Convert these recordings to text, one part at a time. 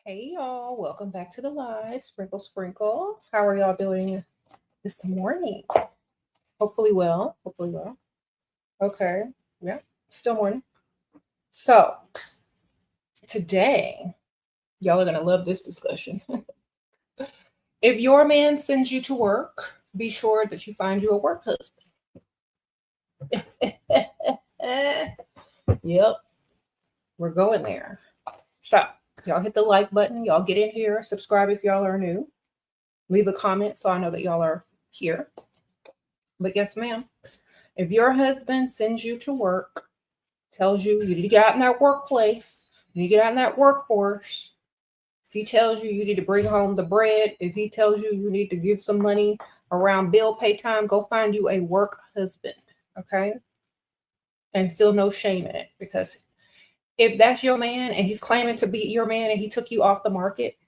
Hey y'all, welcome back to the live. Sprinkle, sprinkle. How are y'all doing this morning? Hopefully well. Hopefully well. Okay. Yeah, still morning. So today, y'all are gonna love this discussion. If your man sends you to work, be sure that you find you a work husband. Yep, we're going there. So y'all hit the like button. Y'all get in here. Subscribe if y'all are new. Leave a comment so I know that y'all are here. But yes, ma'am. If your husband sends you to work, tells you you need to get out in that workplace, you need to get out in that workforce, if he tells you you need to bring home the bread, if he tells you you need to give some money around bill pay time, go find you a work husband, okay? And feel no shame in it, because if that's your man and he's claiming to be your man and he took you off the market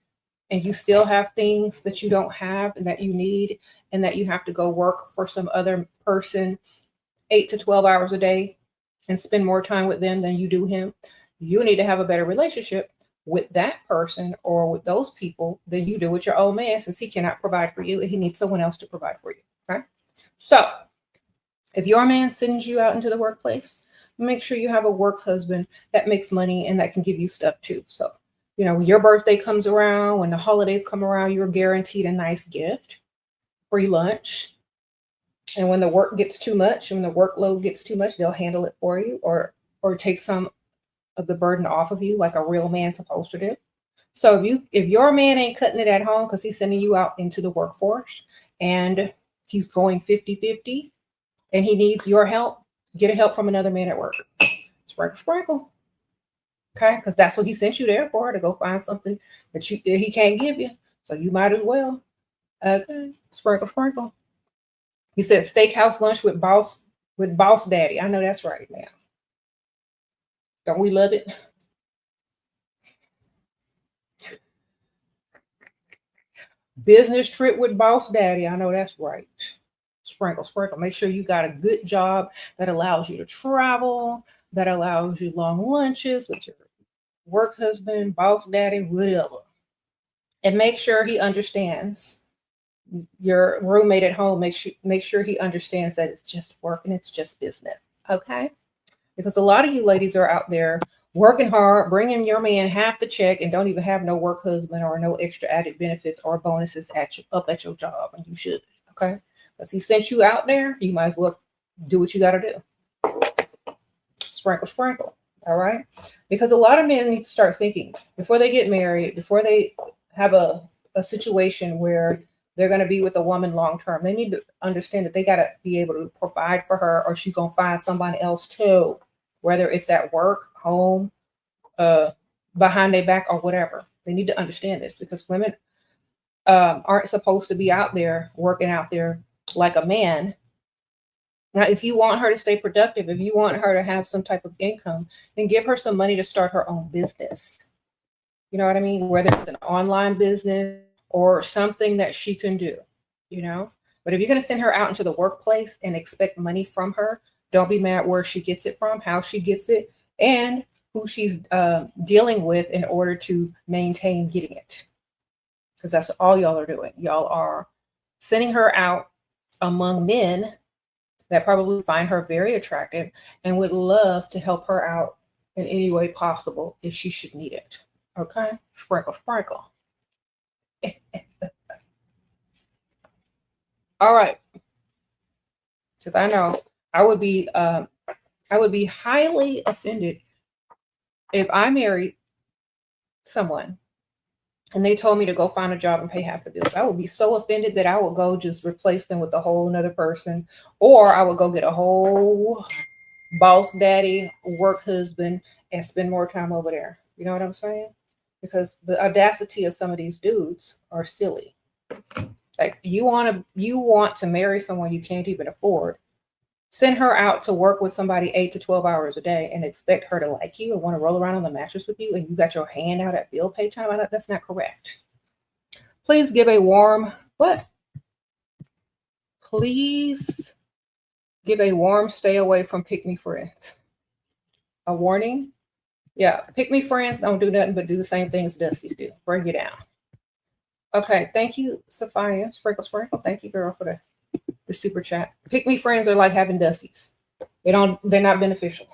and you still have things that you don't have and that you need and that you have to go work for some other person 8 to 12 hours a day and spend more time with them than you do him, you need to have a better relationship with that person or with those people than you do with your old man, since he cannot provide for you and he needs someone else to provide for you. Okay. So if your man sends you out into the workplace, make sure you have a work husband that makes money and that can give you stuff too. So, when your birthday comes around, when the holidays come around, you're guaranteed a nice gift, free lunch, and when the work gets too much, when the workload gets too much, they'll handle it for you, or take some of the burden off of you like a real man's supposed to do. So if your man ain't cutting it at home because he's sending you out into the workforce and he's going 50-50 and he needs your help, get a help from another man at work. Sprinkle, sprinkle. Okay, because that's what he sent you there for, to go find something that he can't give you. So you might as well. Okay, sprinkle, sprinkle. He said steakhouse lunch with boss daddy. I know that's right now. Don't we love it? Business trip with boss daddy. I know that's right. Sprinkle, sprinkle. Make sure you got a good job that allows you to travel, that allows you long lunches with your work husband, boss daddy, whatever. And make sure he understands, your roommate at home. Make sure he understands that it's just work and it's just business. Okay? Because a lot of you ladies are out there working hard, bringing your man half the check, and don't even have no work husband or no extra added benefits or bonuses up at your job, and you should. Okay, because he sent you out there, you might as well do what you got to do. Sprinkle, sprinkle. All right, because a lot of men need to start thinking before they get married, before they have a situation where they're going to be with a woman long term. They need to understand that they got to be able to provide for her, or she's going to find somebody else too, whether it's at work, home, uh, behind their back, or whatever. They need to understand this, because women aren't supposed to be out there working out there like a man. Now, if you want her to stay productive, if you want her to have some type of income, then give her some money to start her own business. You know what I mean? Whether it's an online business or something that she can do, you know? But if you're going to send her out into the workplace and expect money from her, don't be mad where she gets it from, how she gets it, and who she's dealing with in order to maintain getting it. Because that's all y'all are doing. Y'all are sending her out among men that probably find her very attractive and would love to help her out in any way possible if she should need it. Okay? Sprinkle, sprinkle. All right. Because I know I would be I would be highly offended if I married someone and they told me to go find a job and pay half the bills. I would be so offended that I would go just replace them with a whole another person, or I would go get a whole boss daddy, work husband, and spend more time over there. You know what I'm saying? Because the audacity of some of these dudes are silly. Like, you want to marry someone you can't even afford. Send her out to work with somebody 8 to 12 hours a day and expect her to like you and want to roll around on the mattress with you, and you got your hand out at bill pay time. That's not correct. Please give a warm what? Please give a warm stay away from pick me friends. A warning. Yeah, pick me friends don't do nothing but do the same things Dusty's do. Break it down. Okay, thank you, Sophia. Sprinkle, sprinkle. Thank you, girl, for the super chat. Pick me friends are like having Dusties. They're not beneficial.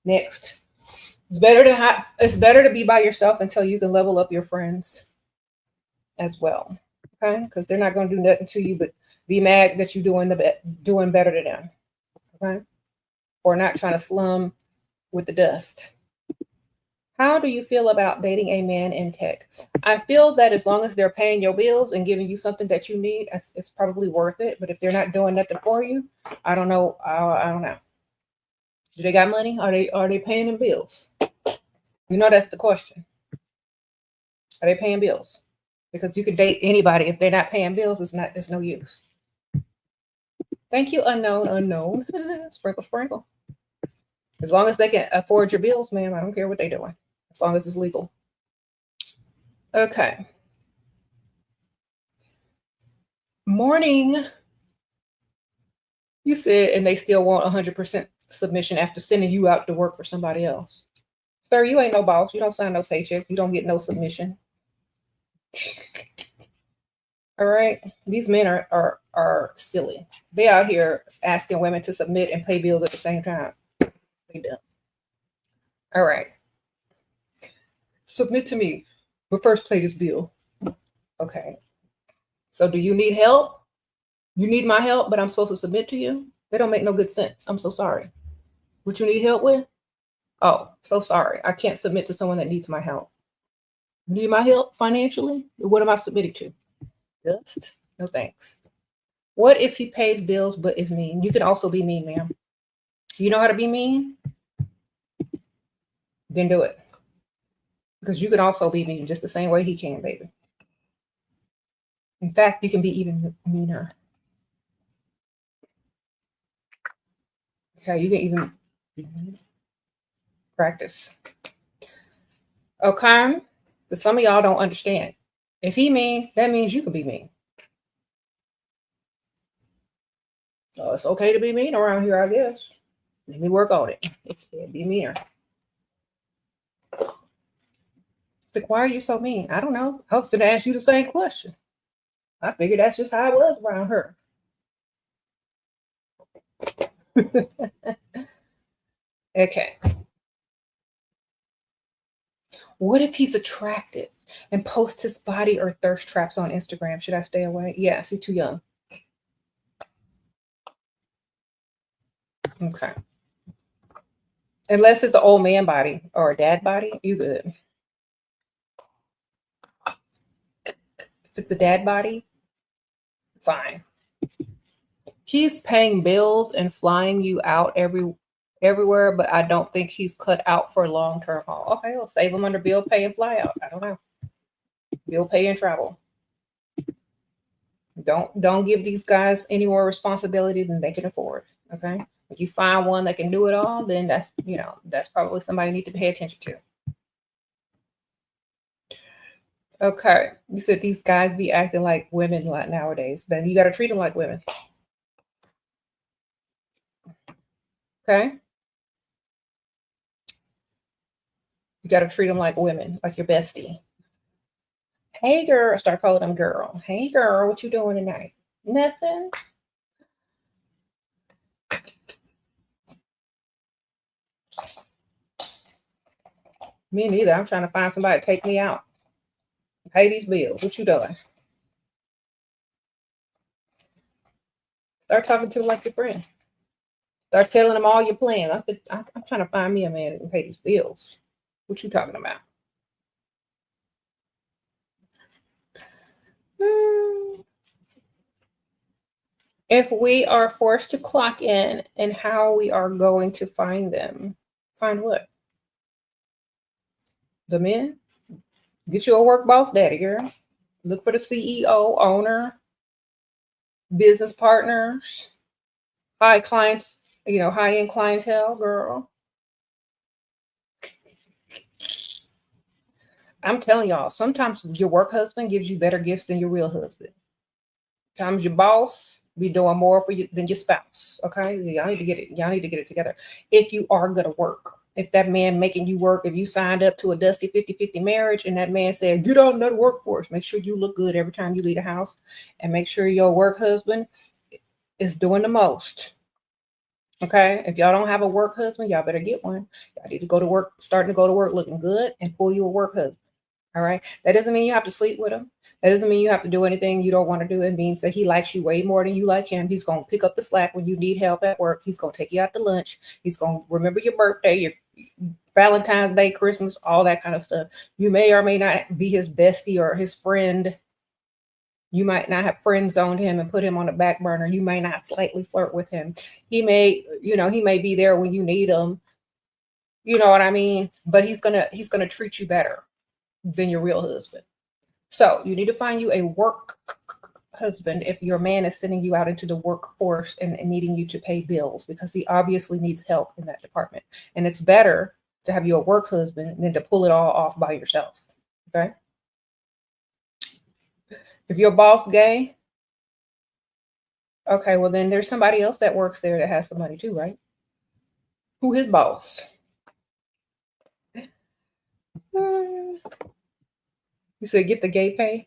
Next. It's better to be by yourself until you can level up your friends as well. Okay? Because they're not gonna do nothing to you but be mad that you're doing better than them. Okay? Or not trying to slum with the dust. How do you feel about dating a man in tech? I feel that as long as they're paying your bills and giving you something that you need, it's probably worth it. But if they're not doing nothing for you, I don't know. I don't know. Do they got money? Are they paying them bills? You know that's the question. Are they paying bills? Because you could date anybody if they're not paying bills. It's no use. Thank you, unknown. Sprinkle, sprinkle. As long as they can afford your bills, ma'am, I don't care what they're doing. As long as it's legal. Okay. Morning. You said, and they still want 100% submission after sending you out to work for somebody else. Sir, you ain't no boss. You don't sign no paycheck. You don't get no submission. All right. These men are silly. They out here asking women to submit and pay bills at the same time. They dumb. All right. Submit to me, but first pay this bill. Okay. So do you need help? You need my help, but I'm supposed to submit to you? They don't make no good sense. I'm so sorry. What you need help with? Oh, so sorry. I can't submit to someone that needs my help. You need my help financially? What am I submitting to? Dust? No thanks. What if he pays bills but is mean? You can also be mean, ma'am. You know how to be mean? Then do it. Because you can also be mean just the same way he can, baby. In fact, you can be even meaner. Okay, you can even be meaner. Practice. Okay? But some of y'all don't understand. If he mean, that means you can be mean. So it's okay to be mean around here, I guess. Let me work on it. Be meaner. Like, why are you so mean? I don't know. I was going to ask you the same question. I figured that's just how it was around her. Okay. What if he's attractive and posts his body or thirst traps on Instagram? Should I stay away? Yes, he's too young. Okay. Unless it's an old man body or a dad body, you good. If it's a dad body, fine. He's paying bills and flying you out everywhere, but I don't think he's cut out for long-term haul. Okay, I'll save him under bill pay and fly out. I don't know. Bill pay and travel. Don't give these guys any more responsibility than they can afford. Okay. If you find one that can do it all, then that's probably somebody you need to pay attention to. Okay. You said these guys be acting like women a lot nowadays. Then you got to treat them like women. Okay. You got to treat them like women, like your bestie. Hey, girl. Start calling them girl. Hey, girl. What you doing tonight? Nothing. Me neither. I'm trying to find somebody to take me out. Pay these bills. What you doing? Start talking to them like your friend. Start telling them all your plans. I'm trying to find me a man that can pay these bills. What you talking about? If we are forced to clock in and how we are going to find them. Find what? The men? Get you a work boss daddy, girl. Look for the CEO, owner, business partners, high clients, high-end clientele, girl. I'm telling y'all, sometimes your work husband gives you better gifts than your real husband. Sometimes your boss be doing more for you than your spouse. Okay, y'all need to get it together if you are gonna work. If that man making you work, if you signed up to a dusty 50-50 marriage and that man said, get out in that workforce, make sure you look good every time you leave the house, and make sure your work husband is doing the most. Okay. If y'all don't have a work husband, y'all better get one. Y'all need to go to work, starting to go to work looking good, and pull you a work husband. All right. That doesn't mean you have to sleep with him. That doesn't mean you have to do anything you don't want to do. It means that he likes you way more than you like him. He's going to pick up the slack when you need help at work. He's going to take you out to lunch. He's going to remember your birthday, your Valentine's Day, Christmas, all that kind of stuff. You may or may not be his bestie or his friend. You might not have friend zoned him and put him on the back burner. You may not slightly flirt with him. He may, he may be there when you need him. You know what I mean? But he's gonna treat you better than your real husband. So you need to find you a work husband if your man is sending you out into the workforce and needing you to pay bills, because he obviously needs help in that department. And it's better to have your work husband than to pull it all off by yourself. Okay. If your boss gay, okay, well then there's somebody else that works there that has the money too, right? Who his boss? You said get the gay pay.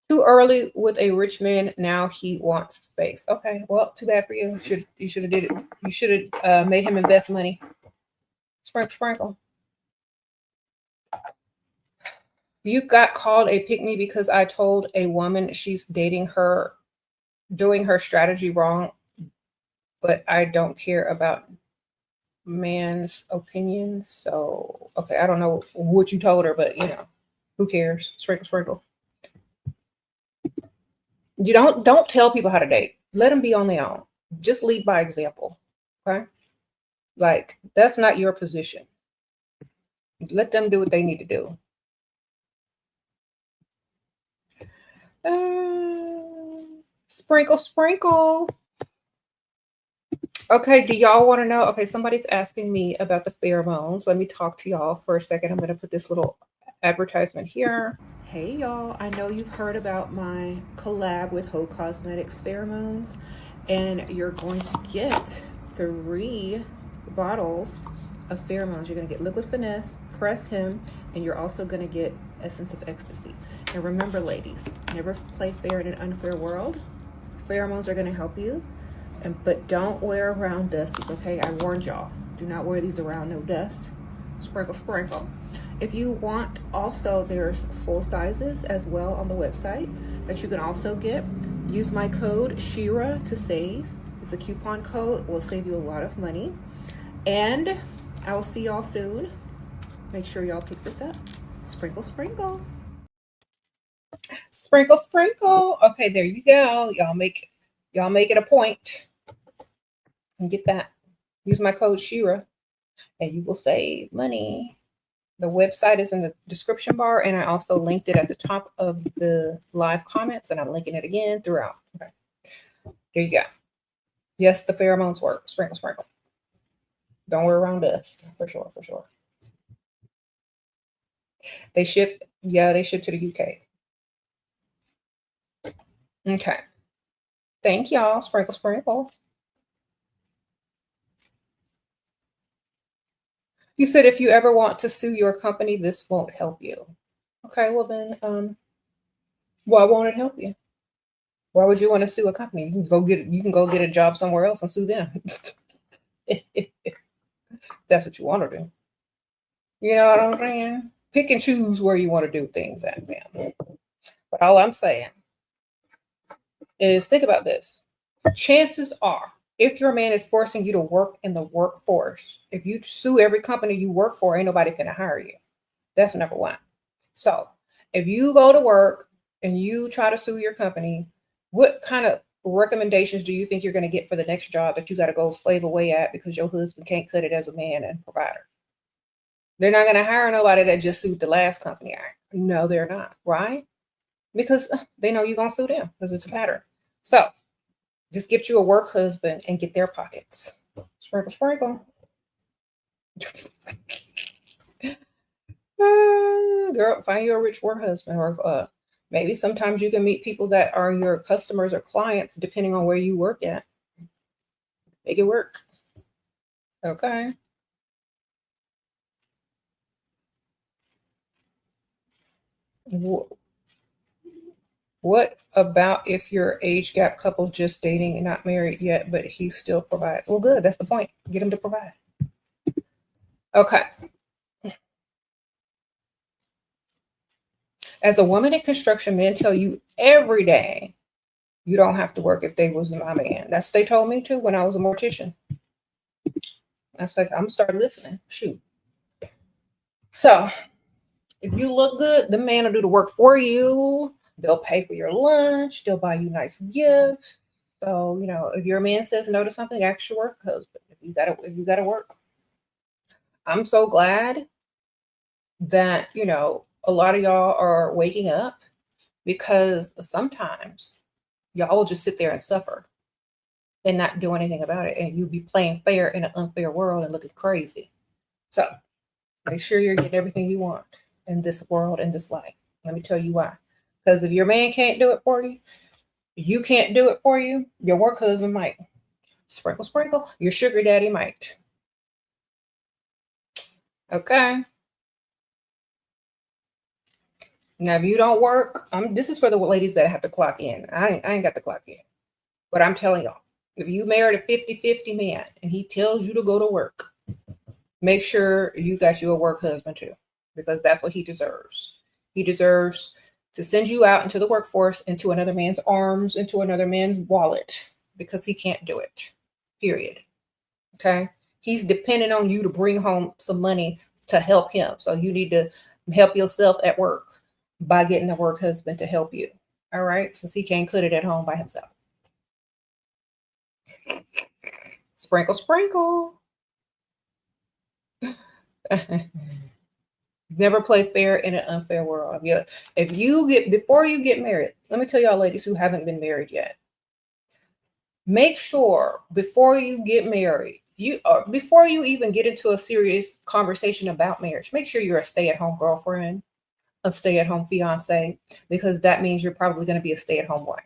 Too early with a rich man. Now he wants space. Okay, well, too bad for you. You should have did it. You should have made him invest money. Sprinkle. You got called a pick-me because I told a woman she's dating her, doing her strategy wrong, but I don't care about man's opinions. So, okay, I don't know what you told her, but who cares? Sprinkle. You don't tell people how to date. Let them be on their own. Just lead by example. Okay? Like, that's not your position. Let them do what they need to do. Sprinkle. Okay, do y'all want to know? Okay, somebody's asking me about the pheromones. Let me talk to y'all for a second. I'm going to put this little advertisement here. Hey y'all, I know you've heard about my collab with Ho Cosmetics Pheromones, and you're going to get 3 bottles of pheromones. You're going to get Liquid Finesse, Press Him, and you're also going to get Essence of Ecstasy. And remember, ladies, never play fair in an unfair world. Pheromones are going to help you, but don't wear around dusties, okay? I warned y'all. Do not wear these around no dust. Sprinkle. If you want, also there's full sizes as well on the website that you can also get. Use my code SheRa to save. It's a coupon code. It will save you a lot of money. And I will see y'all soon. Make sure y'all pick this up. Sprinkle. Sprinkle. Okay, there you go. Y'all make it a point and get that. Use my code SheRa and you will save money. The website is in the description bar, and I also linked it at the top of the live comments, and I'm linking it again throughout. Okay. There you go. Yes, the pheromones work. Sprinkle. Don't wear around dust, for sure. They ship to the UK. Okay. Thank y'all. Sprinkle. You said if you ever want to sue your company, this won't help you. Okay, well then, why won't it help you? Why would you want to sue a company? You can go get a job somewhere else and sue them. That's what you want to do. You know what I'm saying? Pick and choose where you want to do things at, man. But all I'm saying is think about this. Chances are, if your man is forcing you to work in the workforce, if you sue every company you work for, ain't nobody finna hire you. That's number one. So if you go to work and you try to sue your company, what kind of recommendations do you think you're going to get for the next job that you got to go slave away at because your husband can't cut it as a man and provider? They're not going to hire nobody that just sued the last company. No, they're not. Right? Because they know you're going to sue them because it's a pattern. So just get you a work husband and get their pockets. Sprinkle. Girl, find you a rich work husband, or maybe sometimes you can meet people that are your customers or clients depending on where you work at. Make it work. Okay. What about if you're age gap couple just dating and not married yet, but he still provides? Well, good. That's the point. Get him to provide. Okay. As a woman in construction, men tell you every day you don't have to work if they was my man. That's what they told me too when I was a mortician. I said, I'm gonna start listening. Shoot. So if you look good, the man will do the work for you. They'll pay for your lunch. They'll buy you nice gifts. So, if your man says no to something, ask your work husband. If you gotta work. I'm so glad that, a lot of y'all are waking up, because sometimes y'all will just sit there and suffer and not do anything about it. And you'll be playing fair in an unfair world and looking crazy. So make sure you're getting everything you want in this world, in this life. Let me tell you why. Because if your man can't do it for you, you can't do it for you, your work husband might. Sprinkle, sprinkle. Your sugar daddy might. Okay. Now, if you don't work, this is for the ladies that have to clock in. I ain't got to clock in. But I'm telling y'all, if you married a 50-50 man and he tells you to go to work, make sure you got you a work husband too, because that's what he deserves. He deserves to send you out into the workforce, into another man's arms, into another man's wallet, because he can't do it, period. Okay? He's dependent on you to bring home some money to help him. So you need to help yourself at work by getting a work husband to help you. All right? Since he can't cut it at home by himself. Sprinkle, sprinkle. Never play fair in an unfair world. Yeah. Before you get married, let me tell y'all ladies who haven't been married yet, make sure before you get married, before you even get into a serious conversation about marriage, make sure you're a stay-at-home girlfriend, a stay-at-home fiance, because that means you're probably going to be a stay-at-home wife.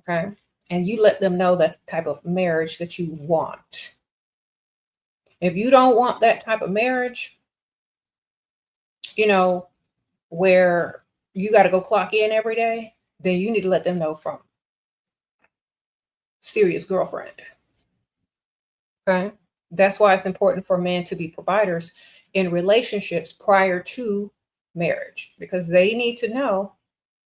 Okay. And you let them know that's the type of marriage that you want. If you don't want that type of marriage, where you got to go clock in every day, then you need to let them know from serious girlfriend. Okay. That's why it's important for men to be providers in relationships prior to marriage, because they need to know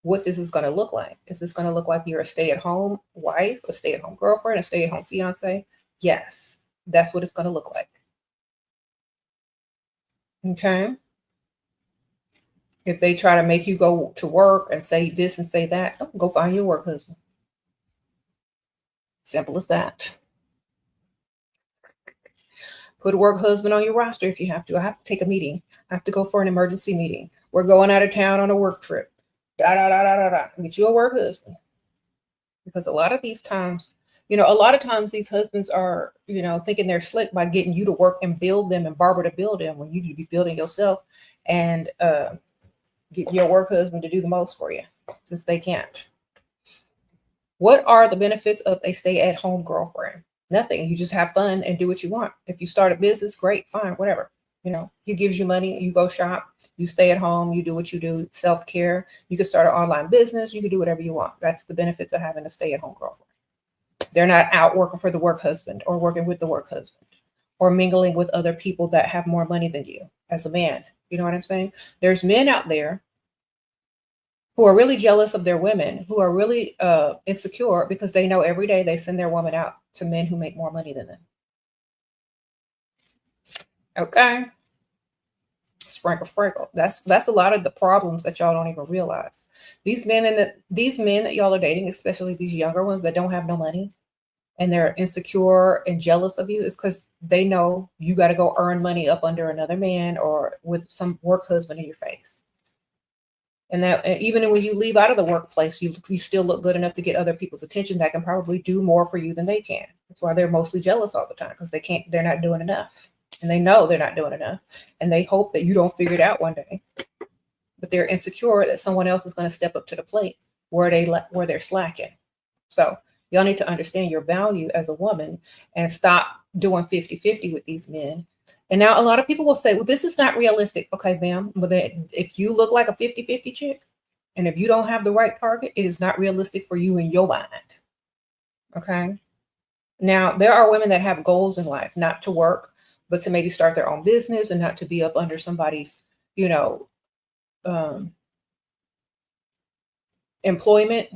what this is going to look like. Is this going to look like you're a stay-at-home wife, a stay-at-home girlfriend, a stay-at-home fiance? Yes, that's what it's going to look like. Okay. If they try to make you go to work and say this and say that, go find your work husband. Simple as that. Put a work husband on your roster if you have to. I have to take a meeting. I have to go for an emergency meeting. We're going out of town on a work trip. Get you a work husband. Because a lot of times these husbands are, thinking they're slick by getting you to work and build them and Barbara to build them, when you need to be building yourself, and get your work husband to do the most for you, since they can't. What are the benefits of a stay-at-home girlfriend? Nothing. You just have fun and do what you want. If you start a business, great, fine, whatever. He gives you money, you go shop, you stay at home, you do what you do, self-care. You can start an online business, you can do whatever you want. That's the benefits of having a stay-at-home girlfriend. They're not out working for the work husband or working with the work husband or mingling with other people that have more money than you as a man. You know what I'm saying? There's men out there who are really jealous of their women, who are really insecure, because they know every day they send their woman out to men who make more money than them. Okay. Sprinkle, sprinkle. That's a lot of the problems that y'all don't even realize. These men that y'all are dating, especially these younger ones that don't have no money and they're insecure and jealous of you, is because they know you got to go earn money up under another man or with some work husband in your face. And that even when you leave out of the workplace, you still look good enough to get other people's attention that can probably do more for you than they can. That's why they're mostly jealous all the time, because they're not doing enough. And they know they're not doing enough. And they hope that you don't figure it out one day. But they're insecure that someone else is going to step up to the plate where they're slacking. So y'all need to understand your value as a woman and stop doing 50-50 with these men And now a lot of people will say, well, this is not realistic. Okay, ma'am, but if you look like a 50-50 chick, and if you don't have the right target, it is not realistic for you in your mind. Okay. Now, there are women that have goals in life, not to work, but to maybe start their own business and not to be up under somebody's, um, employment.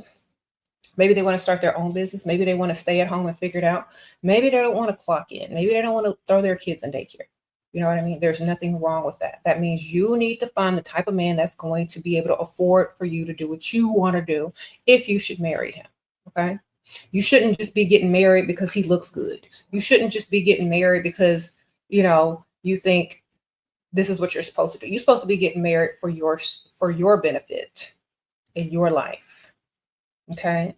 Maybe they want to start their own business. Maybe they want to stay at home and figure it out. Maybe they don't want to clock in. Maybe they don't want to throw their kids in daycare. You know what I mean? There's nothing wrong with that. That means you need to find the type of man that's going to be able to afford for you to do what you want to do if you should marry him. Okay. You shouldn't just be getting married because he looks good. You shouldn't just be getting married because, you think this is what you're supposed to do. You're supposed to be getting married for your benefit in your life. Okay.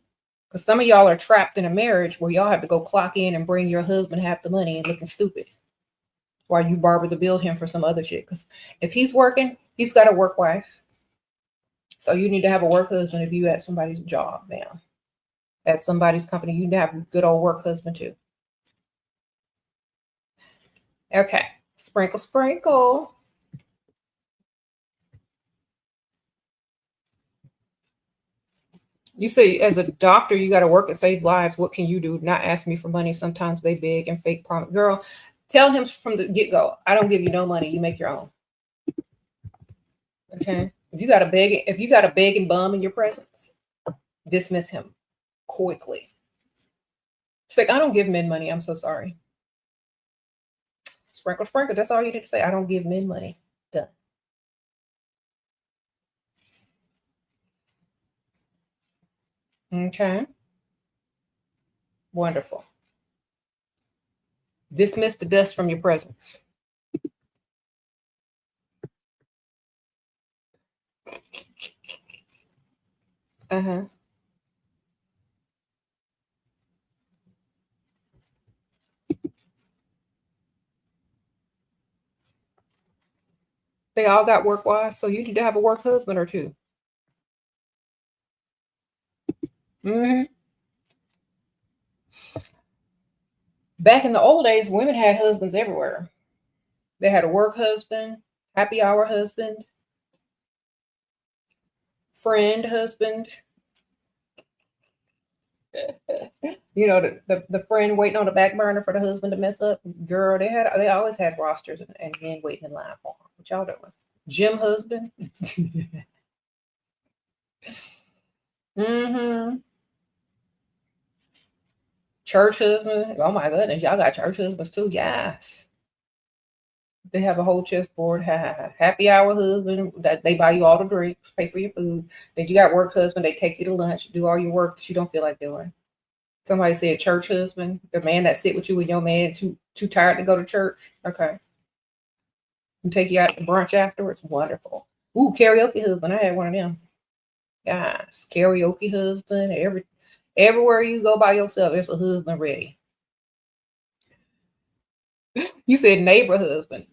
Because some of y'all are trapped in a marriage where y'all have to go clock in and bring your husband half the money and looking stupid while you barber the bill him for some other shit. Because if he's working, he's got a work wife. So you need to have a work husband if you at somebody's job, man. At somebody's company, you need to have a good old work husband too. Okay. Sprinkle, sprinkle. You say as a doctor, you got to work and save lives. What can you do? Not ask me for money. Sometimes they beg and fake promise. Girl, tell him from the get-go, I don't give you no money. You make your own. Okay. If you got a begging bum in your presence, dismiss him quickly. It's like, I don't give men money. I'm so sorry. Sprinkle, sprinkle. That's all you need to say. I don't give men money. Done. Okay. Wonderful. Dismiss the dust from your presence. Uh-huh. They all got work wives, so you need to have a work husband or two. Mm-hmm. Back in the old days, women had husbands everywhere. They had a work husband, happy hour husband, friend husband. The friend waiting on the back burner for the husband to mess up. Girl, they always had rosters and men waiting in line for them. What y'all doing? Gym husband. Mm-hmm. Church husband. Oh my goodness, y'all got church husbands too. Yes. They have a whole chessboard. Happy hour husband that they buy you all the drinks, pay for your food. Then you got work husband. They take you to lunch, do all your work that you don't feel like doing. Somebody said church husband, the man that sit with you and your man too tired to go to church. Okay. And take you out to brunch afterwards. Wonderful. Ooh, karaoke husband. I had one of them. Yes. Karaoke husband. Everywhere you go by yourself, there's a husband ready. You said neighbor husband.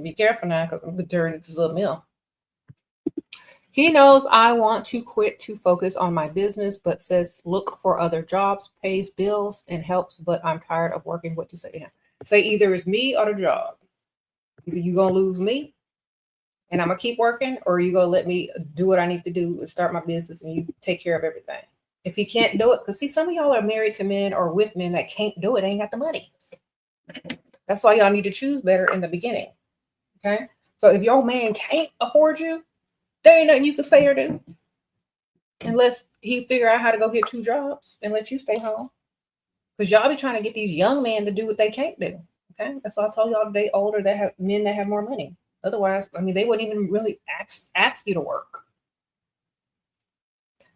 Be careful now, because I'm going to turn into some mill. He knows I want to quit to focus on my business, but says look for other jobs, pays bills, and helps, but I'm tired of working. What to say to him? Say either it's me or the job. Either you going to lose me, and I'm going to keep working, or you going to let me do what I need to do and start my business, and you take care of everything. If he can't do it, because see, some of y'all are married to men or with men that can't do it, ain't got the money. That's why y'all need to choose better in the beginning. Okay? So if your man can't afford you, there ain't nothing you can say or do. Unless he figure out how to go get 2 jobs and let you stay home. Because y'all be trying to get these young men to do what they can't do. Okay? That's why I told y'all today, older that have men that have more money. Otherwise, they wouldn't even really ask you to work.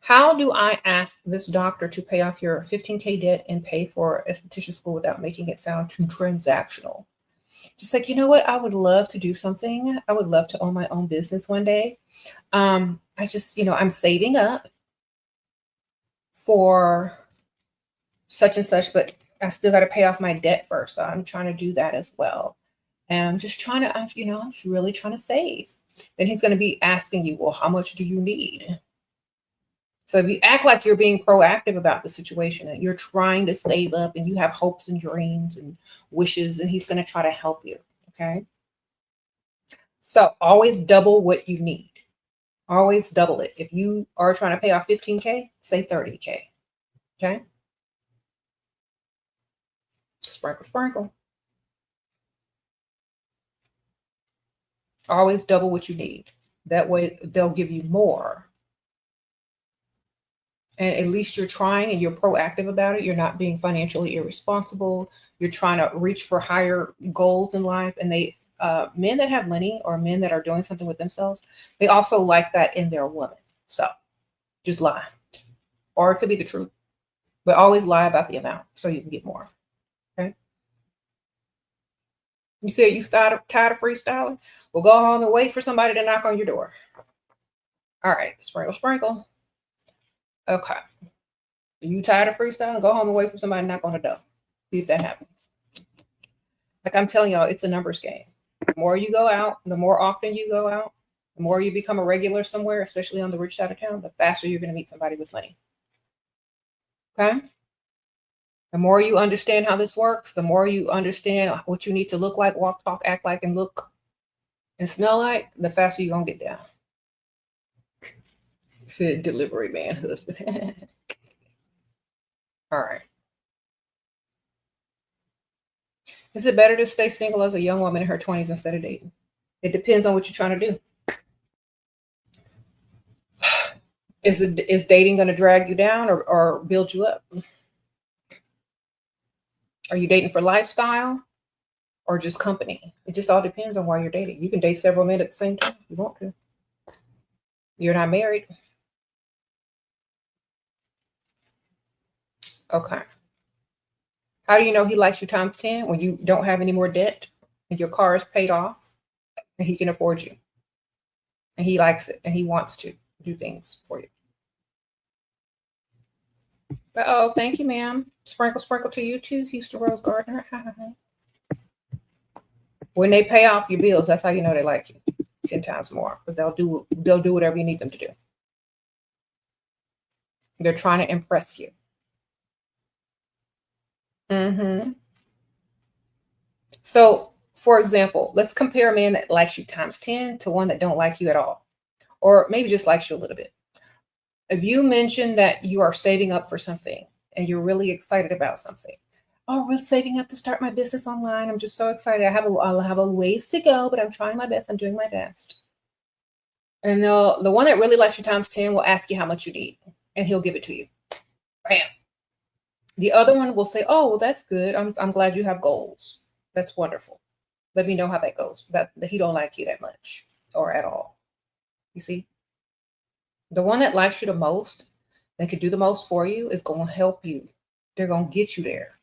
How do I ask this doctor to pay off your $15K debt and pay for esthetician school without making it sound too transactional? Just like, you know what? I would love to do something. I would love to own my own business one day. I just, I'm saving up for such and such, but I still got to pay off my debt first. So I'm trying to do that as well. And I'm just really trying to save. Then he's going to be asking you, well, how much do you need? So if you act like you're being proactive about the situation and you're trying to save up and you have hopes and dreams and wishes, and he's going to try to help you. Okay. So always double what you need. Always double it. If you are trying to pay off 15K, say 30K. Okay. Sprinkle, sprinkle. Always double what you need. That way they'll give you more. And at least you're trying and you're proactive about it. You're not being financially irresponsible. You're trying to reach for higher goals in life. And men that have money or men that are doing something with themselves, they also like that in their woman. So just lie. Or it could be the truth. But always lie about the amount so you can get more. Okay. You said you tired of freestyling? Well, go home and wait for somebody to knock on your door. All right. Sprinkle, sprinkle. Okay. You tired of freestyling? Go home and wait for somebody to knock on the door. See if that happens. Like I'm telling y'all, it's a numbers game. The more you go out, the more often you go out, the more you become a regular somewhere, especially on the rich side of town, the faster you're going to meet somebody with money. Okay? The more you understand how this works, the more you understand what you need to look like, walk, talk, act like, and look and smell like, the faster you're going to get down. Said delivery man husband. All right. Is it better to stay single as a young woman in her 20s instead of dating? It depends on what you're trying to do. Is dating going to drag you down or build you up? Are you dating for lifestyle or just company? It just all depends on why you're dating. You can date several men at the same time if you want to. You're not married. Okay. How do you know he likes you times 10 when you don't have any more debt and your car is paid off and he can afford you? And he likes it and he wants to do things for you. Oh, thank you, ma'am. Sprinkle, sprinkle to you too, Houston Rose Gardner. When they pay off your bills, that's how you know they like you 10 times more, because they'll do whatever you need them to do. They're trying to impress you. Mm-hmm. So, for example, let's compare a man that likes you times 10 to one that don't like you at all, or maybe just likes you a little bit. If you mention that you are saving up for something and you're really excited about something, oh, we're saving up to start my business online. I'm just so excited. I'll have a ways to go, but I'm trying my best. I'm doing my best. And the one that really likes you times 10 will ask you how much you need, and he'll give it to you. Bam. The other one will say, oh, well, that's good. I'm glad you have goals. That's wonderful. Let me know how that goes. That he don't like you that much or at all. You see? The one that likes you the most, that could do the most for you, is going to help you. They're going to get you there.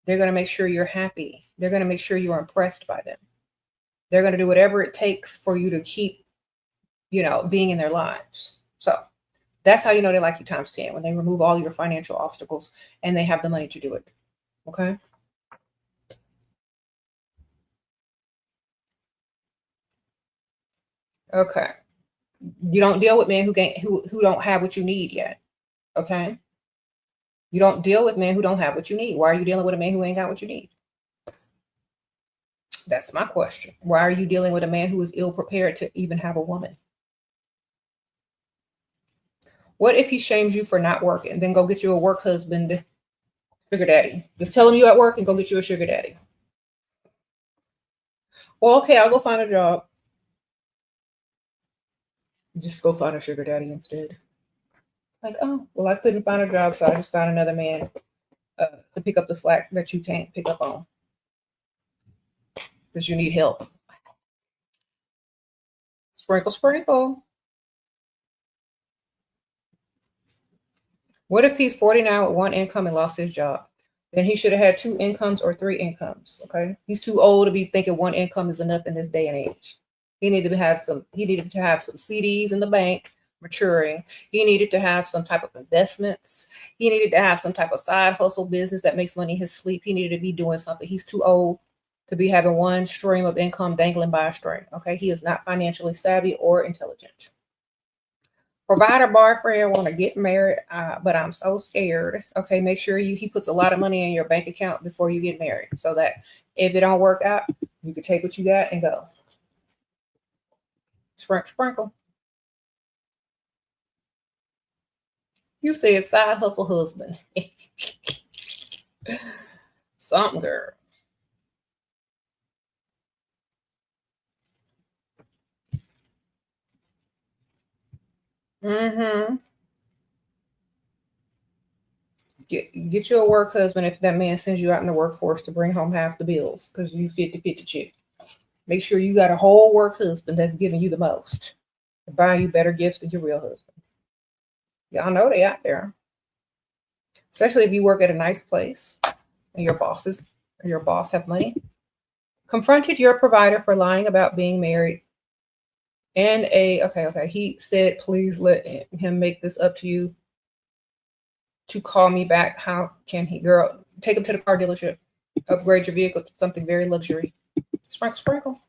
They're going to make sure you're happy. They're going to make sure you're impressed by them. They're going to do whatever it takes for you to keep, being in their lives. So that's how you know they like you times 10, when they remove all your financial obstacles and they have the money to do it. Okay? Okay. You don't deal with men who don't have what you need yet. Okay? You don't deal with men who don't have what you need. Why are you dealing with a man who ain't got what you need? That's my question. Why are you dealing with a man who is ill prepared to even have a woman? What if he shames you for not working? Then go get you a work husband, sugar daddy. Just tell him you at work and go get you a sugar daddy. Well, okay, I'll go find a job. Just go find a sugar daddy instead. Like, oh, well, I couldn't find a job, so I just found another man to pick up the slack that you can't pick up on because you need help. Sprinkle, sprinkle. What if he's 49 with one income and lost his job? Then he should have had 2 incomes or 3 incomes. Okay, he's too old to be thinking one income is enough in this day and age. He needed to have some CDs in the bank maturing. He needed to have some type of investments. He needed to have some type of side hustle business that makes money in his sleep. He needed to be doing something. He's too old to be having one stream of income dangling by a string. Okay, he is not financially savvy or intelligent. Provider boyfriend want to get married, but I'm so scared. Okay, make sure he puts a lot of money in your bank account before you get married, so that if it don't work out, you can take what you got and go. Sprinkle, sprinkle. You said side hustle husband. Something, girl. Mm-hmm. Get you a work husband if that man sends you out in the workforce to bring home half the bills because you 50-50 chick. Make sure you got a whole work husband that's giving you the most, buying you better gifts than your real husband. Y'all know they out there. Especially if you work at a nice place and your boss have money. Confronted your provider for lying about being married. And he said, please let him make this up to you to call me back. How can he? Girl, take him to the car dealership. Upgrade your vehicle to something very luxury. Sprinkle, sprinkle.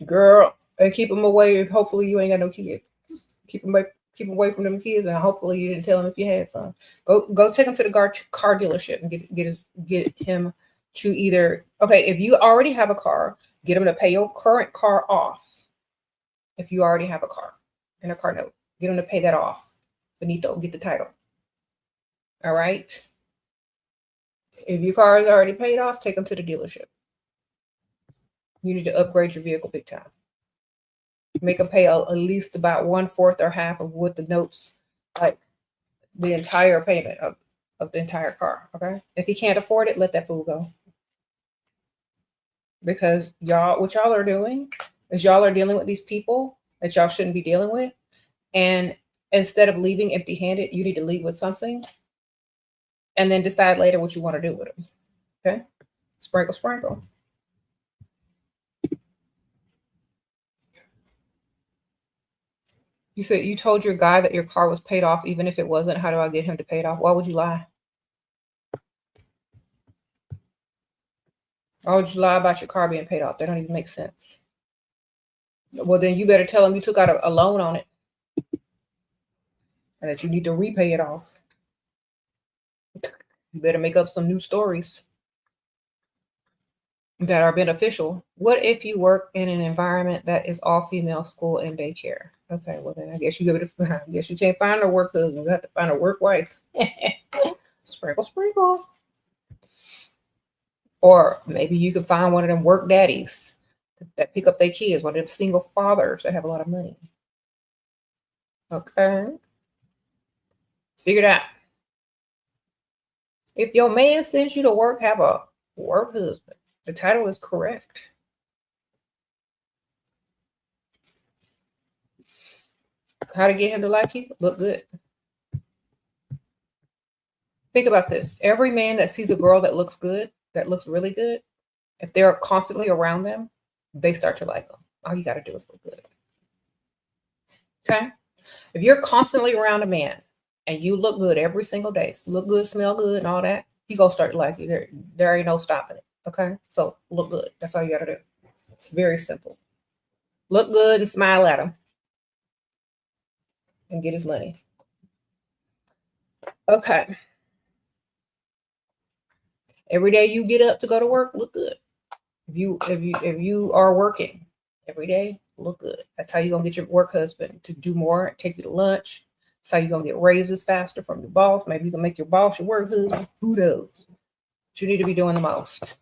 Girl, and keep him away. Hopefully you ain't got no kids. Keep him away from them kids, and hopefully you didn't tell him if you had some. Go take him to the car dealership and get him to either, if you already have a car, get him to pay your current car off. If you already have a car and a car note, get him to pay that off. Benito, get the title. All right. If your car is already paid off, take him to the dealership. You need to upgrade your vehicle big time. Make him pay at least about 1/4 or half of what the notes, like the entire payment of the entire car. Okay. If he can't afford it, let that fool go. Because what y'all are doing is y'all are dealing with these people that y'all shouldn't be dealing with. And instead of leaving empty-handed, you need to leave with something and then decide later what you want to do with them. Okay. Sprinkle, sprinkle. You said you told your guy that your car was paid off, even if it wasn't. How do I get him to pay it off? Why would you lie? Why would you lie about your car being paid off? That don't even make sense. Well, then you better tell him you took out a loan on it and that you need to repay it off. You better make up some new stories that are beneficial. What if you work in an environment that is all female school and daycare? Okay, well then I guess you can't find a work husband. You have to find a work wife. Sprinkle, sprinkle. Or maybe you could find one of them work daddies that pick up their kids, one of them single fathers that have a lot of money. Okay. Figure it out. If your man sends you to work, have a work husband. The title is correct. How to get him to like you? Look good. Think about this. Every man that sees a girl that looks good, that looks really good, if they're constantly around them, they start to like them. All you got to do is look good. Okay? If you're constantly around a man and you look good every single day, look good, smell good, and all that, he gonna start to like you. There ain't no stopping it. Okay? So look good. That's all you got to do. It's very simple. Look good and smile at him and get his money. Okay. Every day you get up to go to work, look good. If you are working every day, look good. That's how you're gonna get your work husband to do more, take you to lunch. That's how you're gonna get raises faster from your boss. Maybe you can make your boss your work husband. Who knows? But you need to be doing the most.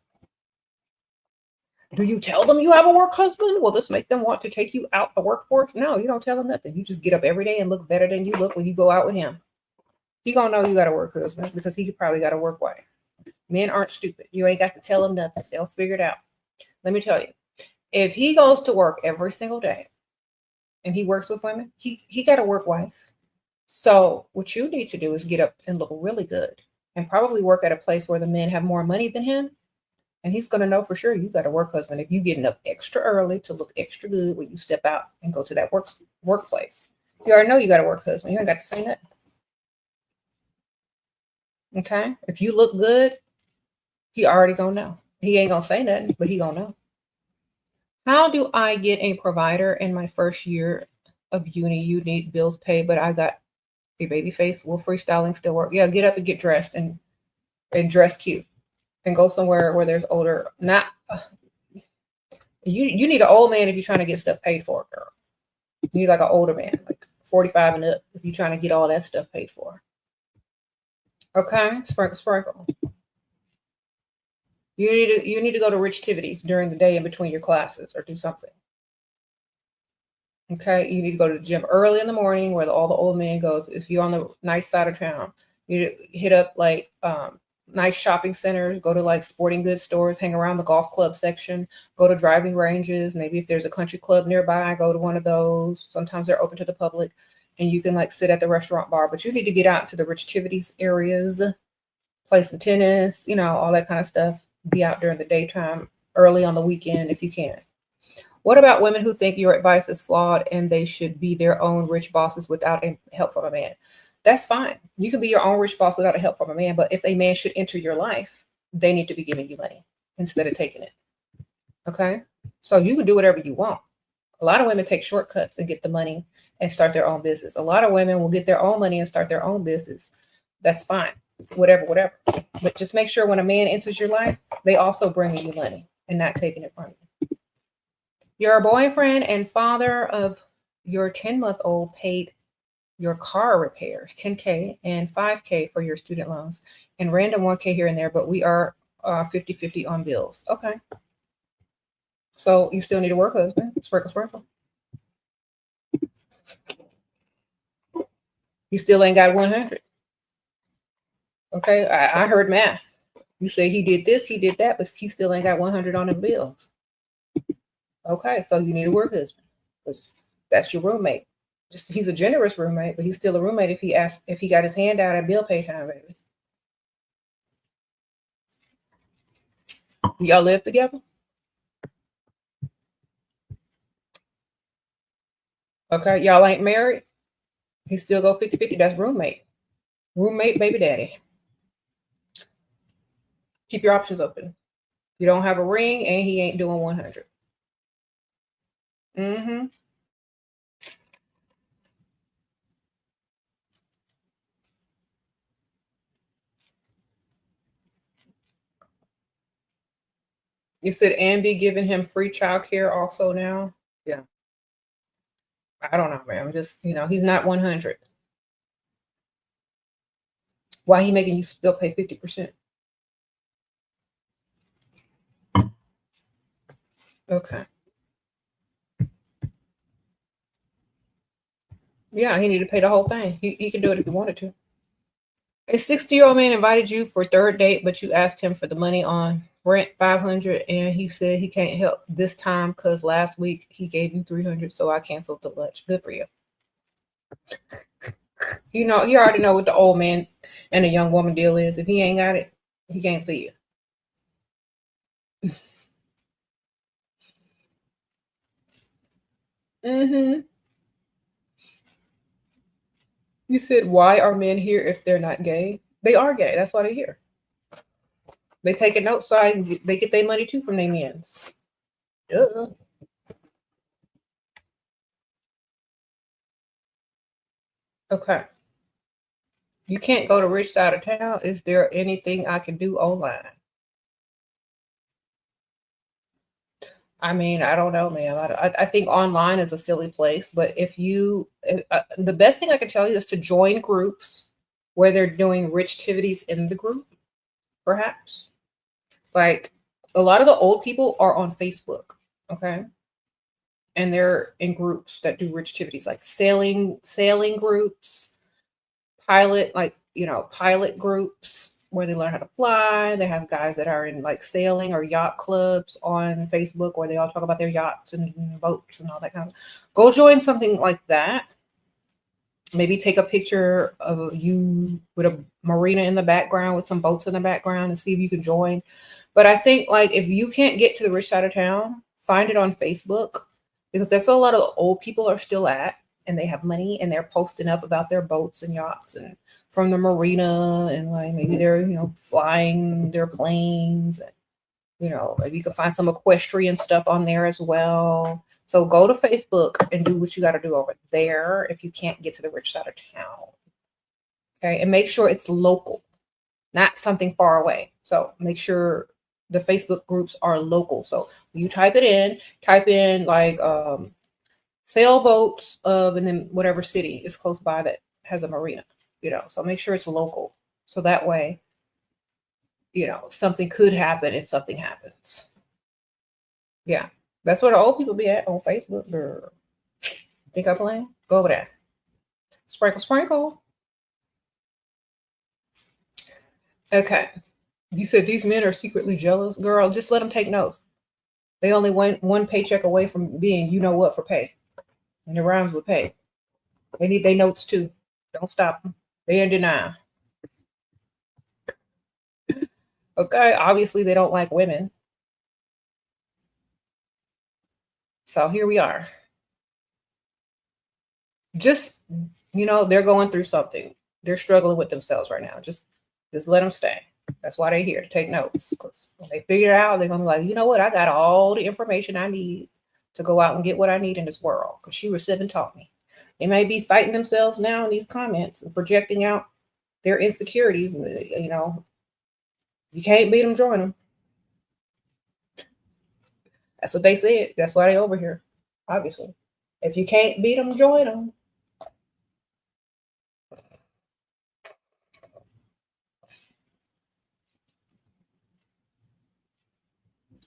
Do you tell them you have a work husband? Will this make them want to take you out the workforce? No, you don't tell them nothing. You just get up every day and look better than you look when you go out with him. He gonna know you got a work husband because he probably got a work wife. Men aren't stupid. You ain't got to tell them nothing. They'll figure it out. Let me tell you, if he goes to work every single day and he works with women, he got a work wife. So what you need to do is get up and look really good and probably work at a place where the men have more money than him. And he's going to know for sure you got a work husband if you getting up extra early to look extra good when you step out and go to that workplace. You already know you got a work husband. You ain't got to say nothing. Okay? If you look good, he already going to know. He ain't going to say nothing, but he going to know. How do I get a provider in my first year of uni? You need bills paid, but I got a baby face. Will freestyling still work? Yeah, get up and get dressed and dress cute and go somewhere where there's older. Not you need an old man if you're trying to get stuff paid for, girl. You need like an older man, like 45 and up, if you're trying to get all that stuff paid for. Okay, sprinkle, sprinkle. You need to go to rich activities during the day in between your classes or do something. Okay, you need to go to the gym early in the morning where all the old men go. If you're on the nice side of town, you hit up like nice shopping centers, go to like sporting goods stores, hang around the golf club section, go to driving ranges. Maybe if there's a country club nearby, go to one of those. Sometimes they're open to the public and you can like sit at the restaurant bar, but you need to get out to the rich activities areas, play some tennis, all that kind of stuff. Be out during the daytime, early on the weekend if you can. What about women who think your advice is flawed and they should be their own rich bosses without help from a man? That's fine. You can be your own rich boss without help from a man, but if a man should enter your life, they need to be giving you money instead of taking it. Okay? So you can do whatever you want. A lot of women take shortcuts and get the money and start their own business. A lot of women will get their own money and start their own business. That's fine. Whatever. But just make sure when a man enters your life, they also bring you money and not taking it from you. Your boyfriend and father of your 10-month-old paid your car repairs, $10K and $5K for your student loans, and random $1K here and there, but we are 50-50 on bills. Okay. So you still need a work husband. Sprinkle, sprinkle. You still ain't got 100. Okay, I heard math. You say he did this, he did that, but he still ain't got 100 on the bills. Okay, so you need a work husband. That's your roommate. Just he's a generous roommate, but he's still a roommate if he got his hand out at bill pay time, baby. Do y'all live together? Okay, y'all ain't married. He still go 50-50. That's roommate. Roommate, baby daddy. Keep your options open. You don't have a ring and he ain't doing 100. Mm-hmm. You said and be giving him free childcare also now? Yeah. I don't know, man. I'm just, he's not 100. Why he making you still pay 50%? Okay. Yeah, he need to pay the whole thing. He can do it if he wanted to. A 60-year-old man invited you for a third date, but you asked him for the money on rent, 500, and he said he can't help this time because last week he gave you 300, so I canceled the lunch. Good for you. You already know what the old man and the young woman deal is. If he ain't got it, he can't see you. Mm-hmm. You said, why are men here if they're not gay? They are gay. That's why they're here. They take a note so they get their money too from their men's. Duh. Okay. You can't go to rich side of town. Is there anything I can do online? I mean, I don't know, man. I think online is a silly place, but the best thing I can tell you is to join groups where they're doing rich activities in the group, perhaps. Like a lot of the old people are on Facebook, okay? And they're in groups that do rich activities like sailing groups, pilot groups where they learn how to fly. They have guys that are in like sailing or yacht clubs on Facebook where they all talk about their yachts and boats and all that kind of. Go join something like that. Maybe take a picture of you with a marina in the background with some boats in the background and see if you can join. But I think like if you can't get to the rich side of town, find it on Facebook because that's where a lot of old people are still at and they have money and they're posting up about their boats and yachts and from the marina and like maybe they're, flying their planes. You know, you can find some equestrian stuff on there as well. So go to Facebook and do what you got to do over there if you can't get to the rich side of town. Okay. And make sure it's local, not something far away. So make sure the Facebook groups are local. So you type in like sailboats of, and then whatever city is close by that has a marina, you know, so make sure it's local. So that way, you know, something could happen if something happens. Yeah. That's where the old people be at on Facebook. Girl. Think I'm playing? Go over there. Sprinkle, sprinkle. Okay. You said these men are secretly jealous. Girl, just let them take notes. They only went one paycheck away from being you know what for pay. And it rhymes with pay. They need their notes too. Don't stop them. They in denial. Okay, obviously they don't like women. So here we are. Just, you know, they're going through something. They're struggling with themselves right now. Just let them stay. That's why they're here, to take notes. Because when they figure it out, they're going to be like, you know what? I got all the information I need to go out and get what I need in this world. Because SheRaSeven taught me. They may be fighting themselves now in these comments and projecting out their insecurities. You know, you can't beat them, join them. That's what they said. That's why they over here, obviously. If you can't beat them, join them.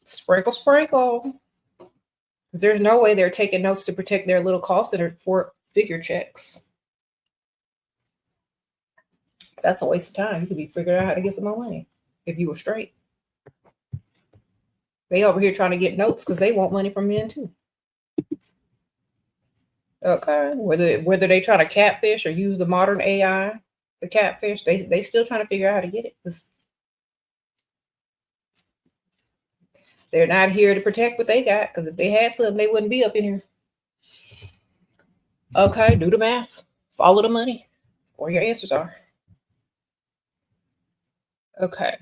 Sprinkle, sprinkle. There's no way they're taking notes to protect their little call center for figure checks. That's a waste of time. You could be figuring out how to get some more money if you were straight. They over here trying to get notes because they want money from men too. Okay. Whether they try to catfish or use the modern AI, the catfish, they still trying to figure out how to get it. They're not here to protect what they got, because if they had something, they wouldn't be up in here. Okay, do the math. Follow the money. Where your answers are. Okay.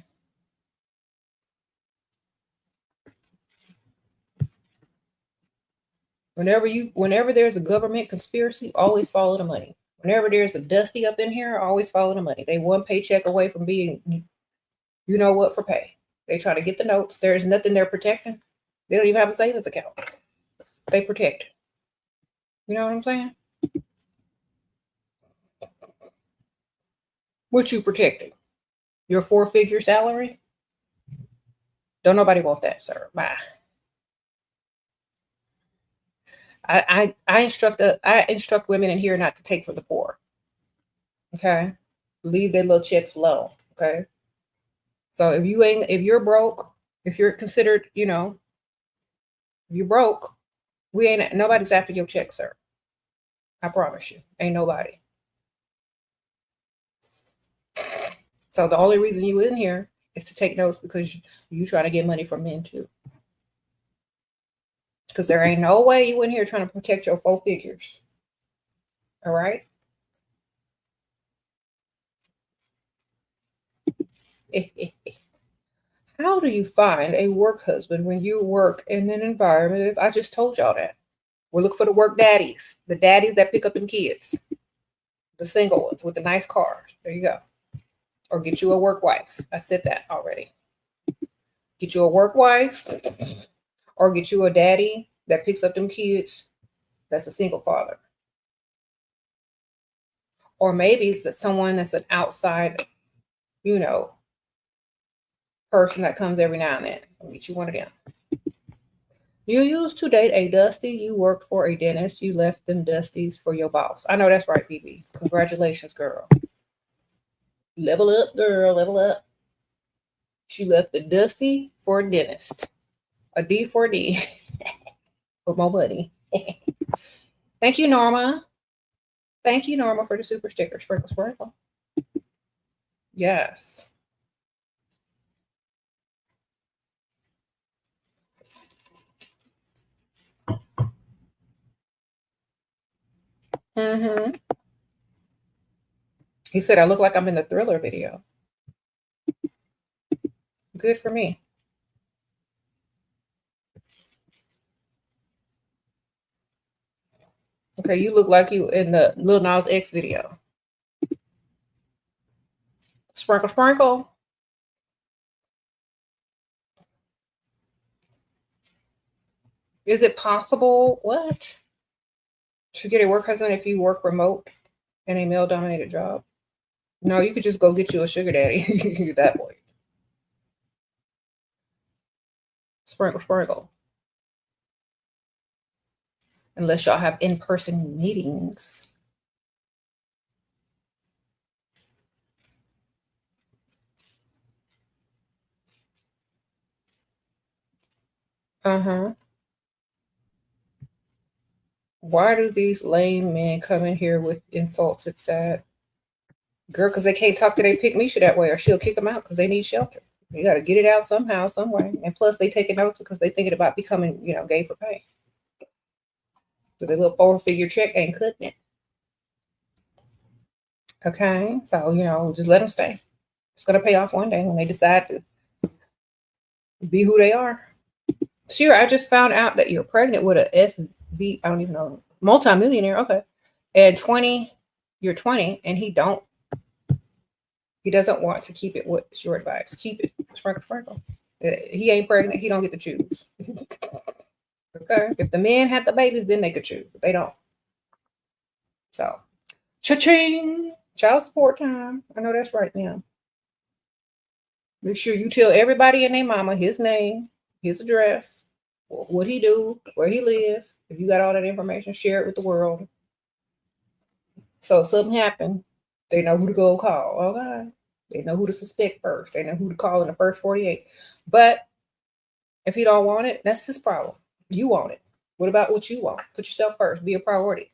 Whenever there's a government conspiracy, always follow the money. Whenever there's a dusty up in here, always follow the money. They one paycheck away from being, you know what, for pay. They try to get the notes. There's nothing they're protecting. They don't even have a savings account. They protect. You know what I'm saying? What you protecting? Your 4-figure salary? Don't nobody want that, sir. Bye. I instruct women in here not to take from the poor. Okay, leave their little checks low. Okay, so if you're broke, if you're considered, you know, if you're broke, nobody's after your check, sir. I promise you, ain't nobody. So the only reason you in here is to take notes because you try to get money from men too. Because there ain't no way you in here trying to protect your 4 figures. All right. How do you find a work husband when you work in an environment? I just told y'all that. We're looking for the work daddies, the daddies that pick up them kids, the single ones with the nice cars. There you go. Or get you a work wife. I said that already. Get you a work wife, or get you a daddy that picks up them kids that's a single father. Or maybe that someone that's an outside, you know, person that comes every now and then. I'll get you one of them. You used to date a dusty. You worked for a dentist. You left them dusties for your boss. I know that's right, BB. Congratulations, girl. Level up, girl. Level up. She left the dusty for a dentist. A D for D. For more money. Thank you, Norma. Thank you, Norma, for the super sticker. Sprinkle, sprinkle. Yes. Mm-hmm. He said, I look like I'm in the Thriller video. Good for me. Okay, you look like you in the Lil Nas X video. Sprinkle, sprinkle. Is it possible? What? To get a work husband if you work remote in a male dominated job? No, you could just go get you a sugar daddy at that point. Sprinkle, sprinkle. Unless y'all have in-person meetings. Uh-huh. Why do these lame men come in here with insults? It's sad. Girl, because they can't talk to their pick Misha that way, or she'll kick them out because they need shelter. You got to get it out somehow, some way. And plus, they taking notes because they thinking about becoming, gay for pay. So their little 4-figure check ain't cutting it. Okay, so just let them stay. It's gonna pay off one day when they decide to be who they are. Sure, I just found out that you're pregnant with a SB. I don't even know, multimillionaire. Okay, and 20, you're 20, and he doesn't want to keep it. What's your advice? Keep it. Sprinkle, sprinkle. He ain't pregnant. He don't get to choose. Okay. If the men had the babies, then they could choose. But they don't. So, cha-ching. Child support time. I know that's right, ma'am. Make sure you tell everybody and their mama his name, his address, what he do, where he live. If you got all that information, share it with the world. So if something happened, they know who to go call. Okay. They know who to suspect first. They know who to call in the first 48. But if he don't want it, that's his problem. You want it. What about what you want? Put yourself first. Be a priority.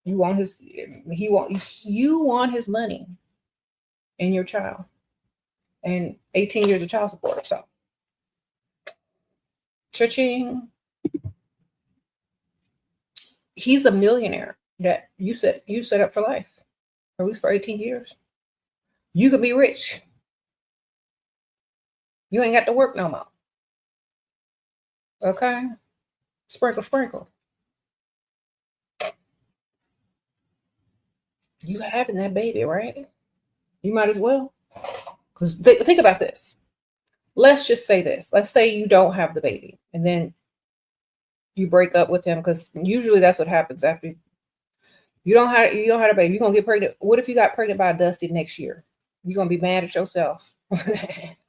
You want you want his money and your child. And 18 years of child support. So, cha-ching. He's a millionaire that you set up for life, at least for 18 years. You could be rich. You ain't got to work no more. Okay? Sprinkle, sprinkle. You having that baby, right? You might as well. Because think about this. Let's just say this. Let's say you don't have the baby, and then you break up with him, because usually that's what happens after you don't have a baby. You're gonna get pregnant. What if you got pregnant by a Dusty next year? You're gonna be mad at yourself.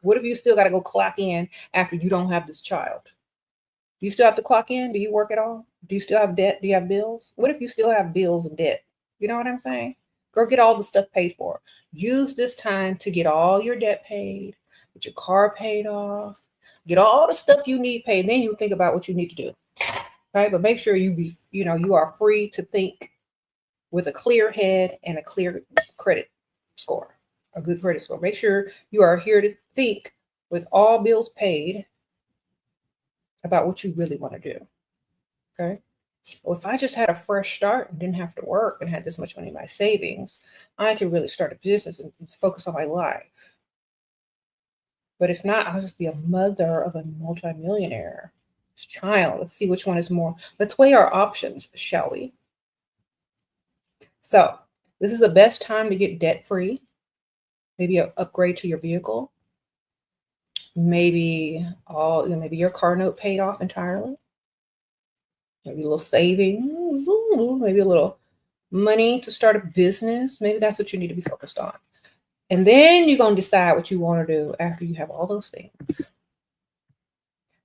What if you still got to go clock in after you don't have this child? Do you still have to clock in? Do you work at all? Do you still have debt? Do you have bills? What if you still have bills and debt? You know what I'm saying? Go get all the stuff paid for. Use this time to get all your debt paid, get your car paid off, get all the stuff you need paid. Then you think about what you need to do. Okay, but make sure you are free to think with a clear head and a clear credit score, a good credit score. Make sure you are here to think with all bills paid about what you really want to do. Okay. Well, if I just had a fresh start and didn't have to work and had this much money in my savings, I could really start a business and focus on my life. But if not, I'll just be a mother of a multimillionaire child. Let's see which one is more. Let's weigh our options, shall we? So this is the best time to get debt free. Maybe an upgrade to your vehicle. Maybe maybe your car note paid off entirely. Maybe a little savings. Maybe a little money to start a business. Maybe that's what you need to be focused on. And then you're going to decide what you want to do after you have all those things.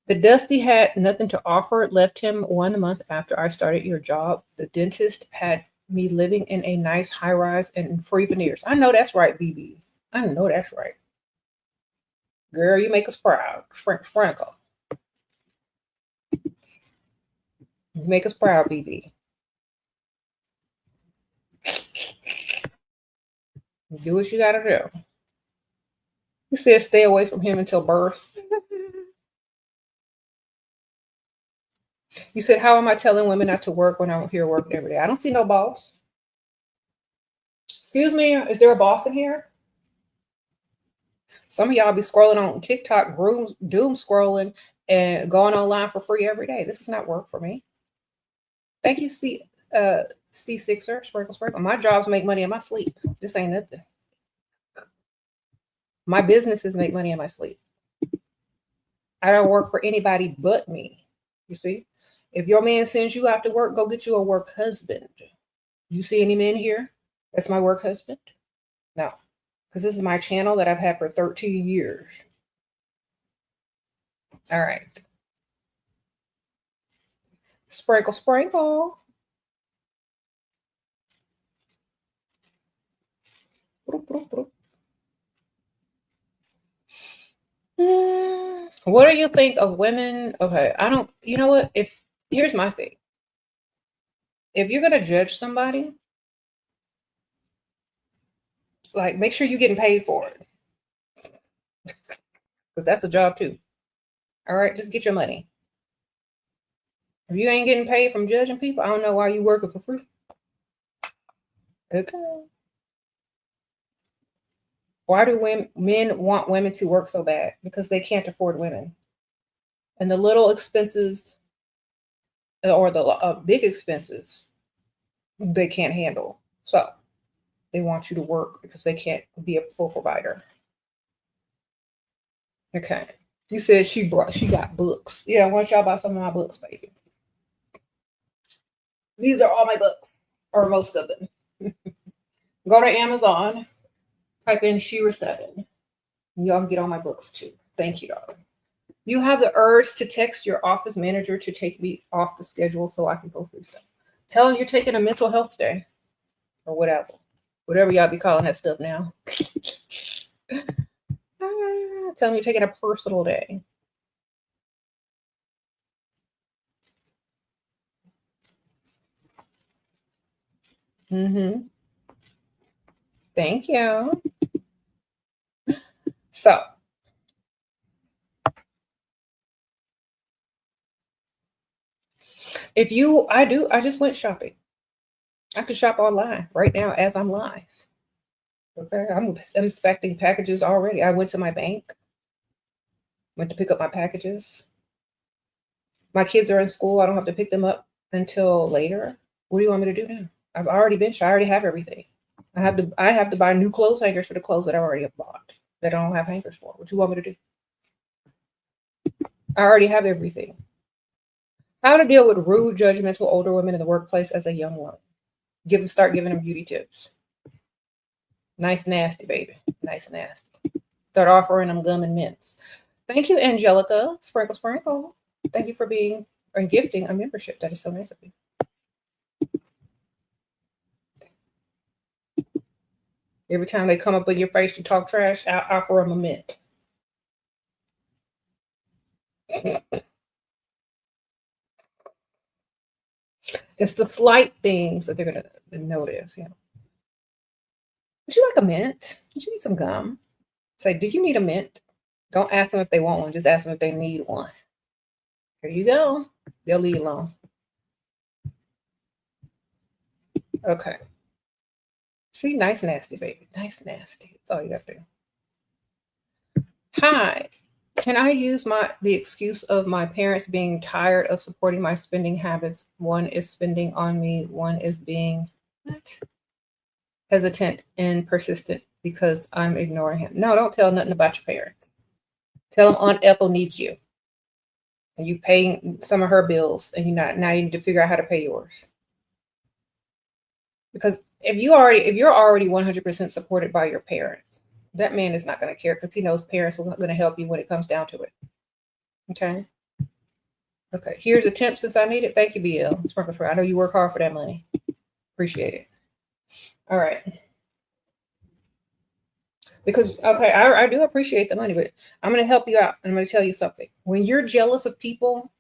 The Dusty had nothing to offer. It left him 1 month after I started your job. The dentist had me living in a nice high rise and free veneers. I know that's right, BB. I know that's right. Girl, you make us proud. Sprinkle. You make us proud, BB. Do what you gotta do. You said stay away from him until birth. You said, how am I telling women not to work when I'm here working every day? I don't see no boss. Excuse me, is there a boss in here? Some of y'all be scrolling on TikTok, doom scrolling, and going online for free every day. This is not work for me. Thank you, C6er, sprinkle, sprinkle. My jobs make money in my sleep. This ain't nothing. My businesses make money in my sleep. I don't work for anybody but me. You see? If your man sends you out to work, go get you a work husband. You see any men here? That's my work husband? No. Because this is my channel that I've had for 13 years. All right. Sprinkle, sprinkle. What do you think of women? Okay, you know what? Here's my thing. If you're going to judge somebody, like, make sure you're getting paid for it. Because that's a job too. All right, just get your money. If you ain't getting paid from judging people, I don't know why you working for free. Okay. Why do men want women to work so bad? Because they can't afford women. And the little expenses or the big expenses, they can't handle. So they want you to work because they can't be a full provider. Okay. You said she got books. Yeah, why don't y'all buy some of my books, baby? These are all my books, or most of them. Go to Amazon, type in SheRaSeven. Y'all can get all my books too. Thank you, darling. You have the urge to text your office manager to take me off the schedule so I can go through stuff. Tell them you're taking a mental health day or whatever. Whatever y'all be calling that stuff now. Tell them you're taking a personal day. Thank you. So, I just went shopping. I can shop online right now as I'm live. Okay, I'm inspecting packages already. I went to my bank, went to pick up my packages. My kids are in school. I don't have to pick them up until later. What do you want me to do now? I've already been. I already have everything. I have to buy new clothes hangers for the clothes that I already have bought that I don't have hangers for. What you want me to do? I already have everything. How to deal with rude, judgmental older women in the workplace as a young woman. Start giving them beauty tips. Nice nasty, baby. Nice nasty. Start offering them gum and mints. Thank you, Angelica. Sprinkle, sprinkle. Thank you for being and gifting a membership. That is so nice of you. Every time they come up in your face to talk trash, I'll offer them a mint. It's the slight things that they're going to notice. You know. Would you like a mint? Would you need some gum? Say, did you need a mint? Don't ask them if they want one. Just ask them if they need one. Here you go. They'll leave alone. Okay. See, nice nasty, baby. Nice nasty. That's all you got to do. Hi. Can I use the excuse of my parents being tired of supporting my spending habits? One is spending on me. One is being hesitant and persistent because I'm ignoring him. No, don't tell nothing about your parents. Tell them Aunt Ethel needs you. And you paying some of her bills and now you need to figure out how to pay yours. Because if you're already 100% supported by your parents, that man is not going to care because he knows parents are going to help you when it comes down to it. Okay. Okay. Here's a tip since I need it. Thank you, BL. Sprinkle for. I know you work hard for that money. Appreciate it. All right. Because, okay, I do appreciate the money, but I'm going to help you out. I'm going to tell you something. When you're jealous of people,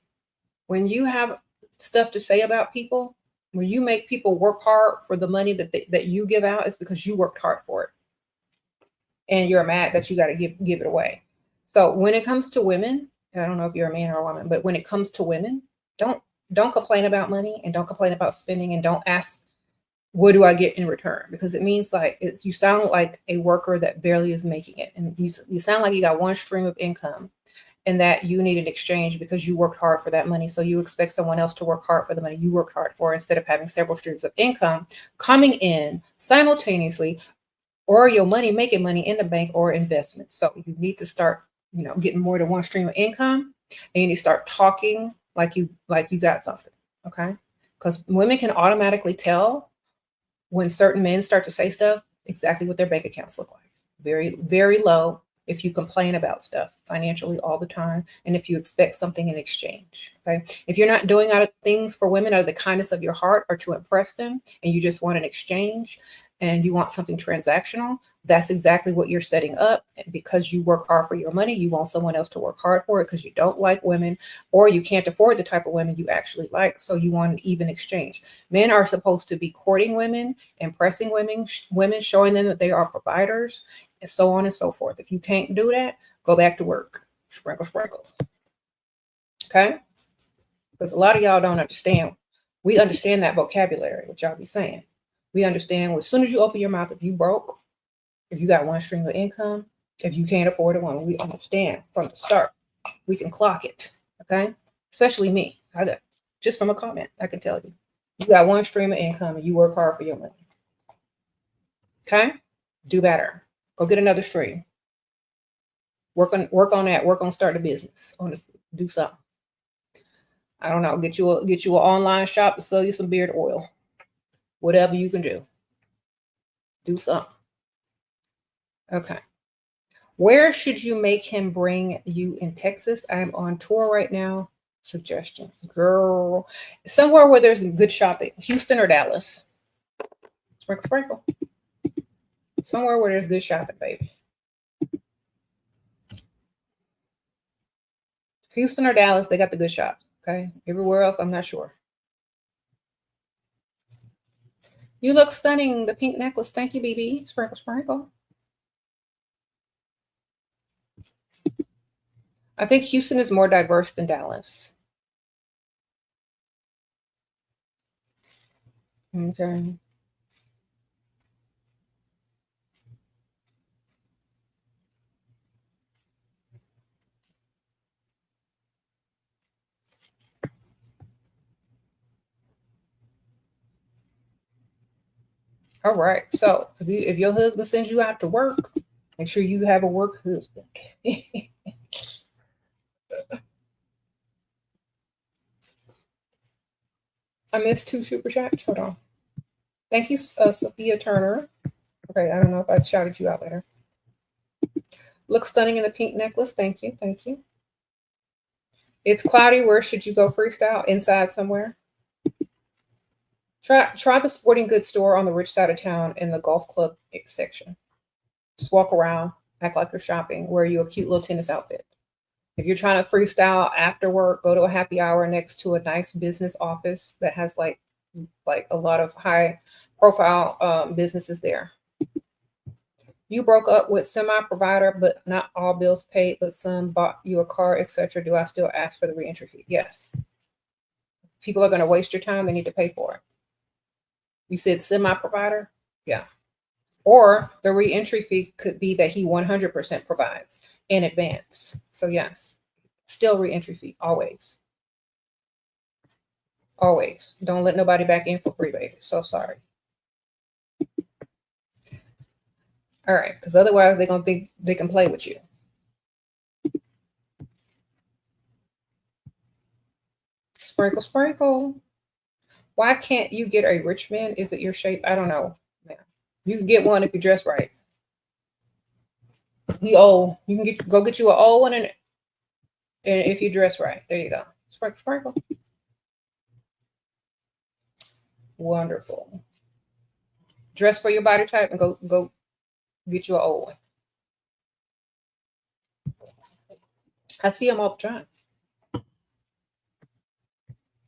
when you have stuff to say about people, when you make people work hard for the money that you give out, it's because you worked hard for it. And you're mad that you got to give it away. So when it comes to women, I don't know if you're a man or a woman, but when it comes to women, don't complain about money and don't complain about spending and don't ask, what do I get in return? Because it means you sound like a worker that barely is making it. And you sound like you got one stream of income. and that you need an exchange because you worked hard for that money. So you expect someone else to work hard for the money you worked hard for, instead of having several streams of income coming in simultaneously, or your money making money in the bank or investments. So you need to start, getting more than one stream of income, and you need to start talking like you got something. Okay. Because women can automatically tell when certain men start to say stuff, exactly what their bank accounts look like. Very, very low if you complain about stuff financially all the time, and if you expect something in exchange. Okay. If you're not doing out of things for women out of the kindness of your heart or to impress them, and you just want an exchange and you want something transactional, that's exactly what you're setting up. Because you work hard for your money, you want someone else to work hard for it because you don't like women, or you can't afford the type of women you actually like. So you want an even exchange. Men are supposed to be courting women, impressing women, showing them that they are providers, and so on and so forth. If you can't do that, go back to work. Sprinkle, sprinkle. Okay? Because a lot of y'all don't understand. We understand that vocabulary, what y'all be saying. We understand as soon as you open your mouth, if you broke, if you got one stream of income, if you can't afford a one, we understand from the start. We can clock it. Okay? Especially me. I got just from a comment, I can tell you. You got one stream of income and you work hard for your money. Okay? Do better. Go get another stream. Work on that. Work on starting a business. Do something. I don't know. Get you an online shop to sell you some beard oil. Whatever you can do. Do something. Okay. Where should you make him bring you in Texas? I'm on tour right now. Suggestions. Girl. Somewhere where there's good shopping. Houston or Dallas. Sprinkle, sprinkle. Somewhere where there's good shopping, baby. Houston or Dallas, they got the good shops. Okay. Everywhere else, I'm not sure. You look stunning. The pink necklace. Thank you, BB. Sprinkle, sprinkle. I think Houston is more diverse than Dallas. Okay. All right. So if your husband sends you out to work, make sure you have a work husband. I missed 2 super chats. Hold on. Thank you, Sophia Turner. Okay, I don't know if I shouted you out later. Look stunning in the pink necklace. Thank you. Thank you. It's cloudy. Where should you go freestyle? Inside somewhere. Try the sporting goods store on the rich side of town in the golf club section. Just walk around, act like you're shopping, wear you a cute little tennis outfit. If you're trying to freestyle after work, go to a happy hour next to a nice business office that has like a lot of high profile businesses there. You broke up with semi-provider, but not all bills paid, but some bought you a car, etc. Do I still ask for the reentry fee? Yes. People are going to waste your time. They need to pay for it. You said semi-provider? Yeah. Or the reentry fee could be that he 100% provides in advance. So yes, still reentry fee, always. Always. Don't let nobody back in for free, baby. So sorry. All right, because otherwise they're going to think they can play with you. Sprinkle, sprinkle. Why can't you get a rich man? Is it your shape? I don't know. Man. You can get one if you dress right. You old. You can go get you an old one, and if you dress right. There you go. Sprinkle, sprinkle. Wonderful. Dress for your body type and go get you an old one. I see them all the time.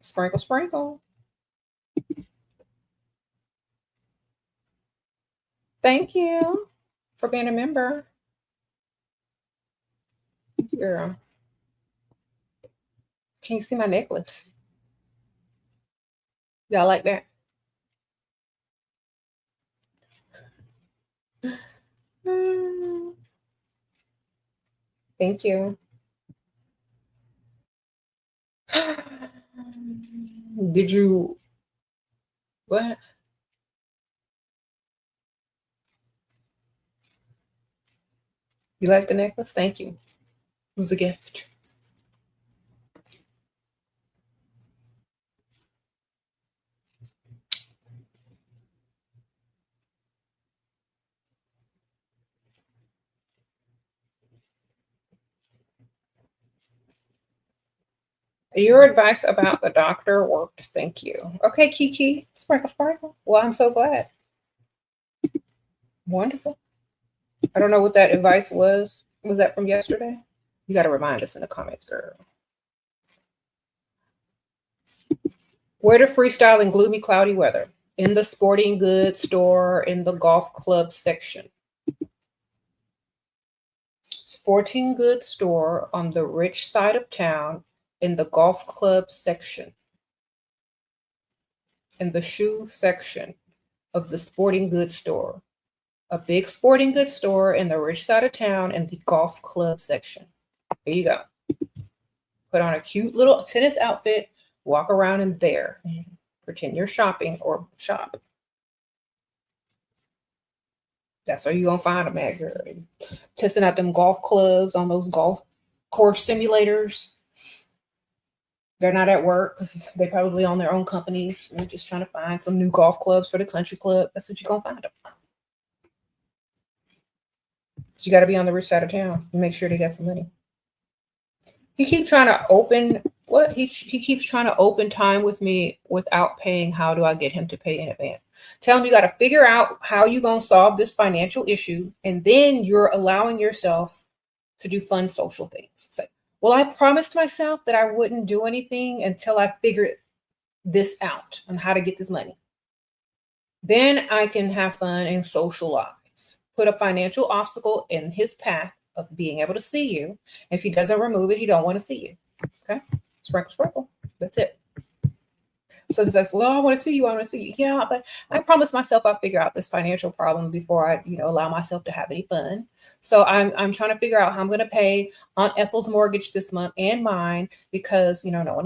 Sprinkle, sprinkle. Thank you for being a member. Thank you, girl. Can you see my necklace? Y'all like that? Thank you. Did you, what? You like the necklace? Thank you. It was a gift. Your advice about the doctor worked. Thank you. Okay, Kiki. Sprinkle, sprinkle. Well, I'm so glad. Wonderful. I don't know what that advice was. Was that from yesterday? You got to remind us in the comments, girl. Where to freestyle in gloomy, cloudy weather? In the sporting goods store, in the golf club section. Sporting goods store on the rich side of town, in the golf club section. In the shoe section of the sporting goods store. A big sporting goods store in the rich side of town in the golf club section. There you go. Put on a cute little tennis outfit, walk around in there. Pretend you're shopping or shop. That's where you're going to find them at, girl. Testing out them golf clubs on those golf course simulators. They're not at work because they probably own their own companies. They're just trying to find some new golf clubs for the country club. That's what you're going to find them. So you got to be on the rich side of town and make sure they got some money. He keeps trying to open what he keeps trying to open time with me without paying. How do I get him to pay in advance? Tell him you got to figure out how you're going to solve this financial issue, and then you're allowing yourself to do fun social things. Say, well, I promised myself that I wouldn't do anything until I figured this out on how to get this money. Then I can have fun and socialize. Put a financial obstacle in his path of being able to see you. If he doesn't remove it, he don't want to see you. Okay? Sprinkle, sprinkle. That's it. So he says, well, I want to see you. I want to see you. Yeah, but I promised myself I'll figure out this financial problem before I, allow myself to have any fun. So I'm trying to figure out how I'm going to pay Aunt Ethel's mortgage this month and mine because, no one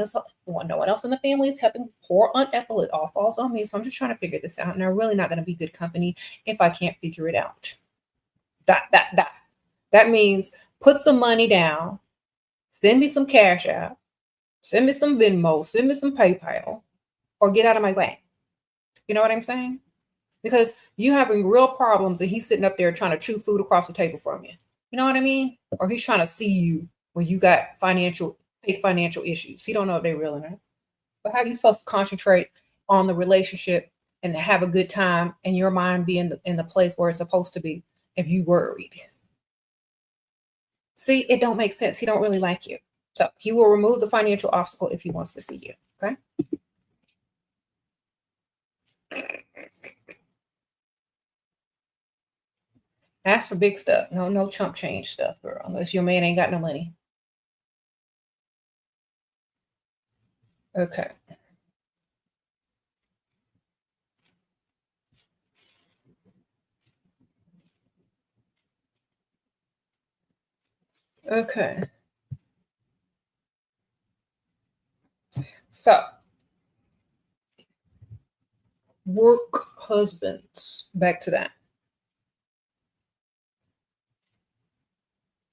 else in the family is helping poor Aunt Ethel. It all falls on me. So I'm just trying to figure this out. And I'm really not going to be good company if I can't figure it out. That means put some money down, send me some cash out, send me some Venmo, send me some PayPal, or get out of my way. You know what I'm saying? Because you having real problems and he's sitting up there trying to chew food across the table from you. You know what I mean? Or he's trying to see you when you got fake financial issues. He don't know if they're real or not. But how are you supposed to concentrate on the relationship and have a good time and your mind be in the place where it's supposed to be if you worried? See, it don't make sense. He don't really like you. So he will remove the financial obstacle if he wants to see you. Okay. Ask for big stuff. No chump change stuff, girl, unless your man ain't got no money. Okay. Okay. So, work husbands. Back to that.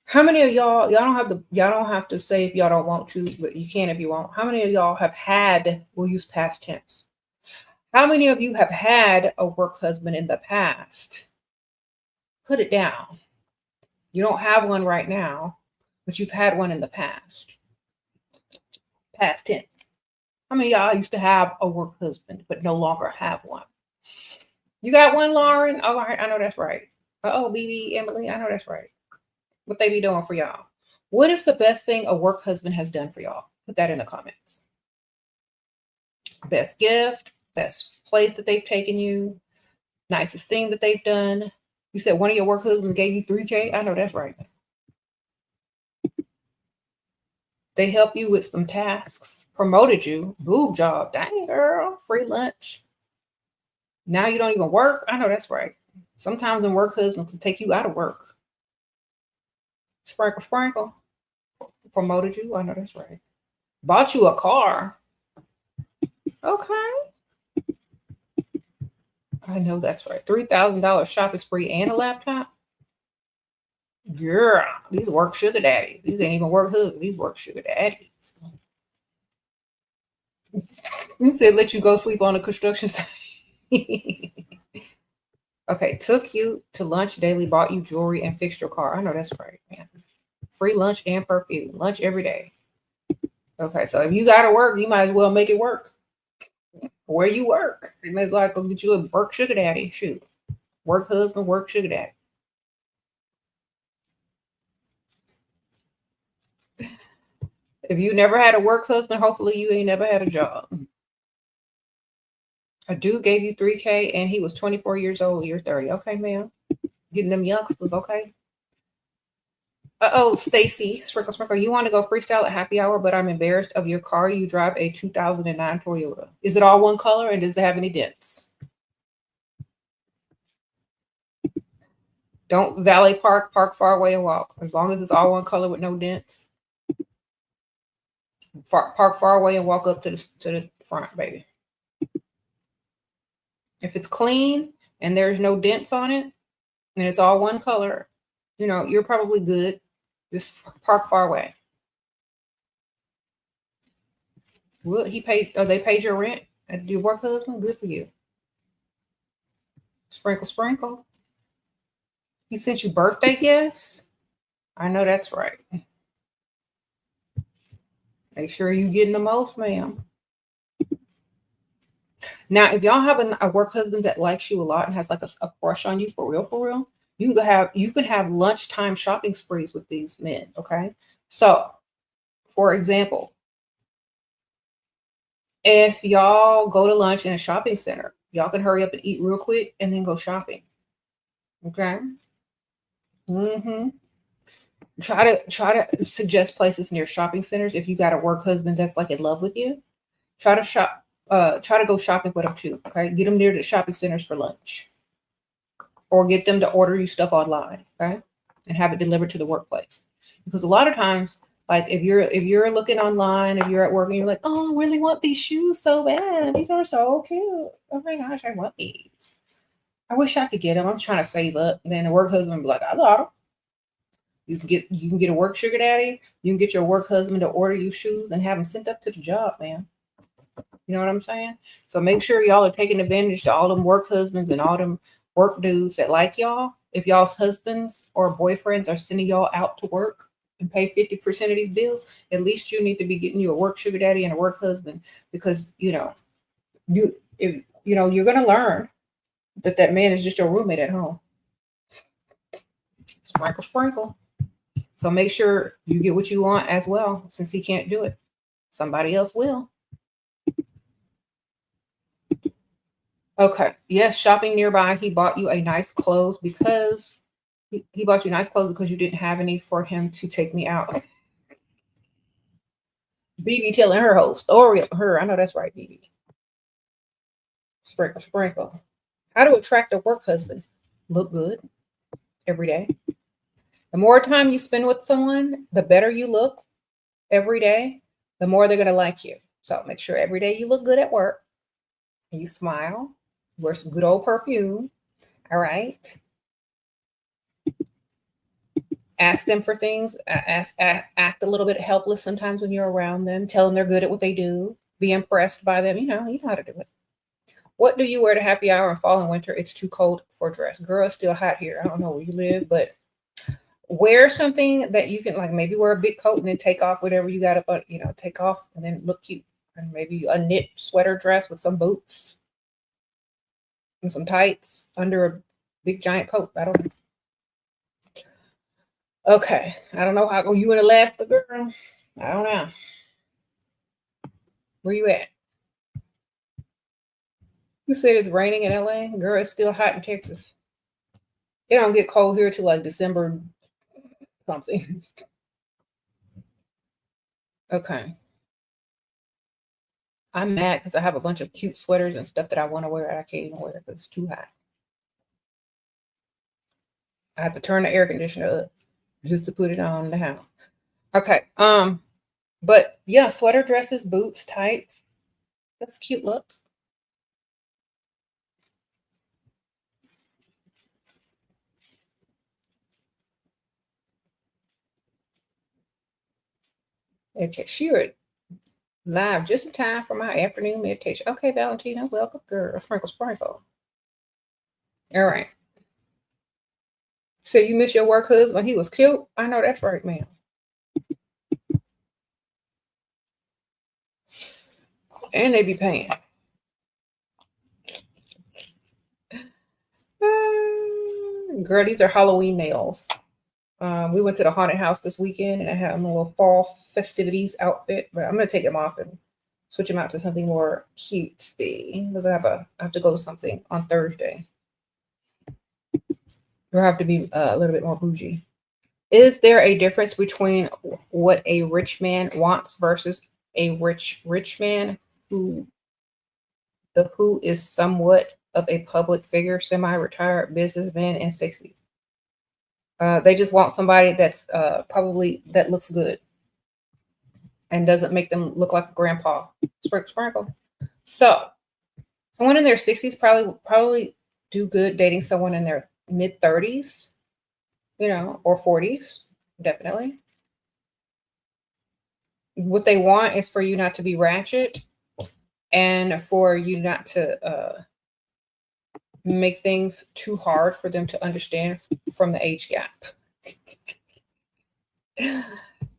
How many of y'all don't have to say if y'all don't want to, but you can if you want. How many of y'all have had, we'll use past tense. How many of you have had a work husband in the past? Put it down. You don't have one right now, but you've had one in the past. Past tense. How many of y'all used to have a work husband, but no longer have one? You got one, Lauren? Oh, all right. I know that's right. BB, Emily, I know that's right. What they be doing for y'all? What is the best thing a work husband has done for y'all? Put that in the comments. Best gift, best place that they've taken you, nicest thing that they've done. You said one of your work husbands gave you $3,000. I know that's right. They help you with some tasks, promoted you, boob job. Dang, girl, free lunch. Now you don't even work. I know that's right. Sometimes in work husbands will take you out of work. Sprinkle, sprinkle. Promoted you. I know that's right. Bought you a car. Okay. I know that's right. $3,000 shopping spree and a laptop. Girl, these work sugar daddies. These ain't even work hoods. These work sugar daddies. He said, let you go sleep on the construction site. Okay, took you to lunch daily, bought you jewelry, and fixed your car. I know that's right, man. Free lunch and perfume. Lunch every day. Okay, so if you got to work, you might as well make it work. Where you work. You may as well go get you a work sugar daddy. Shoot. Work husband, work sugar daddy. If you never had a work husband, hopefully you ain't never had a job. A dude gave you $3K and he was 24 years old. You're 30. Okay, ma'am. Getting them youngsters, okay? Uh-oh, Stacy, sprinkle. You want to go freestyle at happy hour, but I'm embarrassed of your car. You drive a 2009 Toyota. Is it all one color and does it have any dents? Don't valet park far away and walk. As long as it's all one color with no dents. Park far away and walk up to the front, baby. If it's clean and there's no dents on it and it's all one color, you know, you're probably good. Just park far away. Well, they paid your rent at your work husband. Good for you. Sprinkle. He sent you birthday gifts. I know that's right. Make sure you're getting the most, ma'am. Now, if y'all have a work husband that likes you a lot and has like a crush on you for real, you can have lunchtime shopping sprees with these men. Okay, so for example, if y'all go to lunch in a shopping center, y'all can hurry up and eat real quick and then go shopping. Okay. Try to suggest places near shopping centers. If you got a work husband that's like in love with you, try to go shopping with them too. Okay, get them near the shopping centers for lunch, or get them to order you stuff online. Okay, and have it delivered to the workplace. Because a lot of times, like if you're looking online, if you're at work and you're like, oh, I really want these shoes so bad. These are so cute. Oh my gosh, I want these. I wish I could get them. I'm trying to save up. And then the work husband will be like, I got them. You can get a work sugar daddy. You can get your work husband to order you shoes and have them sent up to the job, man. You know what I'm saying? So make sure y'all are taking advantage to all them work husbands and all them work dudes that like y'all. If y'all's husbands or boyfriends are sending y'all out to work and pay 50% of these bills, at least you need to be getting you a work sugar daddy and a work husband, because you're gonna learn that man is just your roommate at home. Sprinkle. So make sure you get what you want as well. Since he can't do it, somebody else will. Okay. Yes, shopping nearby. He bought you a nice clothes because he bought you nice clothes because you didn't have any for him to take me out. BB telling her whole story of her. I know that's right, BB. Sprinkle. How to attract a work husband? Look good every day. The more time you spend with someone, the better you look every day, the more they're going to like you. So make sure every day you look good at work. You smile. Wear some good old perfume. All right. Ask them for things. Act a little bit helpless sometimes when you're around them. Tell them they're good at what they do. Be impressed by them. You know how to do it. What do you wear to happy hour in fall and winter? It's too cold for a dress. Girl, it's still hot here. I don't know where you live, but wear something that you can, like, maybe wear a big coat and then take off whatever you got up, take off and then look cute. And maybe a knit sweater dress with some boots and some tights under a big giant coat. I don't know. Okay. I don't know how you in Alaska, girl. I don't know. Where you at? You said it's raining in LA? Girl, it's still hot in Texas. It don't get cold here till like December something. Okay. I'm mad because I have a bunch of cute sweaters and stuff that I want to wear and I can't even wear because it's too hot. I have to turn the air conditioner up just to put it on in the house. Okay. But yeah, sweater dresses, boots, tights. That's a cute look. Okay, sure. Live just in time for my afternoon meditation. Okay, Valentina, welcome, girl. Sprinkle, sprinkle. All right. So you miss your work husband? He was cute. I know that's right, ma'am. And they be paying. Girl, these are Halloween nails. We went to the haunted house this weekend and I had my little fall festivities outfit, but I'm gonna take them off and switch them out to something more cutesy because I have to go to something on Thursday. Or I have to be a little bit more bougie. Is there a difference between what a rich man wants versus a rich man who is somewhat of a public figure, semi-retired businessman, and 60? They just want somebody that's probably that looks good and doesn't make them look like a grandpa. Sprinkle, sprinkle. So someone in their 60s probably do good dating someone in their mid 30s, or 40s, definitely. What they want is for you not to be ratchet and for you not to make things too hard for them to understand from the age gap. Yeah,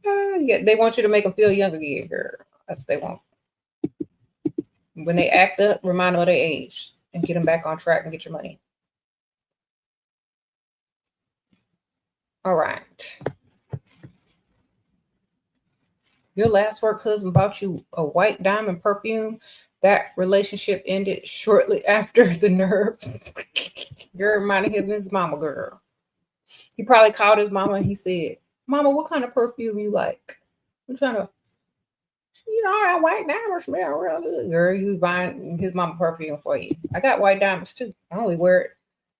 they want you to make them feel young again, girl. That's what they want. When they act up, remind them of their age and get them back on track and get your money. All right. Your last work husband bought you a white diamond perfume. That relationship ended shortly after the nerve. You're reminding him of his mama, girl. He probably called his mama and he said, Mama, what kind of perfume you like? I'm trying to, that white diamond smell real good. Girl, you buying his mama perfume for you. I got white diamonds too. I only wear it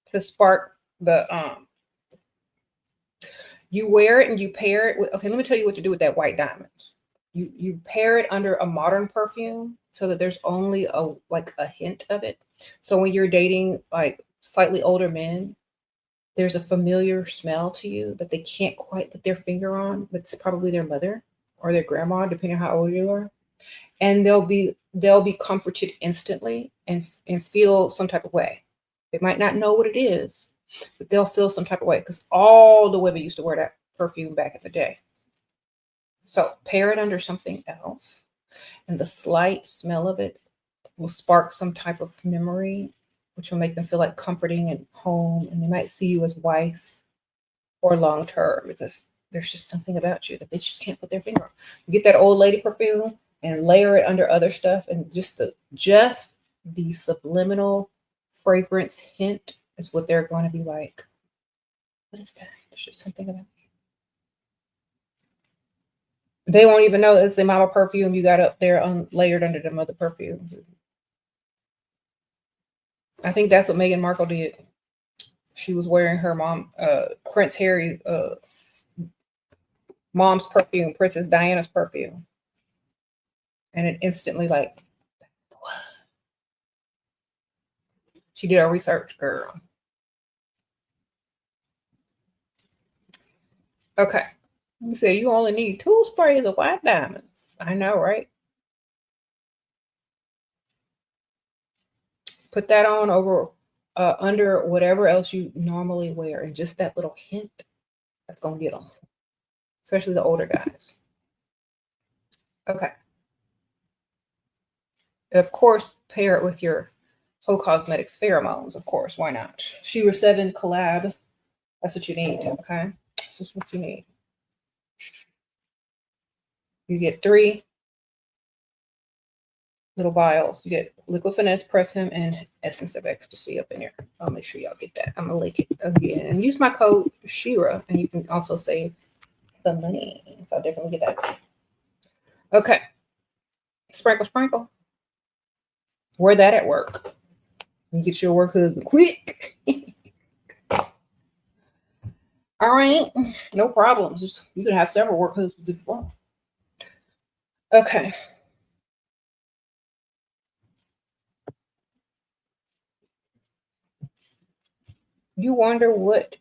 to spark the you wear it and you pair it with, okay, let me tell you what to do with that white diamonds. You pair it under a modern perfume so that there's only a hint of it. So when you're dating like slightly older men, there's a familiar smell to you that they can't quite put their finger on, but it's probably their mother or their grandma, depending on how old you are. And they'll be comforted instantly and feel some type of way. They might not know what it is, but they'll feel some type of way because all the women used to wear that perfume back in the day. So pair it under something else, and the slight smell of it will spark some type of memory, which will make them feel like comforting and home, and they might see you as wife or long term because there's just something about you that they just can't put their finger on. You get that old lady perfume and layer it under other stuff, and just the subliminal fragrance hint is what they're going to be like. What is that? There's just something about it. They won't even know it's the mama perfume you got up there layered under the mother perfume. I think that's what Meghan Markle did. She was wearing her Prince Harry mom's perfume, Princess Diana's perfume. And it instantly what? She did her research, girl. Okay. You say you only need 2 sprays of white diamonds. I know, right? Put that on over under whatever else you normally wear, and just that little hint, that's gonna get them, especially the older guys. Okay. Of course, pair it with your Ho Cosmetics pheromones. Of course, why not? SheRaSeven collab. That's what you need. Okay, this is what you need. You get 3 little vials. You get Liquid Finesse, Press Him, and Essence of Ecstasy up in here. I'll make sure y'all get that. I'm gonna link it again and use my code Shira, and you can also save the money. So I'll definitely get that. Okay, sprinkle, sprinkle. Wear that at work. You get your work husband quick. All right, no problems. You can have several work husbands if you want. Okay. You wonder what?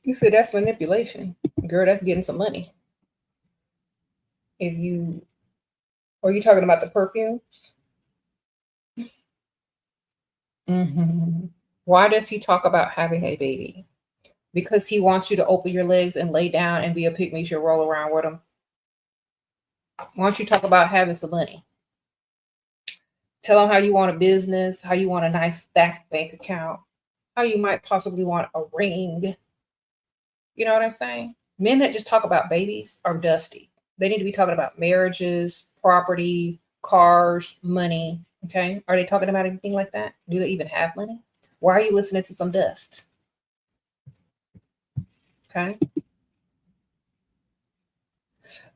You said that's manipulation. Girl, that's getting some money. If you Are you talking about the perfumes? Why does he talk about having a baby? Because he wants you to open your legs and lay down and be a pygmy should roll around with him. Why don't you talk about having some money? Tell him how you want a business, how you want a nice stacked bank account, how you might possibly want a ring. You know what I'm saying? Men that just talk about babies are dusty. They need to be talking about marriages, property, cars, money. Okay. Are they talking about anything like that? Do they even have money? Why are you listening to some dust? Okay.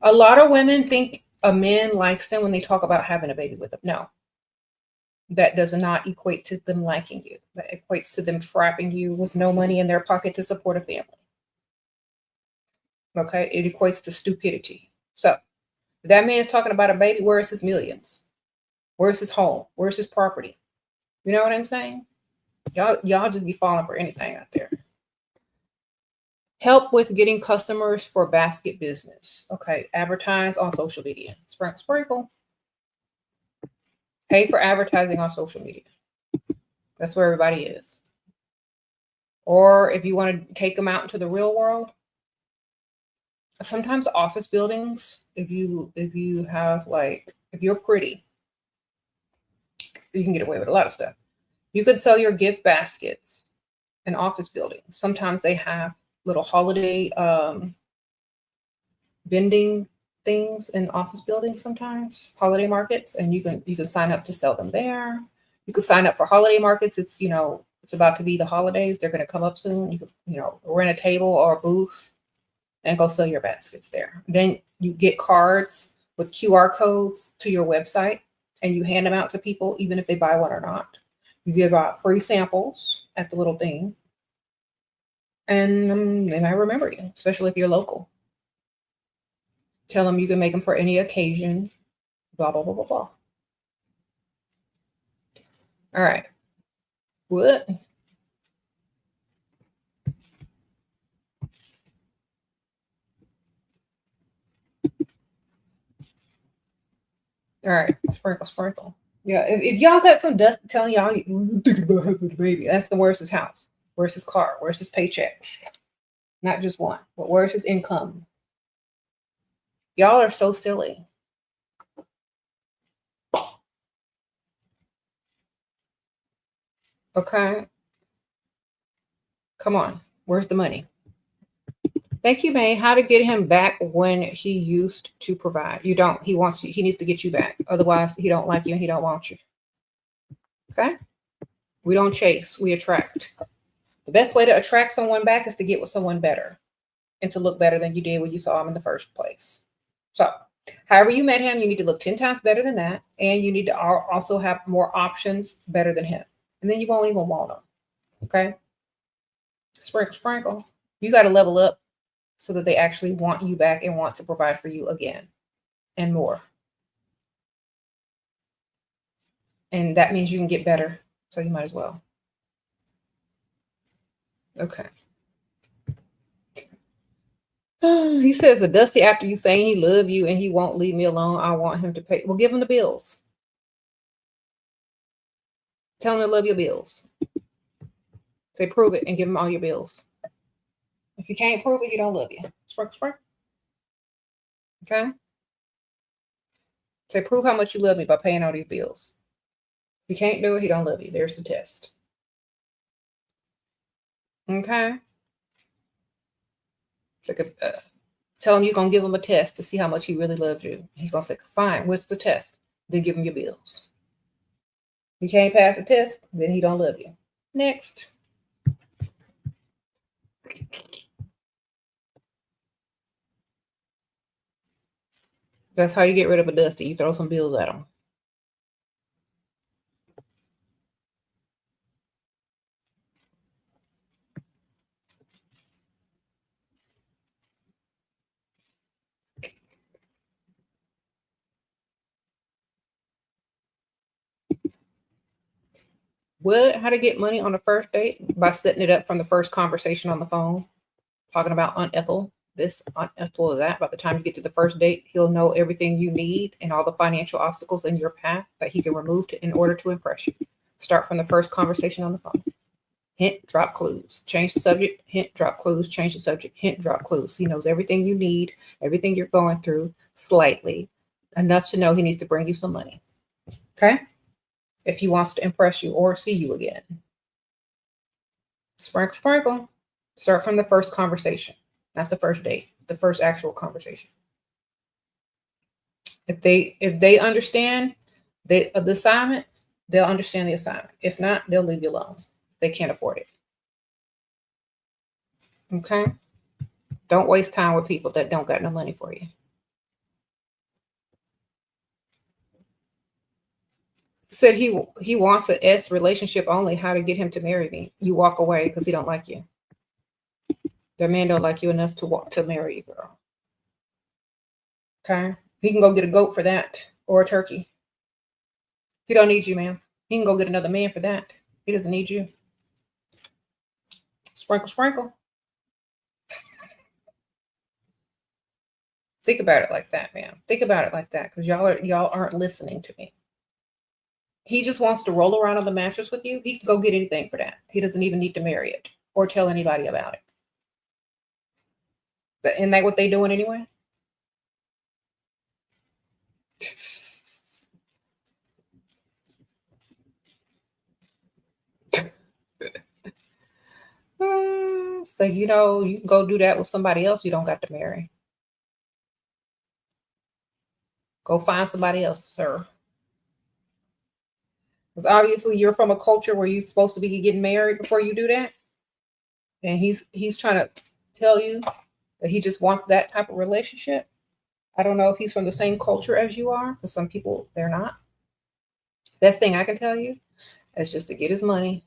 A lot of women think a man likes them when they talk about having a baby with them. No, that does not equate to them liking you. That equates to them trapping you with no money in their pocket to support a family. Okay. It equates to stupidity. So if that man's talking about a baby, where's his millions? Where's his home? Where's his property? You know what I'm saying? Y'all just be falling for anything out there. Help with getting customers for basket business. Okay. Advertise on social media. Sprinkle. Pay for advertising on social media. That's where everybody is. Or if you want to take them out into the real world, sometimes office buildings, if you have if you're pretty, you can get away with a lot of stuff. You could sell your gift baskets in office buildings. Sometimes they have little holiday vending things in office buildings, sometimes holiday markets, and you can sign up to sell them there. You could sign up for holiday markets. It's about to be the holidays. They're going to come up soon. You could rent a table or a booth and go sell your baskets there. Then you get cards with QR codes to your website and you hand them out to people, even if they buy one or not. You give out free samples at the little thing, and they might remember you, especially if you're local. Tell them you can make them for any occasion, blah, blah, blah, blah, blah. All right. What? All right. Sprinkle. Yeah. If y'all got some dust telling y'all you thinking about having a baby, that's the where's his house? Where's his car? Where's his paychecks? Not just one, but where's his income? Y'all are so silly. Okay. Come on. Where's the money? Thank you, May. How to get him back when he used to provide. You don't. He wants you. He needs to get you back. Otherwise, he don't like you and he don't want you. Okay? We don't chase. We attract. The best way to attract someone back is to get with someone better and to look better than you did when you saw him in the first place. So, however you met him, you need to look 10 times better than that. And you need to also have more options better than him. And then you won't even want him. Okay? Sprinkle. You got to level up so that they actually want you back and want to provide for you again and more. And that means you can get better. So you might as well. Okay. He says, a Dusty, after you saying he love you and he won't leave me alone, I want him to pay. Well, give him the bills. Tell him to love your bills. Say, prove it and give him all your bills. If you can't prove it, he don't love you. Sprinkle. Okay? Say, prove how much you love me by paying all these bills. If you can't do it, he don't love you. There's the test. Okay? So, tell him you're going to give him a test to see how much he really loves you. He's going to say, fine, what's the test? Then give him your bills. You can't pass the test, then he don't love you. Next. That's how you get rid of a Dusty. You throw some bills at him. What? How to get money on the first date? By setting it up from the first conversation on the phone, talking about unethical this, unethical that. By the time you get to the first date, he'll know everything you need and all the financial obstacles in your path that he can remove in order to impress you. Start from the first conversation on the phone. Hint, drop clues. Change the subject. Hint, drop clues. Change the subject. Hint, drop clues. He knows everything you need, everything you're going through, slightly enough to know he needs to bring you some money. Okay? If he wants to impress you or see you again. Sprinkle, sprinkle. Start from the first conversation, not the first date, the first actual conversation. If they understand the assignment, they'll understand the assignment. If not, they'll leave you alone. They can't afford it. Okay? Don't waste time with people that don't got no money for you. Said he wants an S relationship only. How to get him to marry me? You walk away because he don't like you. That man don't like you enough to marry you, girl. Okay? He can go get a goat for that or a turkey. He don't need you, ma'am. He can go get another man for that. He doesn't need you. Sprinkle, sprinkle. Think about it like that, ma'am. Think about it like that, because y'all aren't listening to me. He just wants to roll around on the mattress with you. He can go get anything for that. He doesn't even need to marry it or tell anybody about it. Isn't that what they doing anyway? So, you can go do that with somebody else you don't got to marry. Go find somebody else, sir. Because obviously you're from a culture where you're supposed to be getting married before you do that. And he's trying to tell you that he just wants that type of relationship. I don't know if he's from the same culture as you are, because some people, they're not. Best thing I can tell you is just to get his money.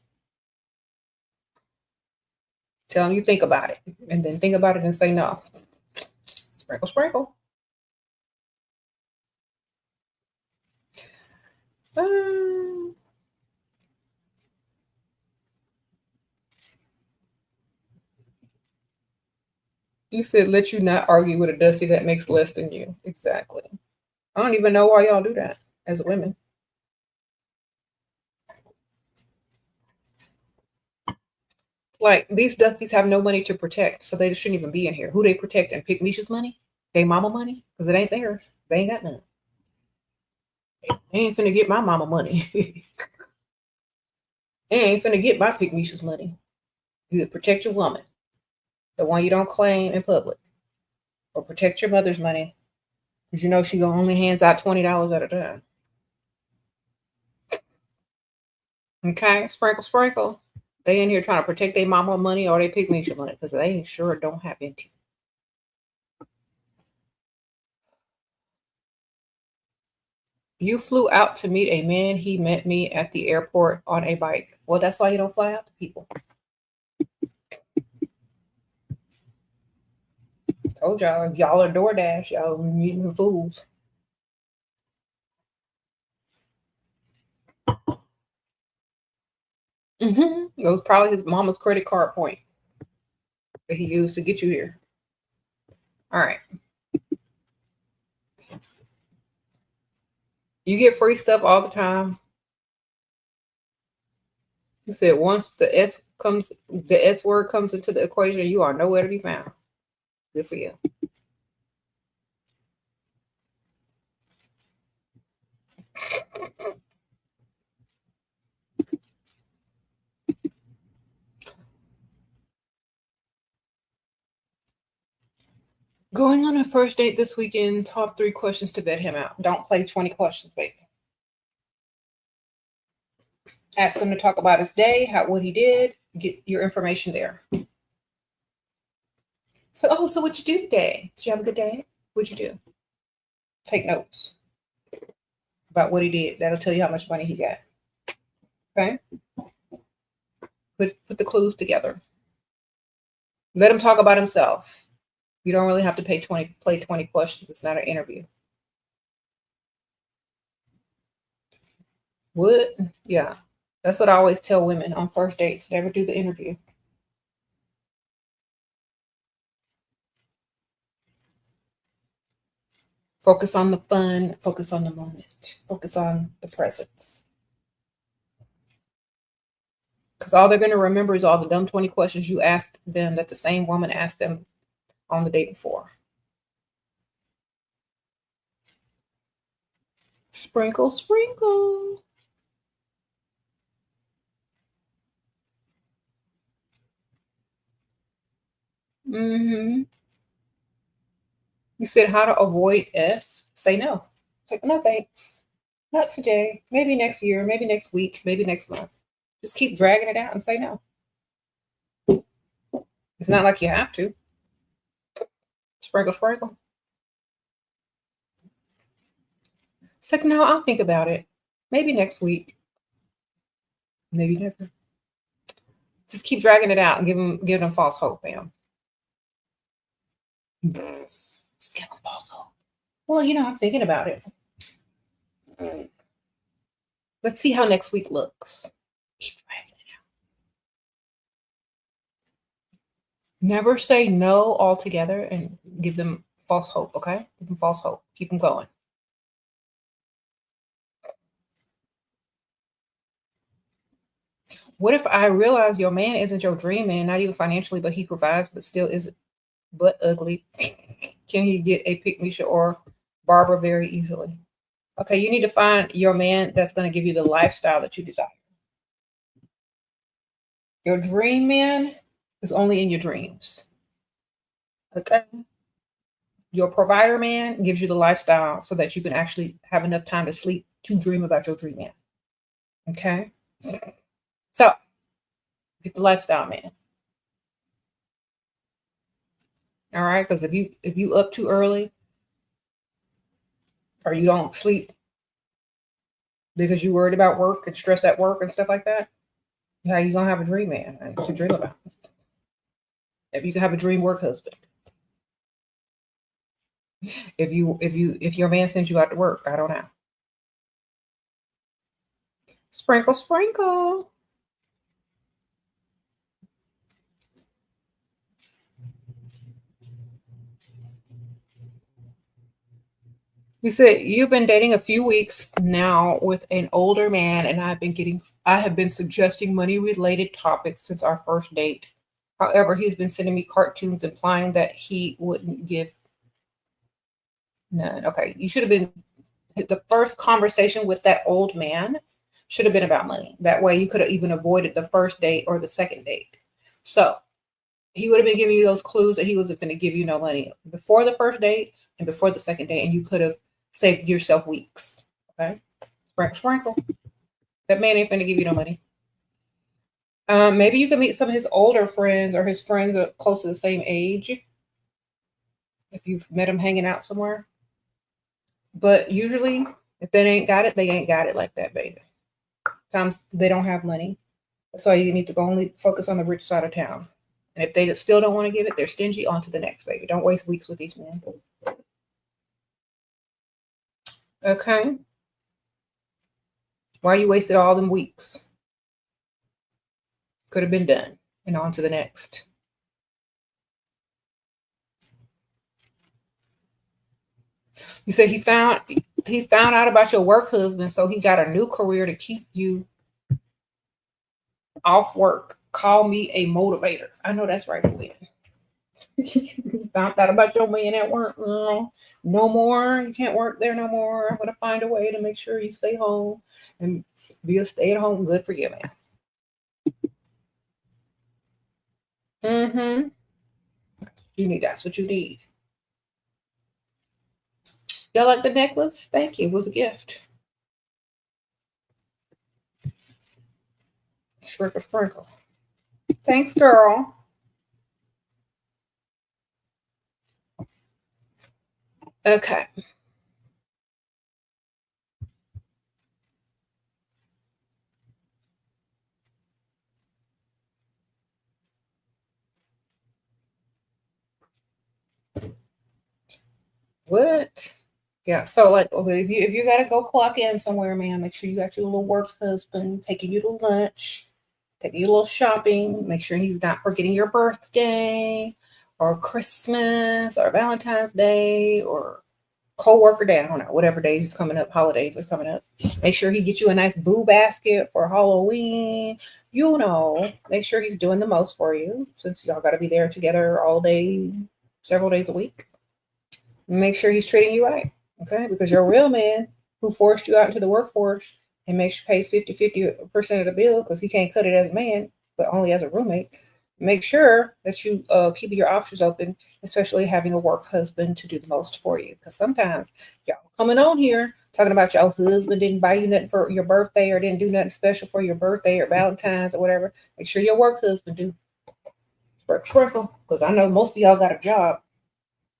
Tell him you think about it. And then think about it and say no. Sprinkle, sprinkle. You said let you not argue with a dusty that makes less than you. Exactly. I don't even know why y'all do that as women. Like, these dusties have no money to protect, so they shouldn't even be in here. Who they protecting? Pick Misha's money? They mama money? Because it ain't theirs. They ain't got none. They ain't finna get my mama money. They ain't finna get my Pick Misha's money. You protect your woman, the one you don't claim in public, or protect your mother's money, because you know she only hands out $20 at a time. Okay, sprinkle, sprinkle. They in here trying to protect their mama money or they Pick Misha money, because they sure don't have any. You flew out to meet a man. He met me at the airport on a bike. Well, that's why you don't fly out to people. Told y'all, if y'all are DoorDash, y'all are meeting the fools. It was probably his mama's credit card point that he used to get you here. All right. You get free stuff all the time. He said once the S word comes into the equation, you are nowhere to be found. Good for you. Going on a first date this weekend, top 3 questions to vet him out. Don't play 20 questions, baby. Ask him to talk about his day, what he did, get your information there. So what'd you do today? Did you have a good day? What'd you do? Take notes about what he did. That'll tell you how much money he got. Okay? Put the clues together. Let him talk about himself. You don't really have to play 20 questions. It's not an interview. What? Yeah. That's what I always tell women on first dates. Never do the interview. Focus on the fun. Focus on the moment. Focus on the presence. Because all they're going to remember is all the dumb 20 questions you asked them that the same woman asked them on the date before. Sprinkle, sprinkle. Mm-hmm. You said how to avoid S. Say no. It's like, no thanks. Not today. Maybe next year. Maybe next week. Maybe next month. Just keep dragging it out and say no. It's not like you have to. Sprinkle, sprinkle. It's like, no, I'll think about it. Maybe next week. Maybe never. Just keep dragging it out and give them false hope, ma'am. Just give them false hope. Well, I'm thinking about it. Let's see how next week looks. Keep dragging it out. Never say no altogether and give them false hope, okay? Give them false hope. Keep them going. What if I realize your man isn't your dream man, not even financially, but he provides, but still is but ugly? Can he get a pick-me-shot or barber very easily? Okay, you need to find your man that's going to give you the lifestyle that you desire. Your dream man is only in your dreams. Okay? Your provider man gives you the lifestyle so that you can actually have enough time to sleep to dream about your dream man. Okay? So, get the lifestyle man. All right? Because if you up too early or you don't sleep because you're worried about work and stress at work and stuff like that, how you gonna have a dream man to dream about? If you can have a dream work husband. If your man sends you out to work, I don't know. Sprinkle, sprinkle. You said you've been dating a few weeks now with an older man, and I have been suggesting money related topics since our first date. However, he's been sending me cartoons implying that he wouldn't give none. Okay, you should have been the first conversation with that old man should have been about money. That way you could have even avoided the first date or the second date. So he would have been giving you those clues that he wasn't going to give you no money before the first date and before the second date, and you could have saved yourself weeks. Okay, sprinkle, sprinkle. That man ain't going to give you no money. Maybe you can meet some of his older friends or his friends are close to the same age if you've met him hanging out somewhere. But usually, if they ain't got it, they ain't got it like that, baby. Sometimes they don't have money. That's why you need to only focus on the rich side of town. And if they still don't want to give it, they're stingy. On to the next, baby. Don't waste weeks with these men. Okay? Why you wasted all them weeks? Could have been done. And on to the next. You said he found out about your work husband, so he got a new career to keep you off work. Call me a motivator. I know that's right, Gwen. Found out about your man at work. No more. You can't work there no more. I'm gonna find a way to make sure you stay home and be a stay-at-home. Good for you, man. Mm-hmm. That's what you need. Y'all like the necklace? Thank you. It was a gift. Sprinkle, sprinkle. Thanks, girl. Okay. What? Yeah. So like, okay, if you gotta go clock in somewhere, man, make sure you got your little work husband taking you to lunch, taking you a little shopping. Make sure he's not forgetting your birthday or Christmas or Valentine's Day or co-worker day. I don't know, whatever days is coming up, holidays are coming up. Make sure he gets you a nice boo basket for Halloween. You know, make sure he's doing the most for you since y'all gotta be there together all day, several days a week. Make sure he's treating you right. Okay, because your real man who forced you out into the workforce and makes pays 50% of the bill because he can't cut it as a man, but only as a roommate. Make sure that you keep your options open, especially having a work husband to do the most for you. Because sometimes y'all coming on here talking about your husband didn't buy you nothing for your birthday or didn't do nothing special for your birthday or Valentine's or whatever. Make sure your work husband do. Sprinkle, because I know most of y'all got a job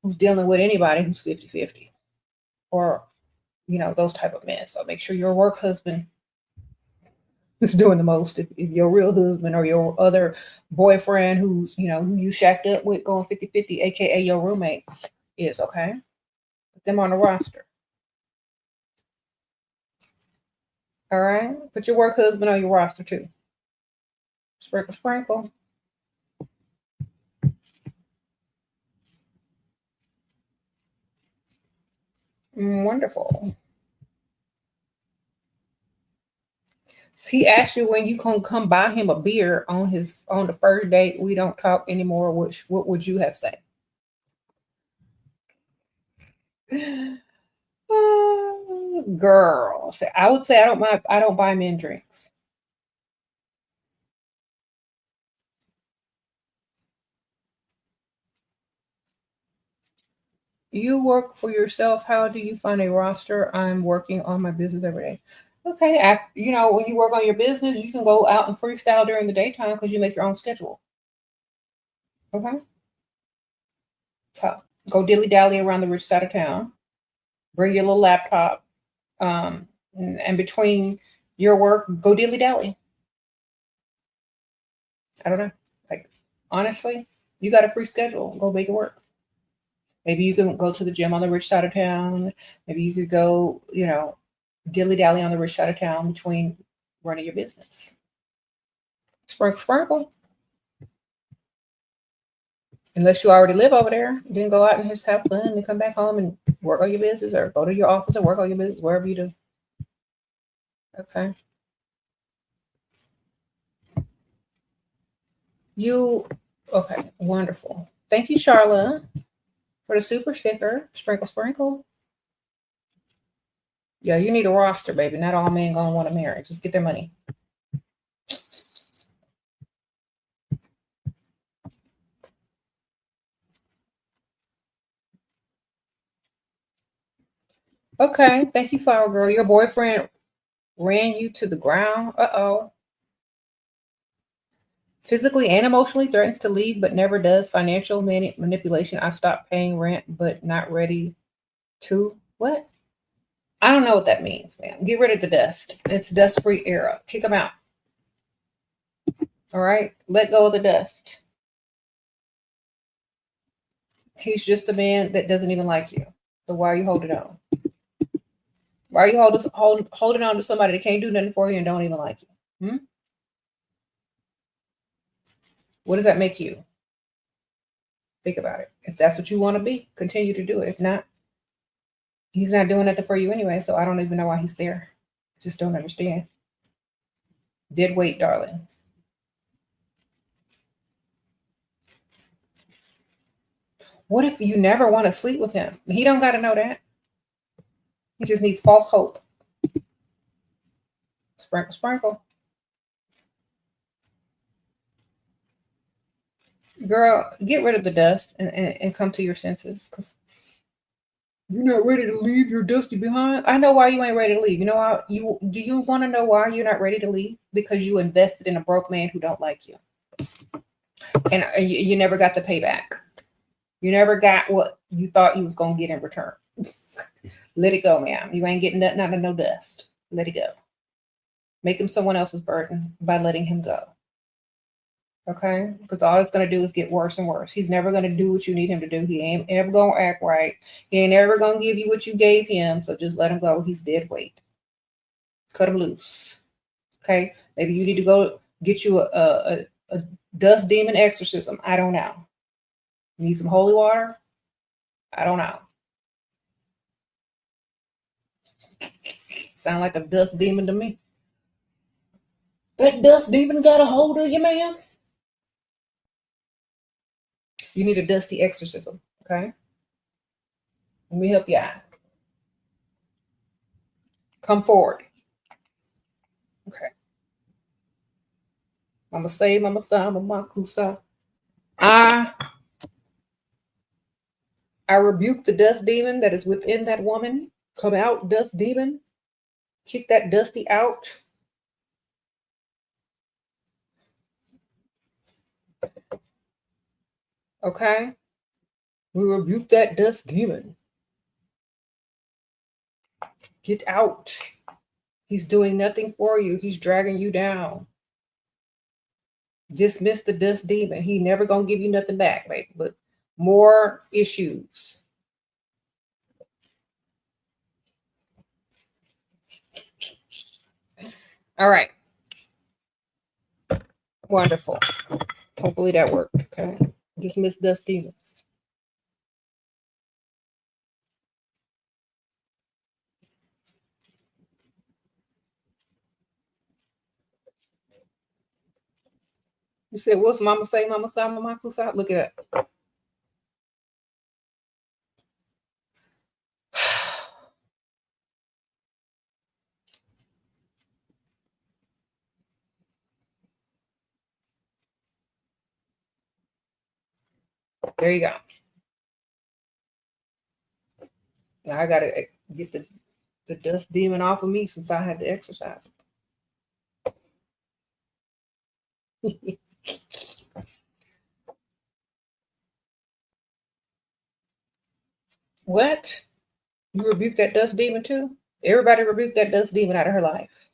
who's dealing with anybody who's 50-50 or those type of men. So make sure your work husband is doing the most. If your real husband or your other boyfriend who's who you shacked up with going 50-50, aka your roommate, is okay. Put them on the roster. All right. Put your work husband on your roster too. Sprinkle, sprinkle. Wonderful. He asked you when you can come buy him a beer on the first date. We don't talk anymore. What would you have said? Girl, I would say I don't buy men drinks. You work for yourself. How do you find a roster? I'm working on my business every day. Okay, when you work on your business, you can go out and freestyle during the daytime because you make your own schedule. Okay, so go dilly dally around the rich side of town. Bring your little laptop, and between your work, go dilly dally. I don't know. Like honestly, you got a free schedule. Go make it work. Maybe you can go to the gym on the rich side of town. Maybe you could go, dilly dally on the rich side of town between running your business. Sprinkle, sprinkle. Unless you already live over there, then go out and just have fun and come back home and work on your business or go to your office and work on your business, wherever you do. Okay. Okay, wonderful. Thank you, Charla, for the super sticker. Sprinkle, sprinkle. Yeah, you need a roster, baby. Not all men gonna want to marry. Just get their money. Okay, thank you, Flower Girl. Your boyfriend ran you to the ground. Uh-oh. Physically and emotionally threatens to leave but never does. Financial manipulation. I've stopped paying rent but not ready to. What? I don't know what that means, man. Get rid of the dust. It's dust-free era. Kick him out. All right? Let go of the dust. He's just a man that doesn't even like you. So why are you holding on? Why are you holding on to somebody that can't do nothing for you and don't even like you? What does that make you? Think about it. If that's what you want to be, continue to do it. If not, he's not doing nothing for you anyway, so I don't even know why he's there. Just don't understand. Dead weight, darling. What if you never want to sleep with him? He don't got to know that. He just needs false hope. Sprinkle, sprinkle. Girl, get rid of the dust and come to your senses. Because you're not ready to leave your dusty behind. I know why you ain't ready to leave. You know why? Do you want to know why you're not ready to leave? Because you invested in a broke man who don't like you. And you never got the payback. You never got what you thought you was going to get in return. Let it go, ma'am. You ain't getting nothing out of no dust. Let it go. Make him someone else's burden by letting him go. Okay? Because all it's going to do is get worse and worse. He's never going to do what you need him to do. He ain't ever going to act right. He ain't ever going to give you what you gave him. So just let him go. He's dead weight. Cut him loose. Okay? Maybe you need to go get you a dust demon exorcism. I don't know. You need some holy water? I don't know. Sound like a dust demon to me. That dust demon got a hold of you, man. You need a dusty exorcism, okay? Let me help you out. Come forward. Okay. Mama say, Mama sa, Mama kusa. I rebuke the dust demon that is within that woman. Come out, dust demon. Kick that dusty out. Okay? We rebuke that dust demon. Get out. He's doing nothing for you. He's dragging you down. Dismiss the dust demon. He never gonna give you nothing back, baby, but more issues. All right. Wonderful. Hopefully that worked. Okay. Dismiss dust demons. You said, what's Mama say, Mama say, Mama kusa? Look at it. There you go. Now I gotta get the dust demon off of me since I had to exercise. What? You rebuke that dust demon too? Everybody rebuke that dust demon out of her life.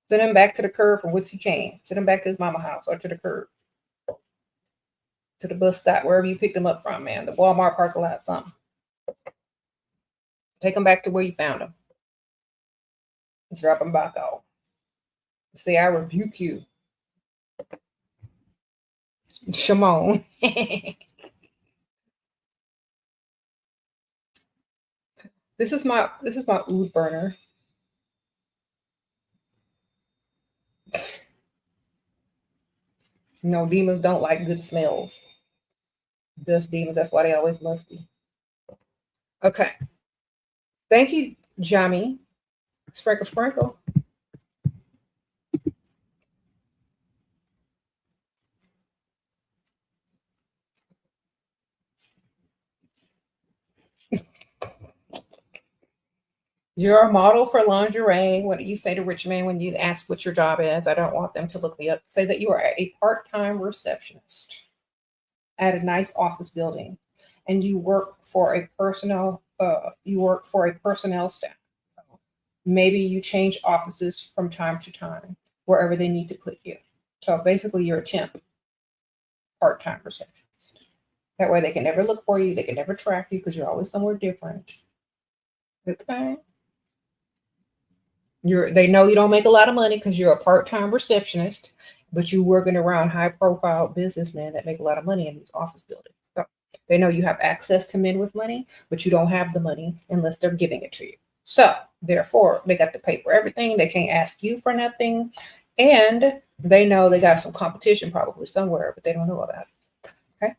Send him back to the curb from which he came. Send him back to his mama house or to the curb. To the bus stop, wherever you picked him up from, man. The Walmart parking lot, something. Take him back to where you found him. Drop him back off. Say, I rebuke you. Shimon. This is my oud burner. No, demons don't like good smells. Dust demons, that's why they always musty. Okay. Thank you, Jamie. Sprinkle, sprinkle. You're a model for lingerie. What do you say to rich men when you ask what your job is? I don't want them to look me up. Say that you are a part-time receptionist at a nice office building, and you work for a personnel staff. So maybe you change offices from time to time wherever they need to put you. So basically, you're a temp, part-time receptionist. That way, they can never look for you. They can never track you because you're always somewhere different. Okay. They know you don't make a lot of money because you're a part-time receptionist, but you're working around high-profile businessmen that make a lot of money in these office buildings. So they know you have access to men with money, but you don't have the money unless they're giving it to you. So therefore, they got to pay for everything. They can't ask you for nothing. And they know they got some competition probably somewhere, but they don't know about it. Okay.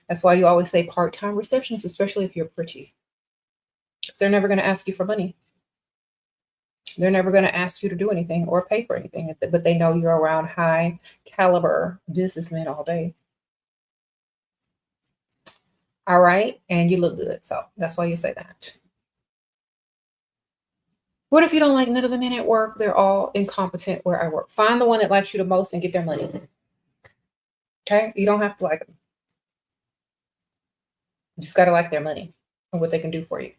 That's why you always say part-time receptionist, especially if you're pretty. They're never going to ask you for money. They're never going to ask you to do anything or pay for anything, but they know you're around high caliber businessmen all day. All right. And you look good. So that's why you say that. What if you don't like none of the men at work? They're all incompetent where I work. Find the one that likes you the most and get their money. Okay. You don't have to like them. You just got to like their money and what they can do for you.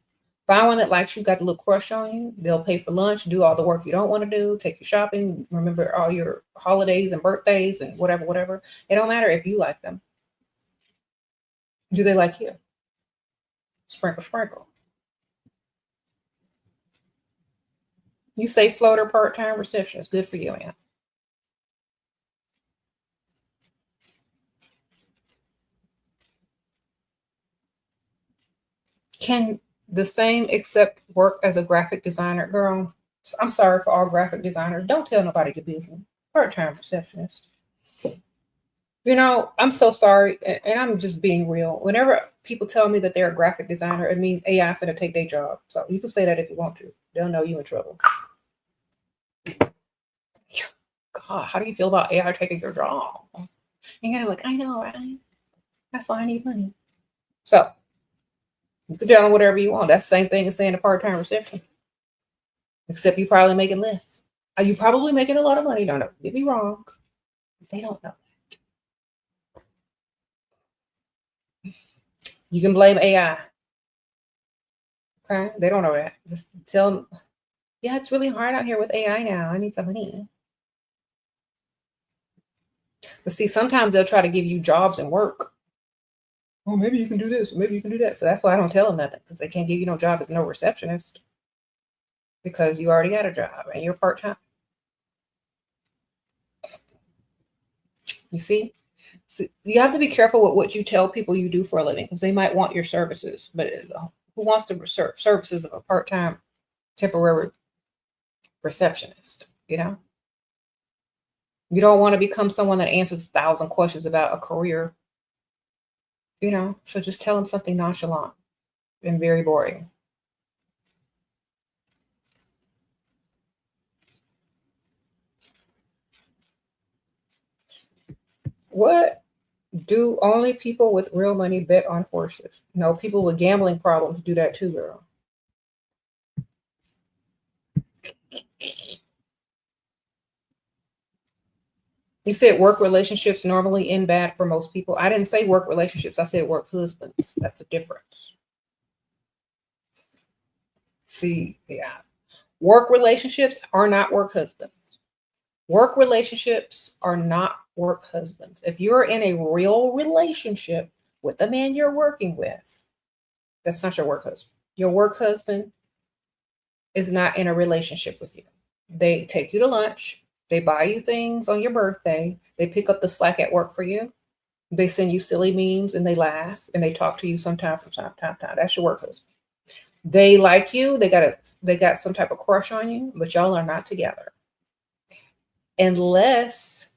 Find one that likes you, got the little crush on you. They'll pay for lunch, do all the work you don't want to do, take you shopping, remember all your holidays and birthdays and whatever, whatever. It don't matter if you like them. Do they like you? Sprinkle, sprinkle. You say floater, part-time receptionist. Good for you, man. Can the same except work as a graphic designer? Girl, I'm sorry for all graphic designers. Don't tell nobody your business. Part-time receptionist. You know, I'm so sorry, and I'm just being real. Whenever people tell me that they're a graphic designer, it means AI finna take their job. So you can say that if you want to. They'll know you in trouble. God, how do you feel about AI taking your job? And you're like, I know, right? That's why I need money. So you can tell them whatever you want. That's the same thing as saying a part-time reception. Except you probably making less. Are you probably making a lot of money? Don't get me wrong. They don't know. You can blame AI. Okay? They don't know that. Just tell them, yeah, it's really hard out here with AI now. I need some money. But see, sometimes they'll try to give you jobs and work. Oh, maybe you can do this. Maybe you can do that. So that's why I don't tell them nothing, because they can't give you no job as no receptionist because you already got a job and you're part-time. You see? So you have to be careful with what you tell people you do for a living, because they might want your services. But who wants the services of a part-time temporary receptionist? You know? You don't want to become someone that answers 1,000 questions about a career. You know? So just tell them something nonchalant and very boring. What? Do only people with real money bet on horses? No, people with gambling problems do that too, girl. You said work relationships normally end bad for most people. I didn't say work relationships. I said work husbands. That's a difference. See, yeah. Work relationships are not work husbands. Work relationships are not work husbands. If you're in a real relationship with the man you're working with, that's not your work husband. Your work husband is not in a relationship with you. They take you to lunch. They buy you things on your birthday. They pick up the slack at work for you. They send you silly memes and they laugh and they talk to you sometime from time to time. That's your work husband. They like you. They got some type of crush on you, but y'all are not together. Unless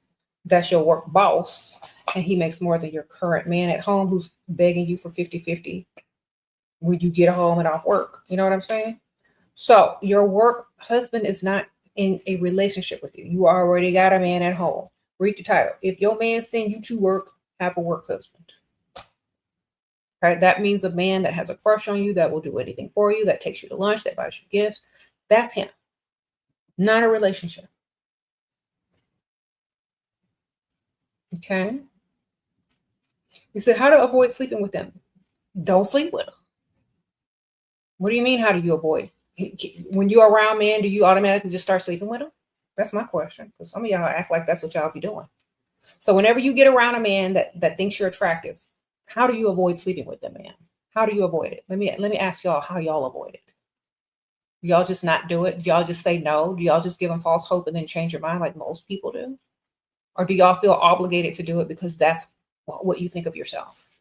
that's your work boss and he makes more than your current man at home who's begging you for 50-50 when you get home and off work. You know what I'm saying? So your work husband is not in a relationship with you. You already got a man at home. Read the title. If your man sends you to work, have a work husband. Right? That means a man that has a crush on you, that will do anything for you, that takes you to lunch, that buys you gifts. That's him. Not a relationship. Okay. You said how to avoid sleeping with them. Don't sleep with them. What do you mean? How do you avoid? When you're around men, do you automatically just start sleeping with them? That's my question. Because some of y'all act like that's what y'all be doing. So whenever you get around a man that thinks you're attractive, how do you avoid sleeping with them, man? How do you avoid it? Let me ask y'all how y'all avoid it. Do y'all just not do it? Do y'all just say no? Do y'all just give them false hope and then change your mind like most people do? Or do y'all feel obligated to do it because that's what you think of yourself?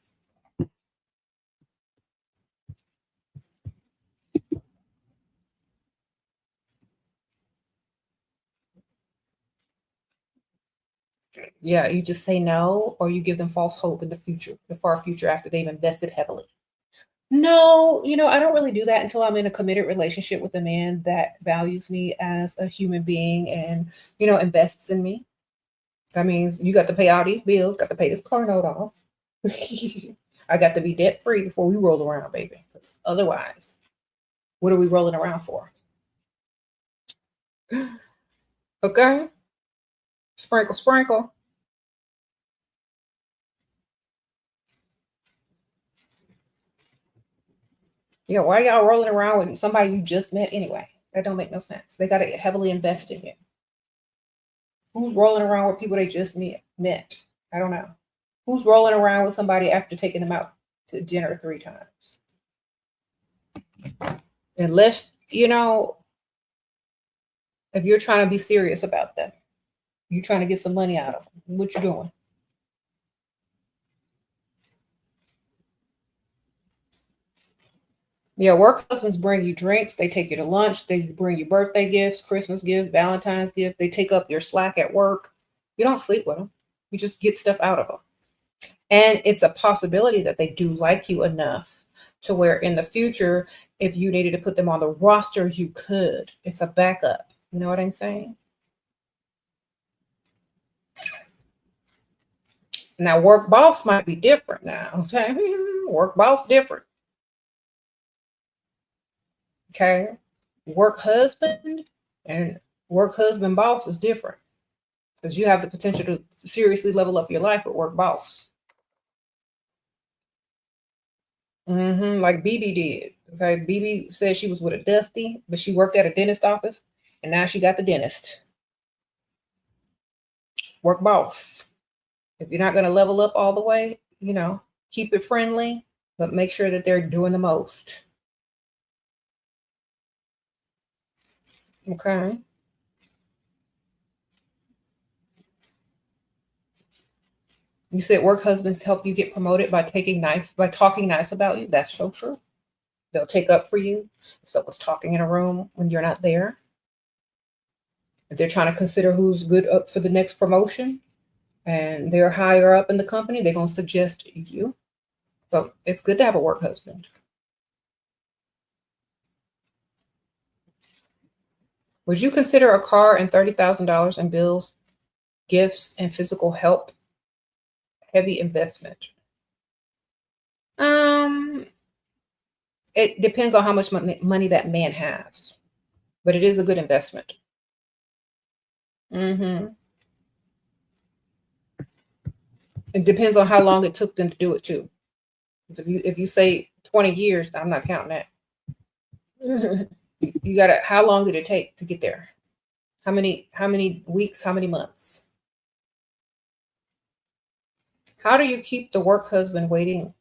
Yeah, you just say no, or you give them false hope in the future, the far future after they've invested heavily. No, I don't really do that until I'm in a committed relationship with a man that values me as a human being and, invests in me. That means you got to pay all these bills, got to pay this car note off. I got to be debt free before we roll around, baby. Because otherwise, what are we rolling around for? Okay. Sprinkle, sprinkle. Yeah, why are y'all rolling around with somebody you just met anyway? That don't make no sense. They got to heavily invest in you. Who's rolling around with people they just met? I don't know. Who's rolling around with somebody after taking them out to dinner 3 times? Unless, if you're trying to be serious about them, you're trying to get some money out of them. What you doing? Yeah, work husbands bring you drinks. They take you to lunch. They bring you birthday gifts, Christmas gifts, Valentine's gift. They take up your slack at work. You don't sleep with them. You just get stuff out of them. And it's a possibility that they do like you enough to where in the future, if you needed to put them on the roster, you could. It's a backup. You know what I'm saying? Now, work boss might be different now. Okay. Work boss different. Okay. Work husband and work husband boss is different because you have the potential to seriously level up your life with work boss. Like BB did. Okay. BB said she was with a Dusty, but she worked at a dentist office and now she got the dentist. Work boss. If you're not going to level up all the way, keep it friendly, but make sure that they're doing the most. Okay. You said work husbands help you get promoted by talking nice about you. That's so true. They'll take up for you if someone's talking in a room when you're not there. If they're trying to consider who's good up for the next promotion and they're higher up in the company, they're going to suggest you. So it's good to have a work husband. Would you consider a car and $30,000 in bills, gifts, and physical help heavy investment? It depends on how much money that man has, but it is a good investment. hmm It depends on how long it took them to do it too. 'Cause if you say 20 years, I'm not counting that. You gotta. How long did it take to get there? How many weeks? How many months? How do you keep the work husband waiting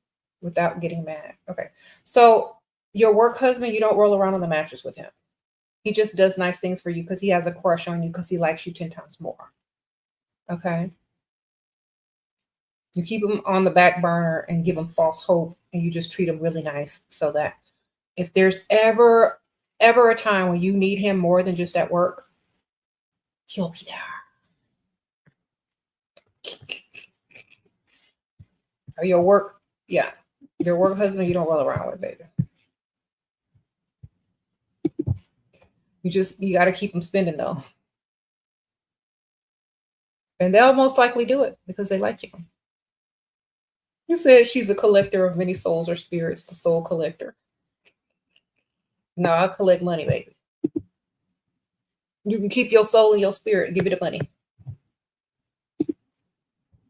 without getting mad? Okay, so your work husband, you don't roll around on the mattress with him. He just does nice things for you because he has a crush on you because he likes you 10 times more. Okay. You keep him on the back burner and give him false hope, and you just treat him really nice so that if there's ever a time when you need him more than just at work, he'll be there. Or your work, yeah, your work husband, you don't roll around with, baby. You got to keep them spending though, and they'll most likely do it because they like you. You said she's a collector of many souls or spirits, the soul collector. No, I collect money, baby. You can keep your soul and your spirit. Give me the money.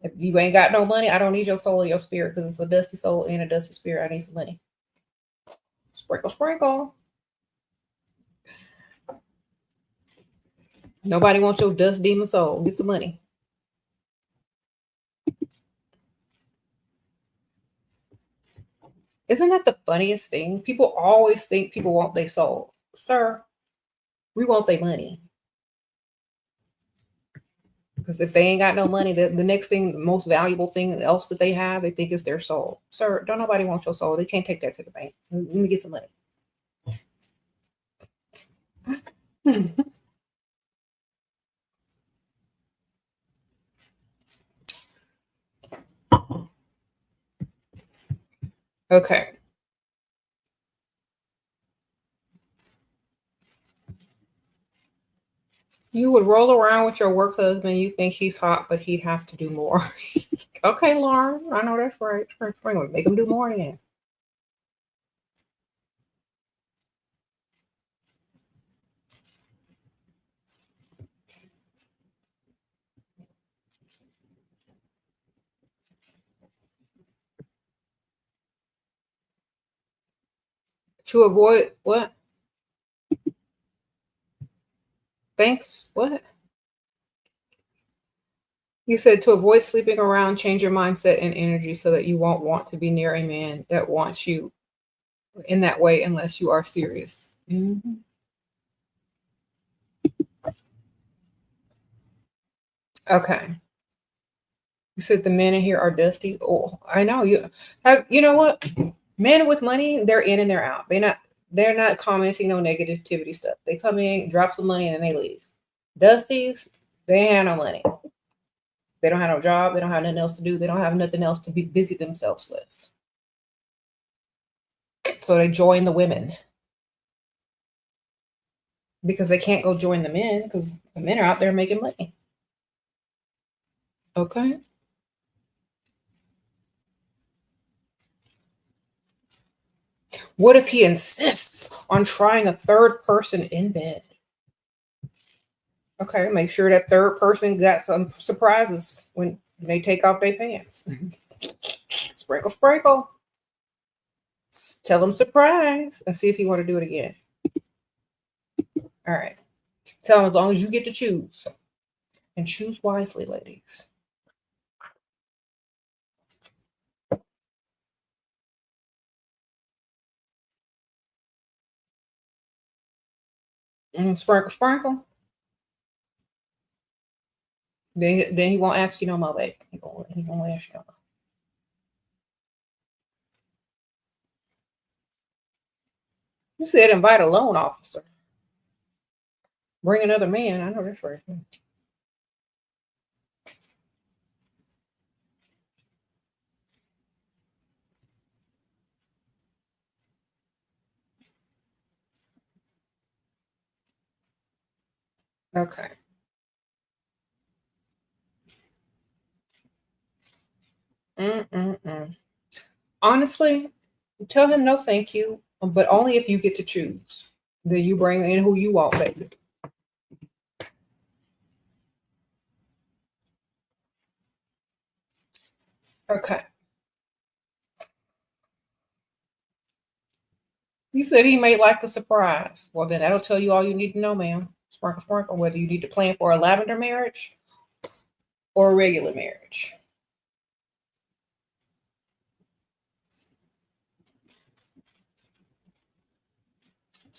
If you ain't got no money, I don't need your soul or your spirit because it's a dusty soul and a dusty spirit. I need some money. Sprinkle, sprinkle. Nobody wants your dust demon soul. Get some money. Isn't that the funniest thing? People always think people want their soul. Sir, we want their money. Because if they ain't got no money, the next thing, the most valuable thing else that they have, they think is their soul. Sir, don't nobody want your soul. They can't take that to the bank. Let me get some money. Okay. You would roll around with your work husband. You think he's hot, but he'd have to do more. Okay, Lauren. I know that's right. Spring, make him do more then. To avoid what? Thanks. What? You said to avoid sleeping around, change your mindset and energy so that you won't want to be near a man that wants you in that way unless you are serious. Mhm. Okay. You said the men in here are dusty. Oh, I know. You know what? Men with money, they're in and they're out. They're not commenting no negativity stuff. They come in, drop some money, and then they leave. Dusties, they ain't have no money. They don't have no job. They don't have nothing else to do. They don't have nothing else to be busy themselves with. So they join the women because they can't go join the men because the men are out there making money. Okay. What if he insists on trying a third person in bed? Okay, make sure that third person got some surprises when they take off their pants. Sprinkle, sprinkle. Tell them surprise and see if you want to do it again. All right. Tell them as long as you get to choose. And choose wisely, ladies. Sprinkle, sprinkle. Then he won't ask you no more, babe. He won't ask you no more. You said invite a loan officer. Bring another man. I know that's right. Okay. Mm-mm-mm. Honestly, tell him no thank you, but only if you get to choose. Then you bring in who you want, baby. Okay. You said he may like the surprise. Well, then that'll tell you all you need to know, ma'am. Sprinkle, sprinkle, whether you need to plan for a lavender marriage or a regular marriage.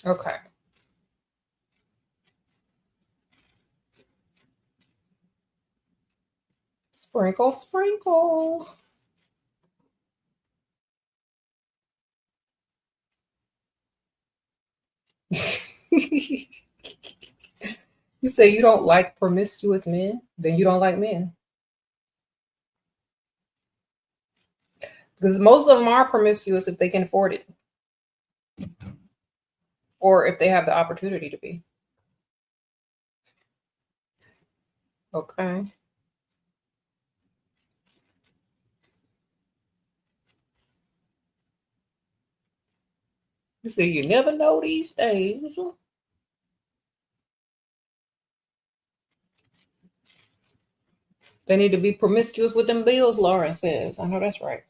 Okay. Sprinkle, sprinkle. You say you don't like promiscuous men, then you don't like men. Because most of them are promiscuous if they can afford it or if they have the opportunity to be. Okay. You say you never know these days. They need to be promiscuous with them bills, Lauren says. I know that's right.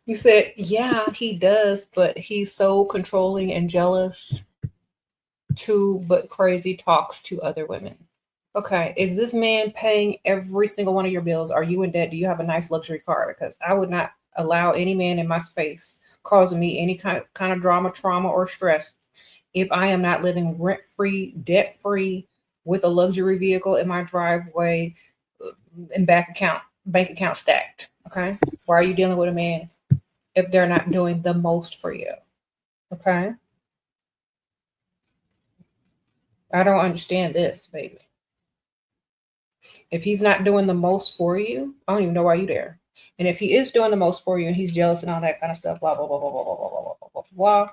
You said, yeah, he does, but he's so controlling and jealous too, but crazy talks to other women. Okay, is this man paying every single one of your bills? Are you in debt? Do you have a nice luxury car? Because I would not allow any man in my space causing me any kind of drama, trauma, or stress if I am not living rent free, debt free, with a luxury vehicle in my driveway and bank account stacked. Okay, why are you dealing with a man if they're not doing the most for you? Okay, I don't understand this, baby. If he's not doing the most for you, I don't even know why you're there. And if he is doing the most for you and he's jealous and all that kind of stuff, blah blah blah blah blah blah blah blah blah blah blah,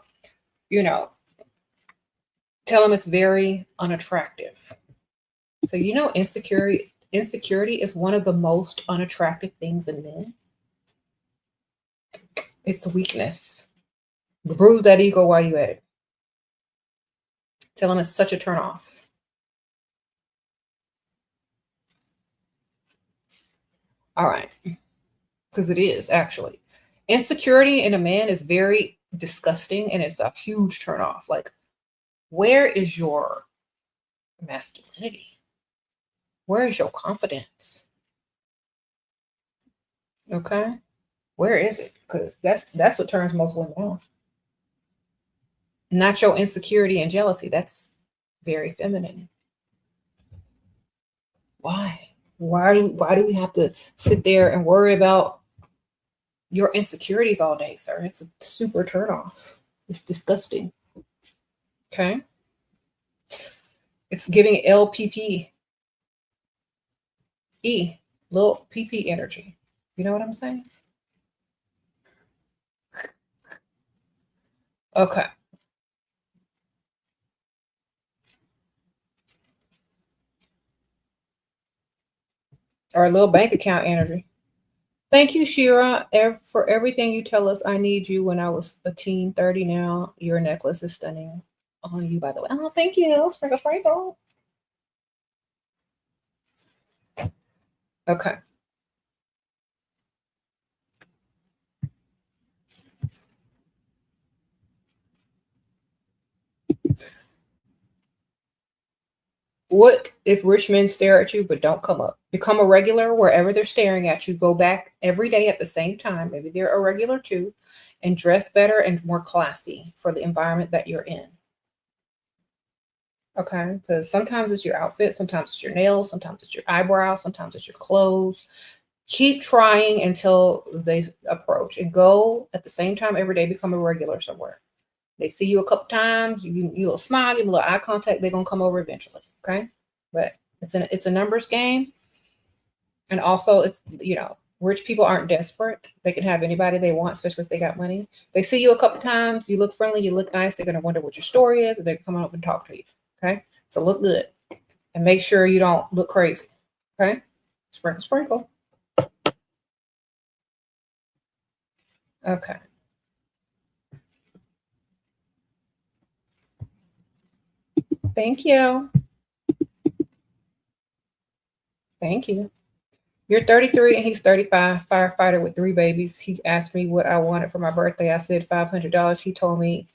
you know, tell him it's very unattractive. So insecurity is one of the most unattractive things in men. It's a weakness. Bruise that ego while you at it. Tell him it's such a turn off. All right. Because it is actually. Insecurity in a man is very disgusting and it's a huge turnoff. Like, where is your masculinity? Where is your confidence? Okay. Where is it? Because that's what turns most women on. Not your insecurity and jealousy. That's very feminine. Why? Why do we have to sit there and worry about your insecurities all day, sir? It's a super turnoff. It's disgusting. Okay. It's giving LPP. Little PP energy. You know what I'm saying? Okay. Or a little bank account energy. Thank you, Shira, for everything you tell us. I need you when I was a teen, 30 now. Your necklace is stunning on you, by the way. Oh, thank you. Sprinkle, sprinkle. Okay. What if rich men stare at you but don't come up? Become a regular wherever they're staring at you. Go back every day at the same time. Maybe they're a regular too. And dress better and more classy for the environment that you're in. Okay. Because sometimes it's your outfit, sometimes it's your nails, sometimes it's your eyebrows, sometimes it's your clothes. Keep trying until they approach and go at the same time every day. Become a regular somewhere. They see you a couple times, you'll smile, give them a little eye contact, they're gonna come over eventually. Okay. But it's a numbers game. And also it's rich people aren't desperate. They can have anybody they want, especially if they got money. They see you a couple times, you look friendly, you look nice, they're gonna wonder what your story is, and they're coming up and talk to you. Okay. So look good and make sure you don't look crazy. Okay. Sprinkle, sprinkle. Okay. Thank you. Thank you. You're 33 and he's 35, firefighter with 3 babies. He asked me what I wanted for my birthday. I said $500. He told me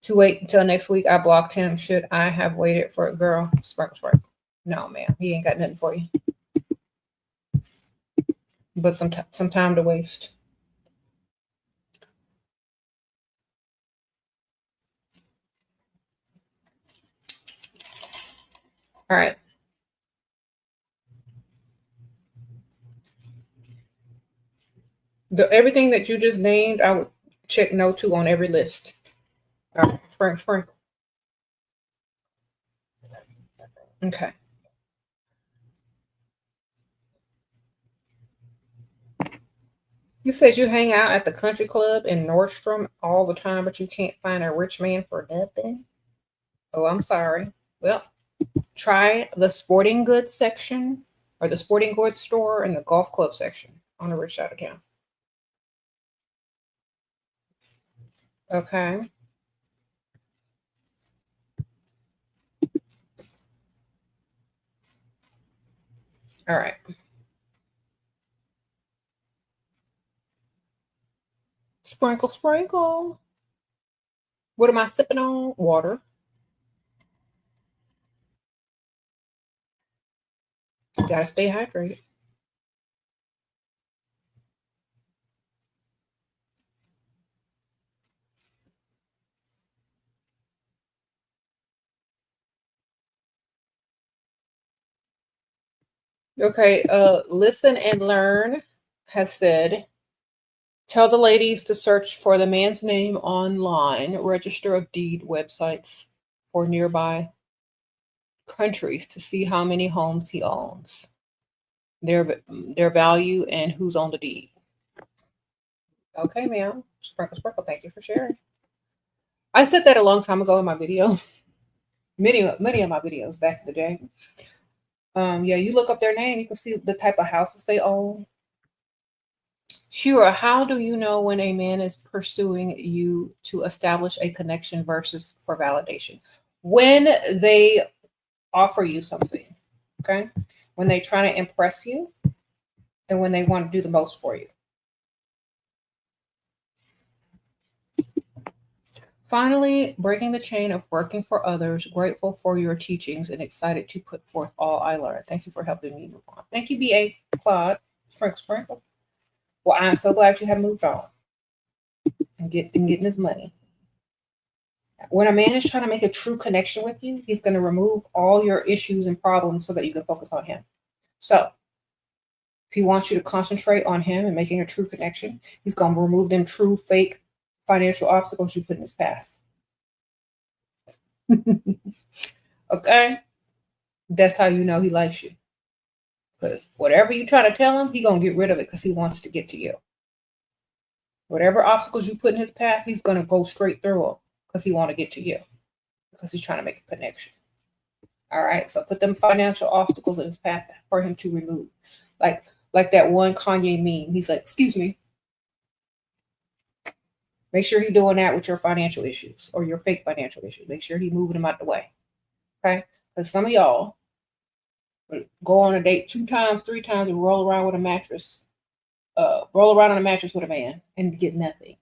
to wait until next week. I blocked him. Should I have waited for a girl? Sprinkle, sprinkle. No, ma'am. He ain't got nothing for you. But some time to waste. All right. Everything that you just named, I would check no to on every list. All right. Sprinkle, sprinkle. Okay. You said you hang out at the country club in Nordstrom all the time, but you can't find a rich man for nothing. Oh, I'm sorry. Well, try the sporting goods section or the sporting goods store and the golf club section on the rich side of town. Okay. All right. Sprinkle, sprinkle. What am I sipping on? Water. Gotta stay hydrated. Okay. Listen and Learn has said, tell the ladies to search for the man's name online, register of deed websites for nearby countries to see how many homes he owns, their value, and who's on the deed. Okay, ma'am. Sprinkle, sprinkle. Thank you for sharing. I said that a long time ago in my video. Many of my videos back in the day. Yeah, you look up their name, you can see the type of houses they own. Shira, how do you know when a man is pursuing you to establish a connection versus for validation? When they offer you something, okay? When they try to impress you and when they want to do the most for you. Finally, breaking the chain of working for others, grateful for your teachings and excited to put forth all I learned. Thank you for helping me move on. Thank you, B.A. Claude. Sprinkle, sprinkle. Well, I'm so glad you have moved on and getting his money. When a man is trying to make a true connection with you, he's going to remove all your issues and problems so that you can focus on him. So if he wants you to concentrate on him and making a true connection, he's going to remove them true, fake financial obstacles you put in his path. Okay? That's how you know he likes you. Because whatever you try to tell him, he's going to get rid of it because he wants to get to you. Whatever obstacles you put in his path, he's going to go straight through them because he want to get to you. Because he's trying to make a connection. All right? So put them financial obstacles in his path for him to remove. Like that one Kanye meme. He's like, excuse me. Make sure he's doing that with your financial issues or your fake financial issues. Make sure he's moving them out the way. Okay? Because some of y'all go on a date 2 times, 3 times, and roll around with a mattress. Roll around on a mattress with a man and get nothing.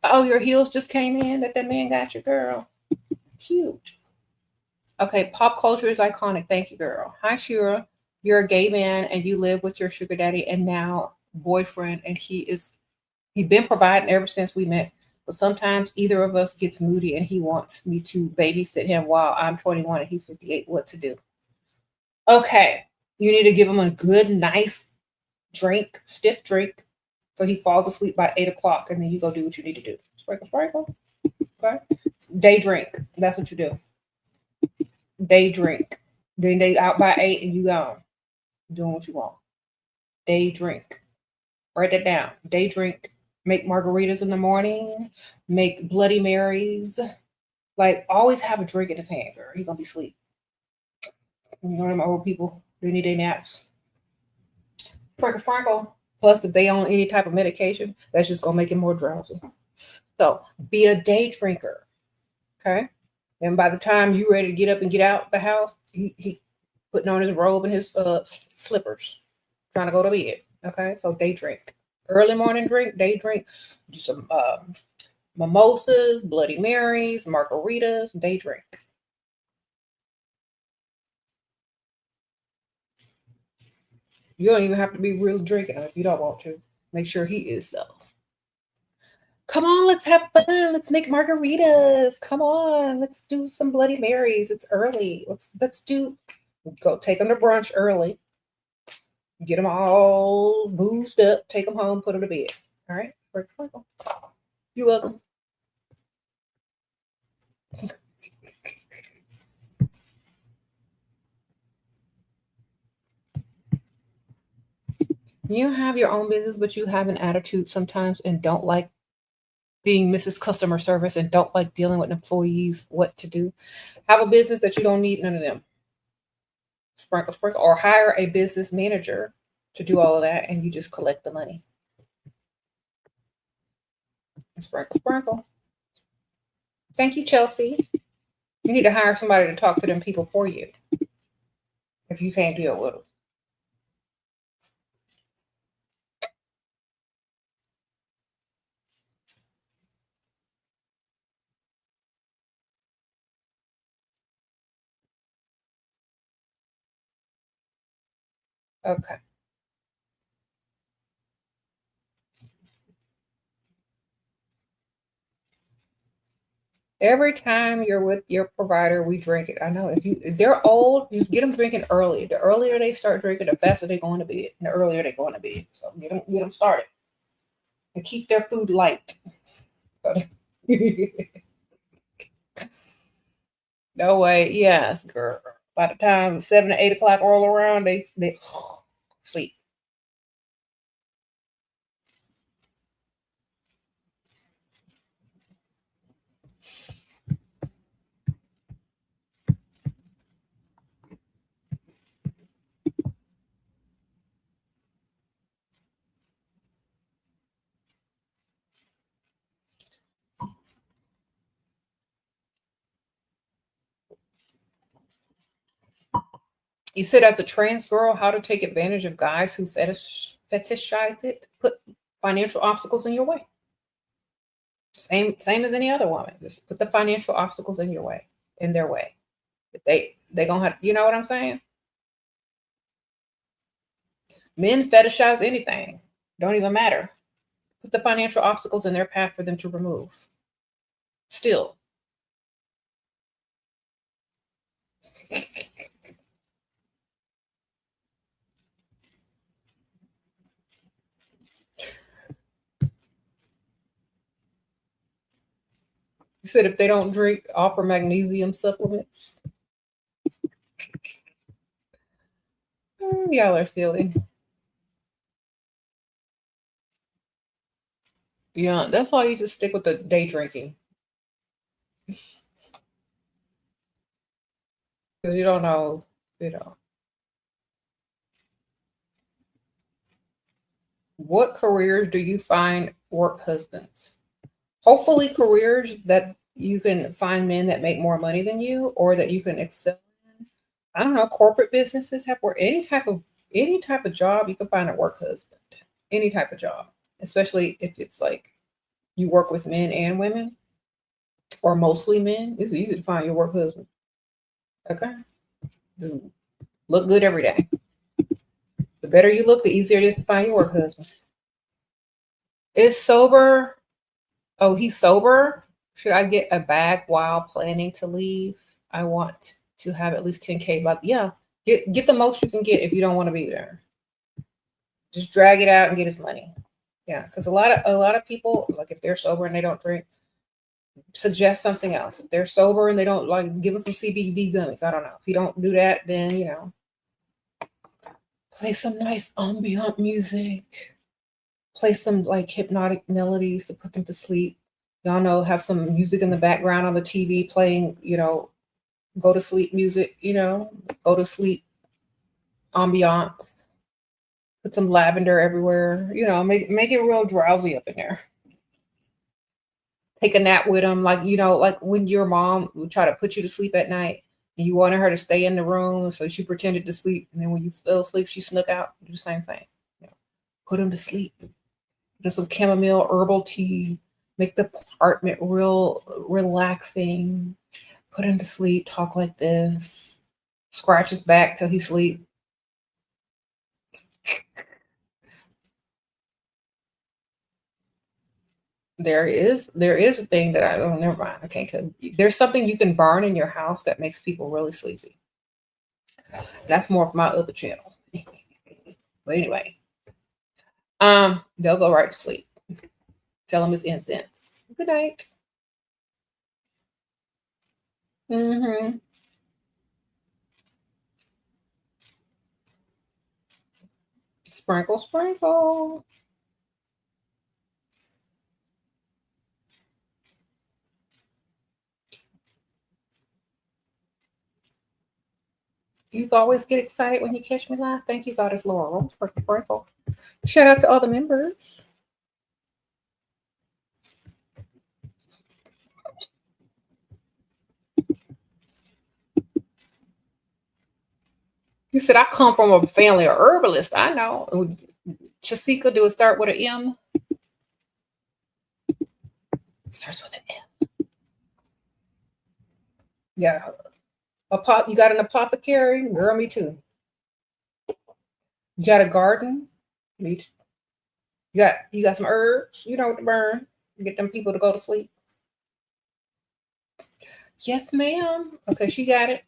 Oh, your heels just came in that man got you, girl. Cute. Okay, pop culture is iconic. Thank you, girl. Hi, Shira. You're a gay man and you live with your sugar daddy and now boyfriend, and he's been providing ever since we met. But sometimes either of us gets moody and he wants me to babysit him while I'm 21 and he's 58. What to do? Okay, you need to give him a good, nice drink, stiff drink, so he falls asleep by 8 o'clock, and then you go do what you need to do. Sprinkle, sprinkle. Okay. Day drink. That's what you do. Day drink. Then they out by 8 and you gone. Doing what you want. Day drink. Write that down. Day drink. Make margaritas in the morning. Make Bloody Marys. Like, always have a drink in his hand, girl. He's gonna be asleep. You know them old people, they need their naps. Sprinkle, sprinkle. Plus, if they on any type of medication, that's just gonna make him more drowsy. So be a day drinker. Okay. And by the time you ready to get up and get out the house, he putting on his robe and his slippers, trying to go to bed. Okay. So day drink. Early morning drink, day drink. Do some mimosas, Bloody Marys, margaritas, day drink. You don't even have to be really drinking if you don't want to. Make sure he is, though. Come on, let's have fun. Let's make margaritas. Come on, let's do some Bloody Marys. It's early. Let's go take them to brunch early. Get them all boozed up. Take them home. Put them to bed. All right. You're welcome. You have your own business, but you have an attitude sometimes and don't like being Mrs. Customer Service and don't like dealing with employees, what to do. Have a business that you don't need none of them. Sprinkle, sprinkle, or hire a business manager to do all of that and you just collect the money. Sprinkle, sprinkle. Thank you, Chelsea. You need to hire somebody to talk to them people for you if you can't deal with them. Okay. Every time you're with your provider, we drink it. I know if they're old, you get them drinking early. The earlier they start drinking, the faster they're going to bed. And the earlier they're going to bed. So get them started and keep their food light. No way. Yes, girl. By the time 7 to 8 o'clock roll around, they sleep. You said as a trans girl, how to take advantage of guys who fetishize it, put financial obstacles in your way. Same as any other woman. Just put the financial obstacles in your way, in their way. They gonna have, you know what I'm saying? Men fetishize anything. Don't even matter. Put the financial obstacles in their path for them to remove. Still. You said if they don't drink, offer magnesium supplements. Y'all are silly. Yeah, that's why you just stick with the day drinking. Because you don't know, you know. What careers do you find work husbands? Hopefully careers that you can find men that make more money than you or that you can excel in. I don't know, corporate businesses have work any type of job you can find a work husband. Any type of job. Especially if it's like you work with men and women or mostly men. It's easy to find your work husband. Okay. Just look good every day. The better you look, the easier it is to find your work husband. Is sober. Oh, he's sober. Should I get a bag while planning to leave? I want to have at least 10K. But yeah, get the most you can get if you don't want to be there. Just drag it out and get his money. Yeah, because a lot of people, like if they're sober and they don't drink, suggest something else. If they're sober and they don't, like, give them some CBD gummies. I don't know. If you don't do that, then play some nice ambient music. Play some like hypnotic melodies to put them to sleep. Y'all know, have some music in the background on the TV playing, go to sleep music, go to sleep ambiance. Put some lavender everywhere, make it real drowsy up in there. Take a nap with them, like when your mom would try to put you to sleep at night and you wanted her to stay in the room, so she pretended to sleep, and then when you fell asleep, she snuck out. Do the same thing. Put them to sleep. Put some chamomile herbal tea. Make the apartment real relaxing. Put him to sleep. Talk like this. Scratch his back till he sleep. There is a thing that never mind. I can't tell you. There's something you can burn in your house that makes people really sleepy. That's more of my other channel. But anyway, they'll go right to sleep. Tell them it's incense. Good night. Mm-hmm. Sprinkle, sprinkle. You always get excited when you catch me live. Thank you, Goddess Laurel. Sprinkle, sprinkle. Shout out to all the members. You said I come from a family of herbalists. I know. Chasika, do it start with an M? Starts with an M. Yeah. You got an apothecary? Girl, me too. You got a garden? Me too. You got some herbs? You know what to burn. Get them people to go to sleep. Yes, ma'am. Okay, she got it.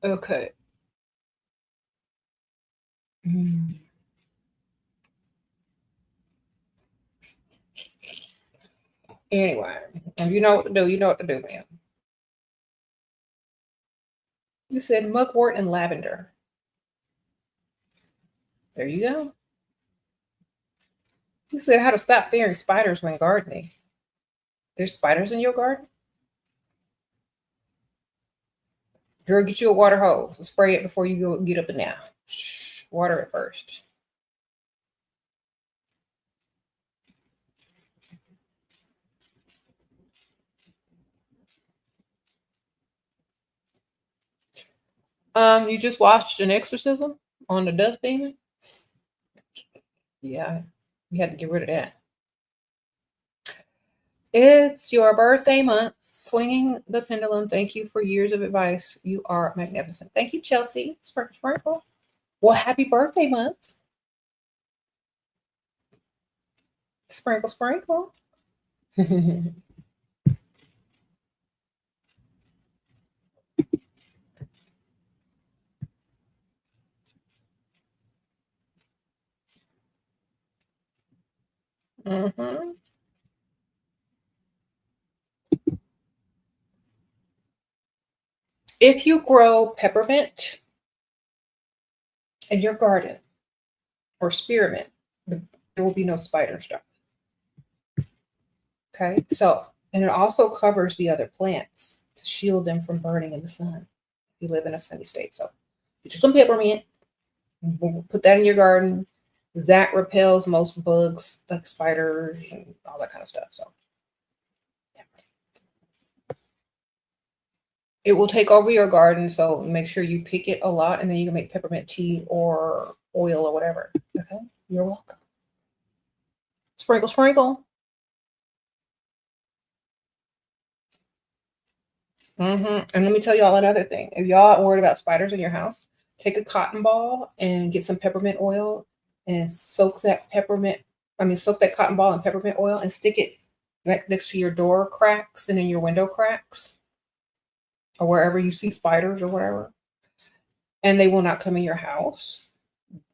Okay. Anyway, if you know what to do, you know what to do, ma'am. You said mugwort and lavender. There you go. You said how to stop fearing spiders when gardening. There's spiders in your garden? Girl, get you a water hose and spray it before you go get up and down. Water it first. You just watched an exorcism on the dust demon? Yeah, you had to get rid of that. It's your birthday month. Swinging the pendulum. Thank you for years of advice. You are magnificent. Thank you, Chelsea. Sprinkle, sprinkle. Well, happy birthday month. Sprinkle, sprinkle. Mm-hmm. If you grow peppermint in your garden or spearmint, there will be no spider stuff. Okay, so, and it also covers the other plants to shield them from burning in the sun. If you live in a sunny state, so get you some peppermint, put that in your garden. That repels most bugs like spiders and all that kind of stuff. So it will take over your garden. So make sure you pick it a lot, and then you can make peppermint tea or oil or whatever. Okay, you're welcome. Sprinkle, sprinkle. And let me tell y'all another thing. If y'all are worried about spiders in your house, take a cotton ball and get some peppermint oil and soak that cotton ball in peppermint oil and stick it next to your door cracks and in your window cracks or wherever you see spiders or whatever. And they will not come in your house.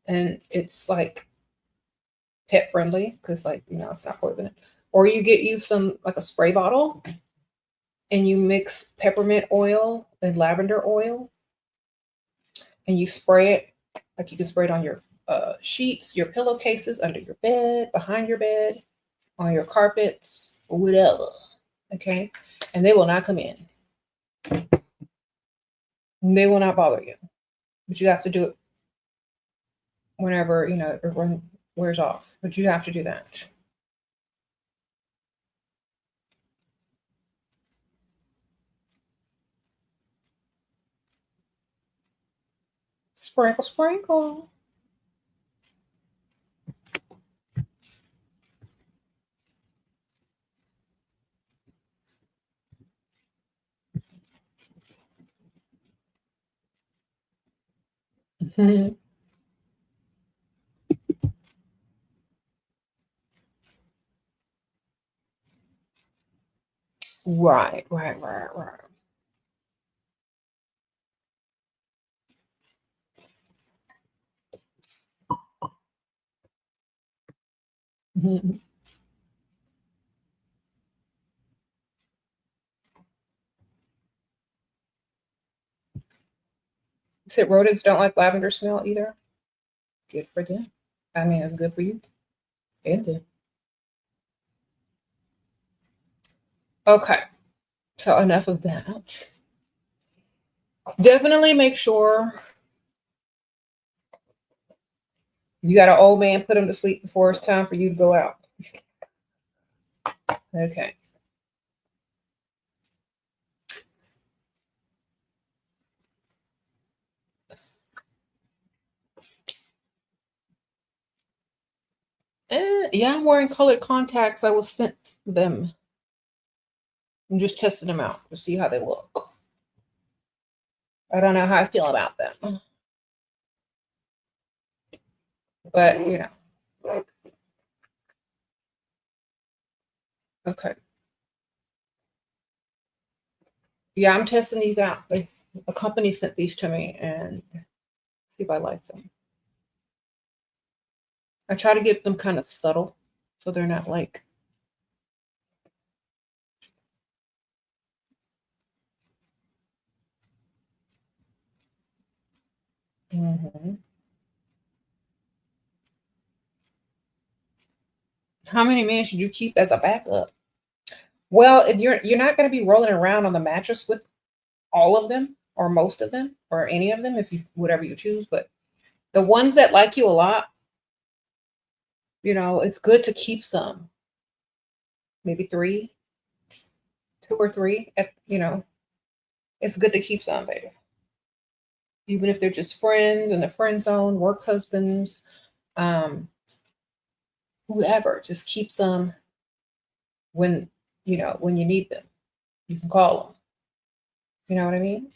And it's like pet friendly because, like, it's not poison. Or you get you some, like a spray bottle, and you mix peppermint oil and lavender oil, and you spray it, like you can spray it on your sheets, your pillowcases, under your bed, behind your bed, on your carpets, whatever. Okay, and they will not come in. They will not bother you, but you have to do it whenever it wears off. But you have to do that. Sprinkle, sprinkle. Right. You said rodents don't like lavender smell either. Good for them. I mean, it's good for you and them. Okay, so enough of that. Definitely make sure you got an old man, put him to sleep before it's time for you to go out. Okay. Yeah, I'm wearing colored contacts. I was sent them. I'm just testing them out to see how they look. I don't know how I feel about them, but okay. Yeah, I'm testing these out. A company sent these to me and see if I like them. I try to get them kind of subtle so they're not like. How many men should you keep as a backup? Well, if you're not going to be rolling around on the mattress with all of them or most of them or any of them, if you whatever you choose, but the ones that like you a lot, it's good to keep some. Maybe 3, 2 or 3. It's good to keep some, baby. even if they're just friends in the friend zone, work husbands, whoever, just keeps them when, when you need them. You can call them. You know what I mean?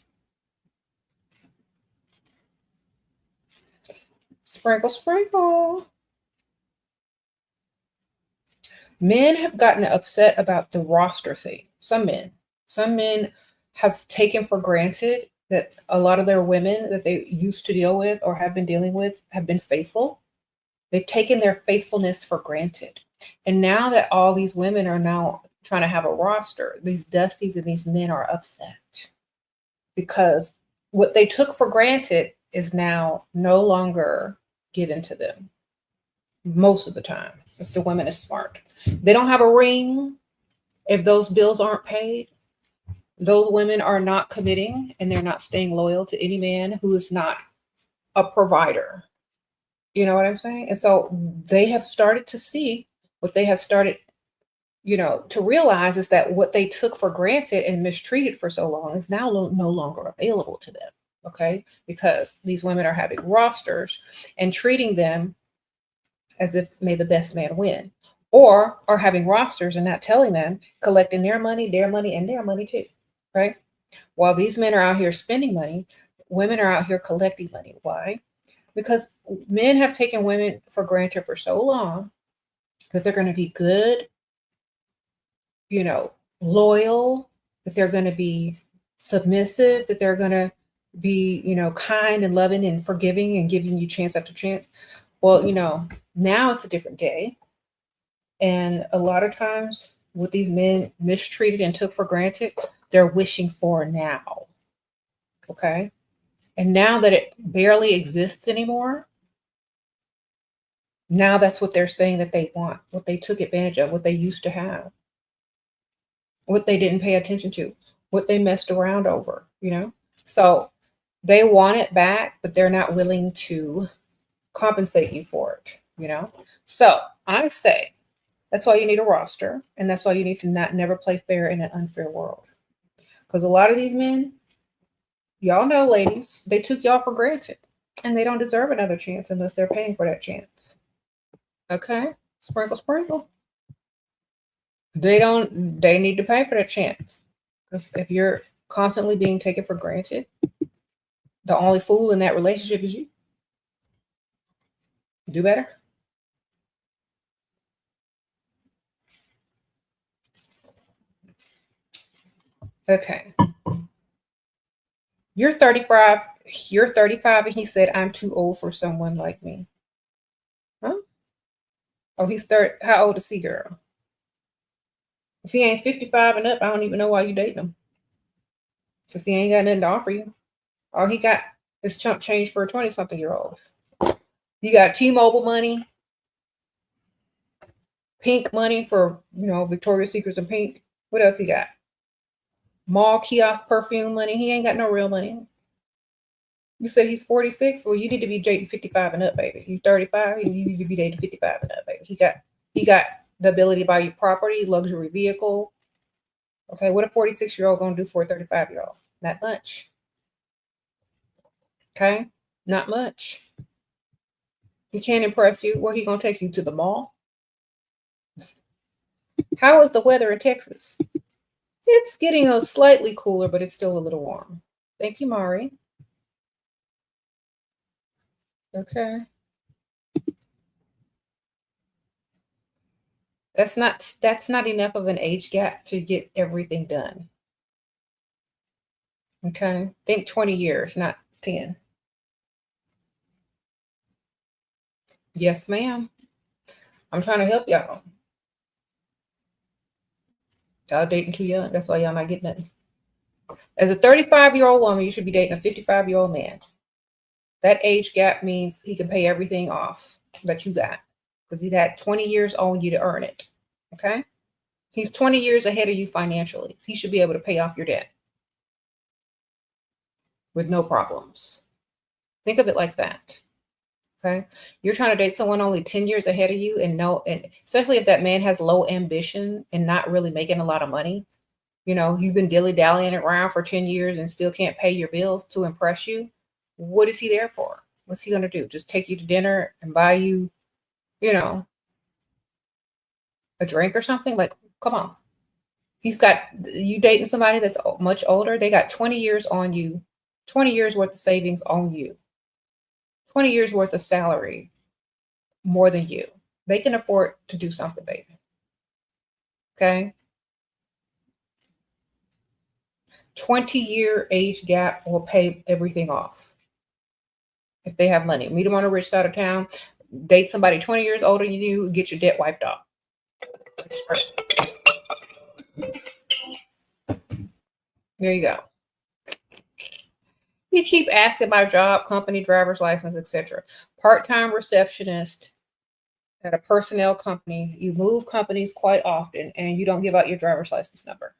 Sprinkle, sprinkle. Men have gotten upset about the roster thing. Some men have taken for granted that a lot of their women that they used to deal with or have been dealing with have been faithful. They've taken their faithfulness for granted. And now that all these women are now trying to have a roster, these dusties and these men are upset because what they took for granted is now no longer given to them most of the time, if the woman is smart. They don't have a ring. If those bills aren't paid, those women are not committing and they're not staying loyal to any man who is not a provider. You know what I'm saying? And so they have started to see what they have started, to realize is that what they took for granted and mistreated for so long is now no longer available to them. Okay. Because these women are having rosters and treating them as if may the best man win, or are having rosters and not telling them, collecting their money, and their money too. Right. While these men are out here spending money, women are out here collecting money. Why? Because men have taken women for granted for so long that they're going to be good, loyal, that they're going to be submissive, that they're going to be, kind and loving and forgiving and giving you chance after chance. Well, now it's a different day. And a lot of times what these men mistreated and took for granted, they're wishing for now. Okay. And now that it barely exists anymore, now that's what they're saying that they want, what they took advantage of, what they used to have, what they didn't pay attention to, what they messed around over, So they want it back, but they're not willing to compensate you for it, So I say that's why you need a roster, and that's why you need to never play fair in an unfair world. Because a lot of these men, y'all know, ladies, they took y'all for granted, and they don't deserve another chance unless they're paying for that chance. Okay? Sprinkle, sprinkle. They need to pay for that chance. Because if you're constantly being taken for granted, the only fool in that relationship is you. Do better. Okay. You're 35. You're 35, and he said, I'm too old for someone like me. Huh? Oh, he's 30. How old is he, girl? If he ain't 55 and up, I don't even know why you dating him. Because he ain't got nothing to offer you. All he got is chump change for a 20-something-year-old. You got T-Mobile money, pink money for, Victoria's Secrets and pink. What else he got? Mall kiosk perfume money. He ain't got no real money. You said he's 46? Well, you need to be dating 55 and up, baby. You're 35, you need to be dating 55 and up, baby. He got the ability to buy you property, luxury vehicle. Okay, what a 46-year-old gonna do for a 35-year-old? Not much. Okay, not much. He can't impress you. Where he gonna take you to the mall? How is the weather in Texas? It's getting a slightly cooler, but it's still a little warm. Thank you, Mari. Okay. That's not enough of an age gap to get everything done. Okay. Think 20 years, not 10. Yes, ma'am. I'm trying to help y'all. Y'all dating too young. That's why y'all not getting nothing. As a 35-year-old woman, you should be dating a 55-year-old man. That age gap means he can pay everything off that you got because he had 20 years on you to earn it. Okay? He's 20 years ahead of you financially. He should be able to pay off your debt with no problems. Think of it like that. Okay? You're trying to date someone only 10 years ahead of you and especially if that man has low ambition and not really making a lot of money. You've been dilly-dallying around for 10 years and still can't pay your bills to impress you. What is he there for? What's he going to do? Just take you to dinner and buy you, you know, a drink or something? Like, come on. He's got you dating somebody that's much older. They got 20 years on you, 20 years worth of savings on you, 20 years worth of salary more than you. They can afford to do something, baby. Okay. 20-year age gap will pay everything off. If they have money, meet them on the rich side of town, date somebody 20 years older than you, get your debt wiped off. There you go. You keep asking about job, company, driver's license, etc. Part-time receptionist at a personnel company. You move companies quite often and you don't give out your driver's license number.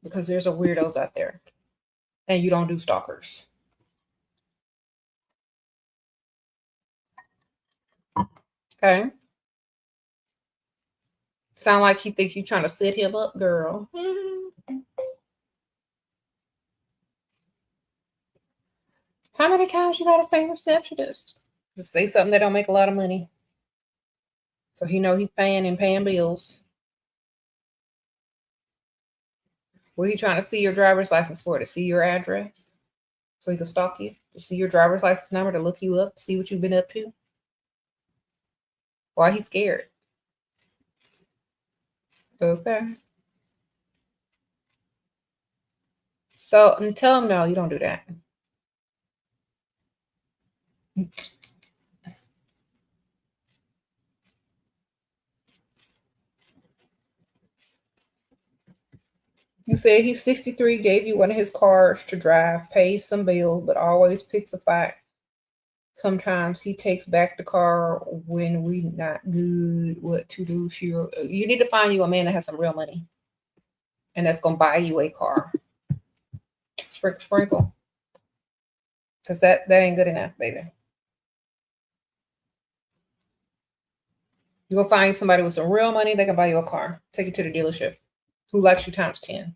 Because there's a weirdos out there. And you don't do stalkers. Okay. Sound like he thinks you trying to set him up, girl. How many times you gotta say receptionist? Just say something that don't make a lot of money. So he know he's paying bills. What are you trying to see your driver's license for? To see your address? So he can stalk you? To see your driver's license number, to look you up, see what you've been up to? Why he's scared? Okay. So and tell him no, you don't do that. You said he's 63, gave you one of his cars to drive, pays some bills, but always picks a fight. Sometimes he takes back the car when we not good. What to do? You need to find you a man that has some real money, and that's gonna buy you a car. Sprinkle, because that ain't good enough, baby. You go find somebody with some real money that can buy you a car, take you to the dealership, who likes you times 10.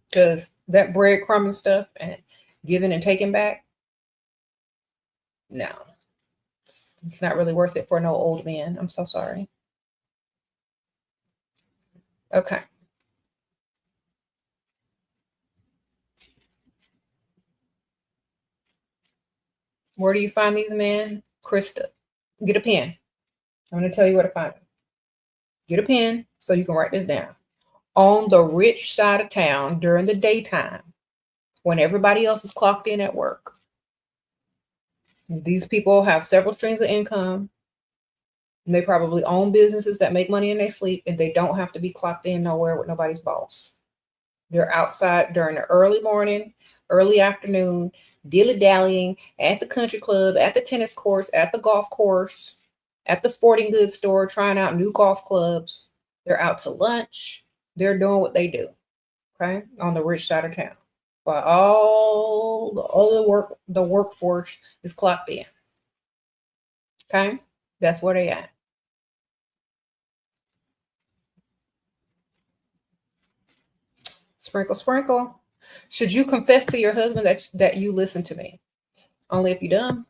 Because that breadcrumb and stuff and giving and taking back, no, it's not really worth it for no old man. I'm so sorry. Okay. Where do you find these men? Krista, get a pen. I'm going to tell you where to find them. Get a pen so you can write this down. On the rich side of town during the daytime, when everybody else is clocked in at work. These people have several streams of income. And they probably own businesses that make money in their sleep, and they don't have to be clocked in nowhere with nobody's boss. They're outside during the early morning, early afternoon, dilly-dallying at the country club, at the tennis courts, at the golf course, at the sporting goods store, trying out new golf clubs. They're out to lunch. They're doing what they do, okay, on the rich side of town. While all the other the workforce is clocked in. Okay? That's where they at. Sprinkle, sprinkle. Should you confess to your husband that you listen to me? Only if you're dumb.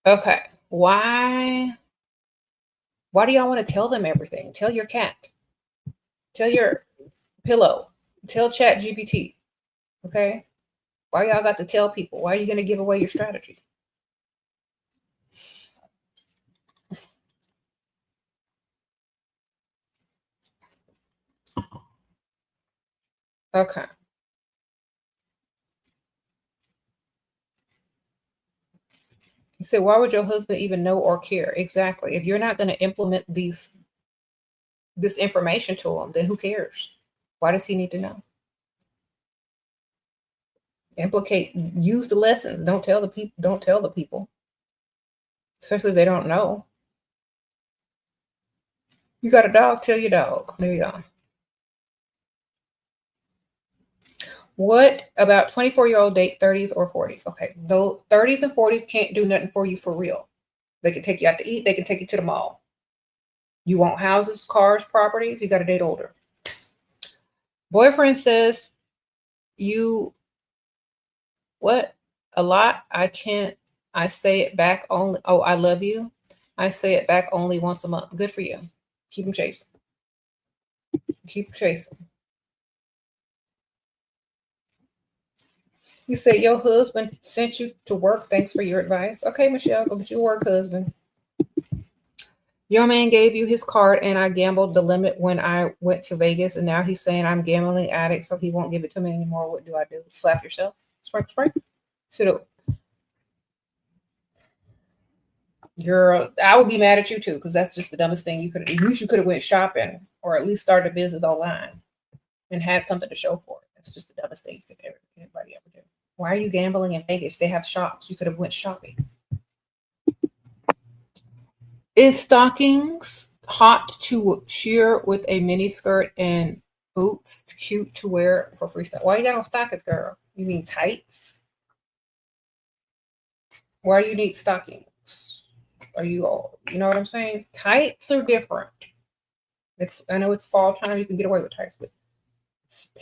Okay. Why do y'all want to tell them everything? Tell your cat. Tell your pillow. Tell Chat GPT. Okay? Why y'all got to tell people? Why are you going to give away your strategy? Okay. You said, why would your husband even know or care? Exactly. If you're not going to implement this information to him, then who cares? Why does he need to know? Use the lessons. Don't tell the people. Especially if they don't know. You got a dog, tell your dog. There you go. What about 24-year-old date 30s or 40s? Okay, those 30s and 40s can't do nothing for you for real. They can take you out to eat. They can take you to the mall. You want houses, cars, properties. You got to date older. Boyfriend says you what? A lot. I say it back only. Oh, I love you. I say it back only once a month. Good for you. Keep him chasing. Keep chasing. He said your husband sent you to work. Thanks for your advice. Okay, Michelle, go get your work husband. Your man gave you his card and I gambled the limit when I went to Vegas, and now he's saying I'm gambling addict, so he won't give it to me anymore. What do I do? Slap yourself? Sprinkle, sprinkle. Should Girl, I would be mad at you too, because that's just the dumbest thing you could have. You could have went shopping or at least started a business online and had something to show for it. That's just the dumbest thing you could anybody ever do. Why are you gambling in Vegas? They have shops. You could have went shopping. Is stockings hot to sheer with a mini skirt and boots cute to wear for freestyle? Why you got on stockings, girl? You mean tights? Why do you need stockings? Are you all, you know what I'm saying? Tights are different. I know it's fall time, you can get away with tights, but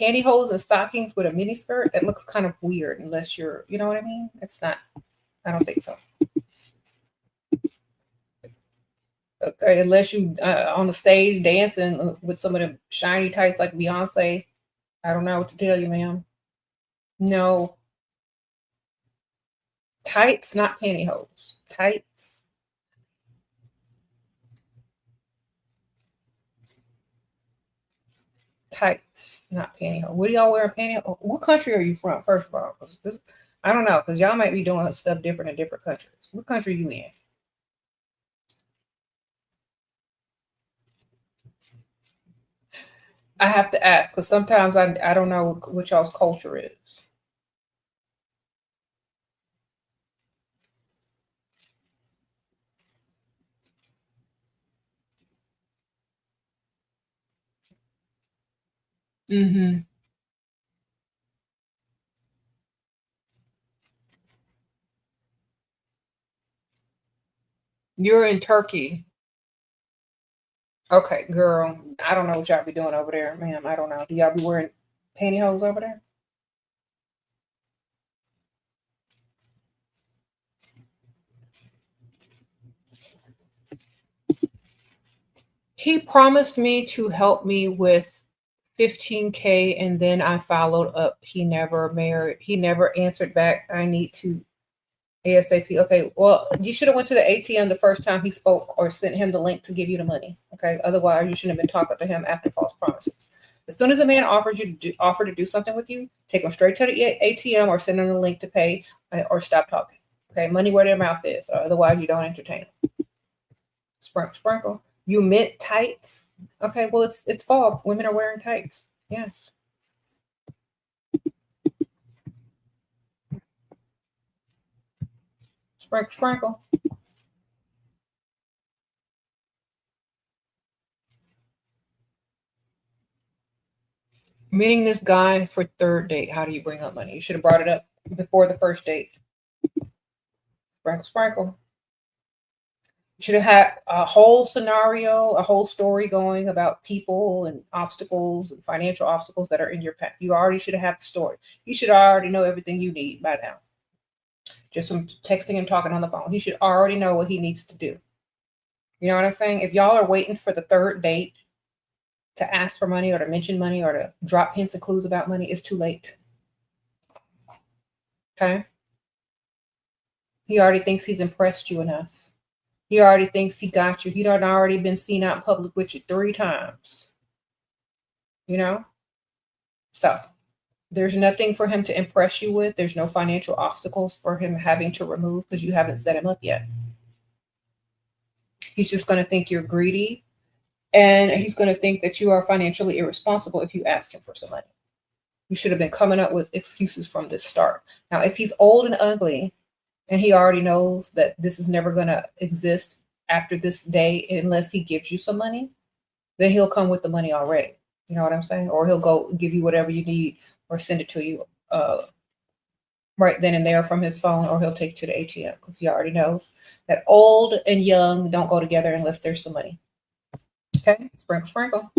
pantyhose and stockings with a mini skirt, that looks kind of weird unless you're, you know what I mean? It's not, I don't think so. Okay, unless you on the stage dancing with some of them shiny tights like Beyonce. I don't know what to tell you, ma'am. No. Tights, not pantyhose. Tights. Tights, not pantyhose. What are y'all wearing pantyhose? What country are you from, first of all? I don't know, because y'all might be doing stuff different in different countries. What country are you in? I have to ask, because sometimes I don't know what y'all's culture is. Mm-hmm. You're in Turkey. Okay, girl. I don't know what y'all be doing over there, ma'am. I don't know. Do y'all be wearing pantyhose over there? He promised me to help me with 15K and then I followed up. He never answered back. I need to ASAP. Okay, well, you should have went to the ATM the first time he spoke or sent him the link to give you the money. Okay, otherwise you shouldn't have been talking to him after false promises. As soon as a man offers you to offer to do something with you, take him straight to the ATM or send him the link to pay or stop talking. Okay, money where their mouth is. Otherwise, you don't entertain them. Sprinkle, sprinkle. You meant tights. Okay, well it's fall. Women are wearing tights. Yes. Sprinkle, sprinkle. Meeting this guy for third date. How do you bring up money? You should have brought it up before the first date. Sprinkle, sprinkle. You should have had a whole scenario, a whole story going about people and obstacles and financial obstacles that are in your path. You already should have had the story. You should already know everything you need by now. Just from texting and talking on the phone. He should already know what he needs to do. You know what I'm saying? If y'all are waiting for the third date to ask for money or to mention money or to drop hints and clues about money, it's too late. Okay? He already thinks he's impressed you enough. He already thinks he got you. He done already been seen out in public with you 3 times. You know? So there's nothing for him to impress you with. There's no financial obstacles for him having to remove because you haven't set him up yet. He's just going to think you're greedy, and he's going to think that you are financially irresponsible if you ask him for some money. You should have been coming up with excuses from the start. Now, if he's old and ugly and he already knows that this is never going to exist after this day unless he gives you some money, then he'll come with the money already. You know what I'm saying? Or he'll go give you whatever you need or send it to you right then and there from his phone, or he'll take it to the ATM because he already knows that old and young don't go together unless there's some money. Okay, sprinkle, sprinkle.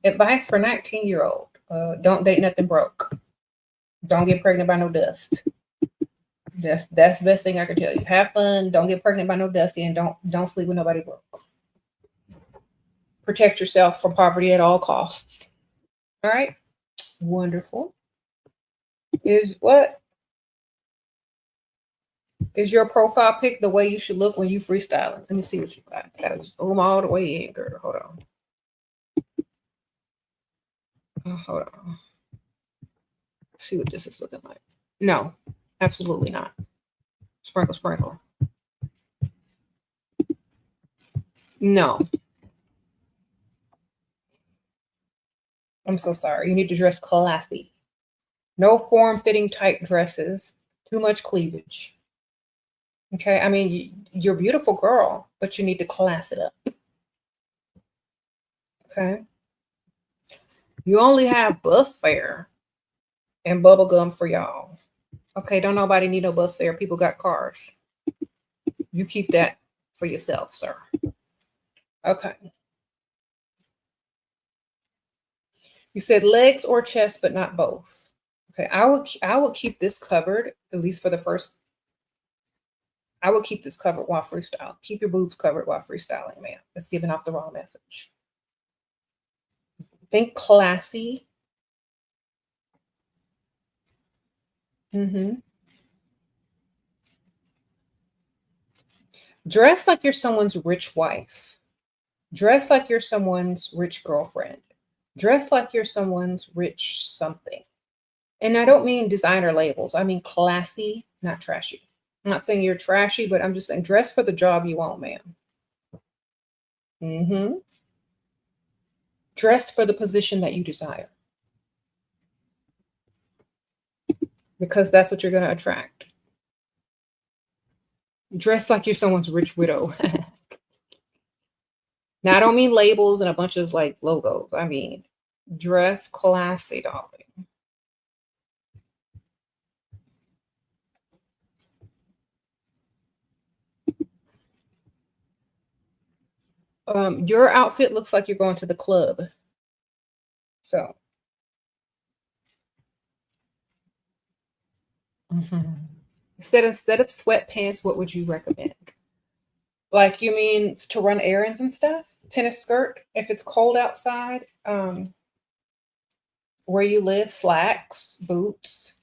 Advice for 19-year-old. Don't date nothing broke. Don't get pregnant by no dust. That's the best thing I can tell you. Have fun. Don't get pregnant by no dusty, and don't sleep with nobody broke. Protect yourself from poverty at all costs. All right. Wonderful. Is your profile pic the way you should look when you freestyling? Let me see what you got. Gotta zoom all the way in, girl. Hold on. Hold on. See what this is looking like. No, absolutely not. Sprinkle, sprinkle. No. I'm so sorry. You need to dress classy. No form-fitting tight dresses. Too much cleavage. Okay? I mean, you're a beautiful girl, but you need to class it up. Okay? You only have bus fare and bubble gum for y'all. Okay? Don't nobody need no bus fare. People got cars. You keep that for yourself, sir. Okay. You said legs or chest, but not both. Okay, I would keep this covered, at least for the first. I would keep this covered while freestyling. Keep your boobs covered while freestyling, man. That's giving off the wrong message. Think classy. Dress like you're someone's rich wife. Dress like you're someone's rich girlfriend. Dress like you're someone's rich something. And I don't mean designer labels. I mean classy, not trashy. I'm not saying you're trashy, but I'm just saying dress for the job you want, ma'am. Dress for the position that you desire. Because that's what you're going to attract. Dress like you're someone's rich widow. Now, I don't mean labels and a bunch of like logos. I mean, dress classy, darling. Your outfit looks like you're going to the club. So. Instead of sweatpants, what would you recommend? Like, you mean to run errands and stuff? Tennis skirt, if it's cold outside. Where you live, slacks, boots,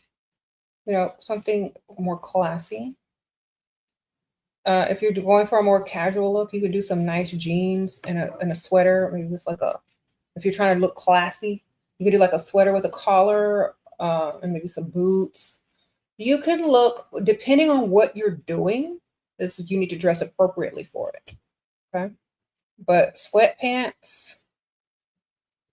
something more classy. If you're going for a more casual look, you could do some nice jeans and a sweater, maybe with if you're trying to look classy, you could do like a sweater with a collar, and maybe some boots. You can look, depending on what you're doing, you need to dress appropriately for it. Okay. But sweatpants,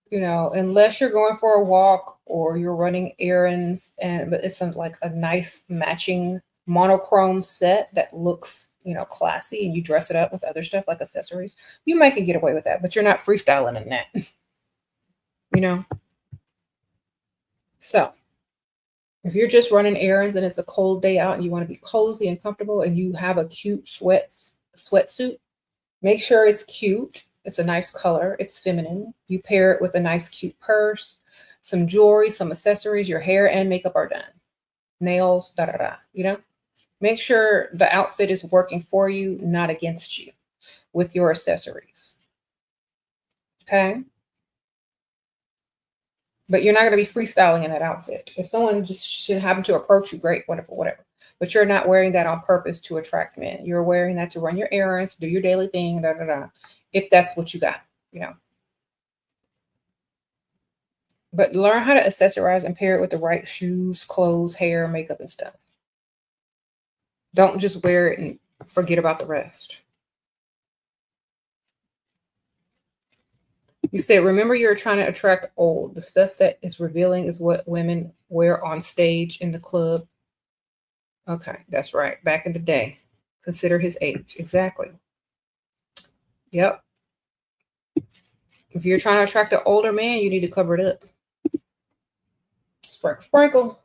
unless you're going for a walk or you're running errands, but it's like a nice matching monochrome set that looks, classy, and you dress it up with other stuff like accessories, you might can get away with that, but you're not freestyling in that, So if you're just running errands and it's a cold day out and you want to be cozy and comfortable and you have a cute sweatsuit, make sure it's cute. It's a nice color. It's feminine. You pair it with a nice cute purse, some jewelry, some accessories, your hair and makeup are done. Nails, Make sure the outfit is working for you, not against you, with your accessories. Okay? But you're not going to be freestyling in that outfit. If someone just should happen to approach you, great, whatever. But you're not wearing that on purpose to attract men. You're wearing that to run your errands, do your daily thing, if that's what you got, But learn how to accessorize and pair it with the right shoes, clothes, hair, makeup, and stuff. Don't just wear it and forget about the rest. You said, remember, you're trying to attract old. The stuff that is revealing is what women wear on stage in the club. Okay, that's right. Back in the day. Consider his age. Exactly. Yep. If you're trying to attract an older man, you need to cover it up. Sprinkle, sprinkle.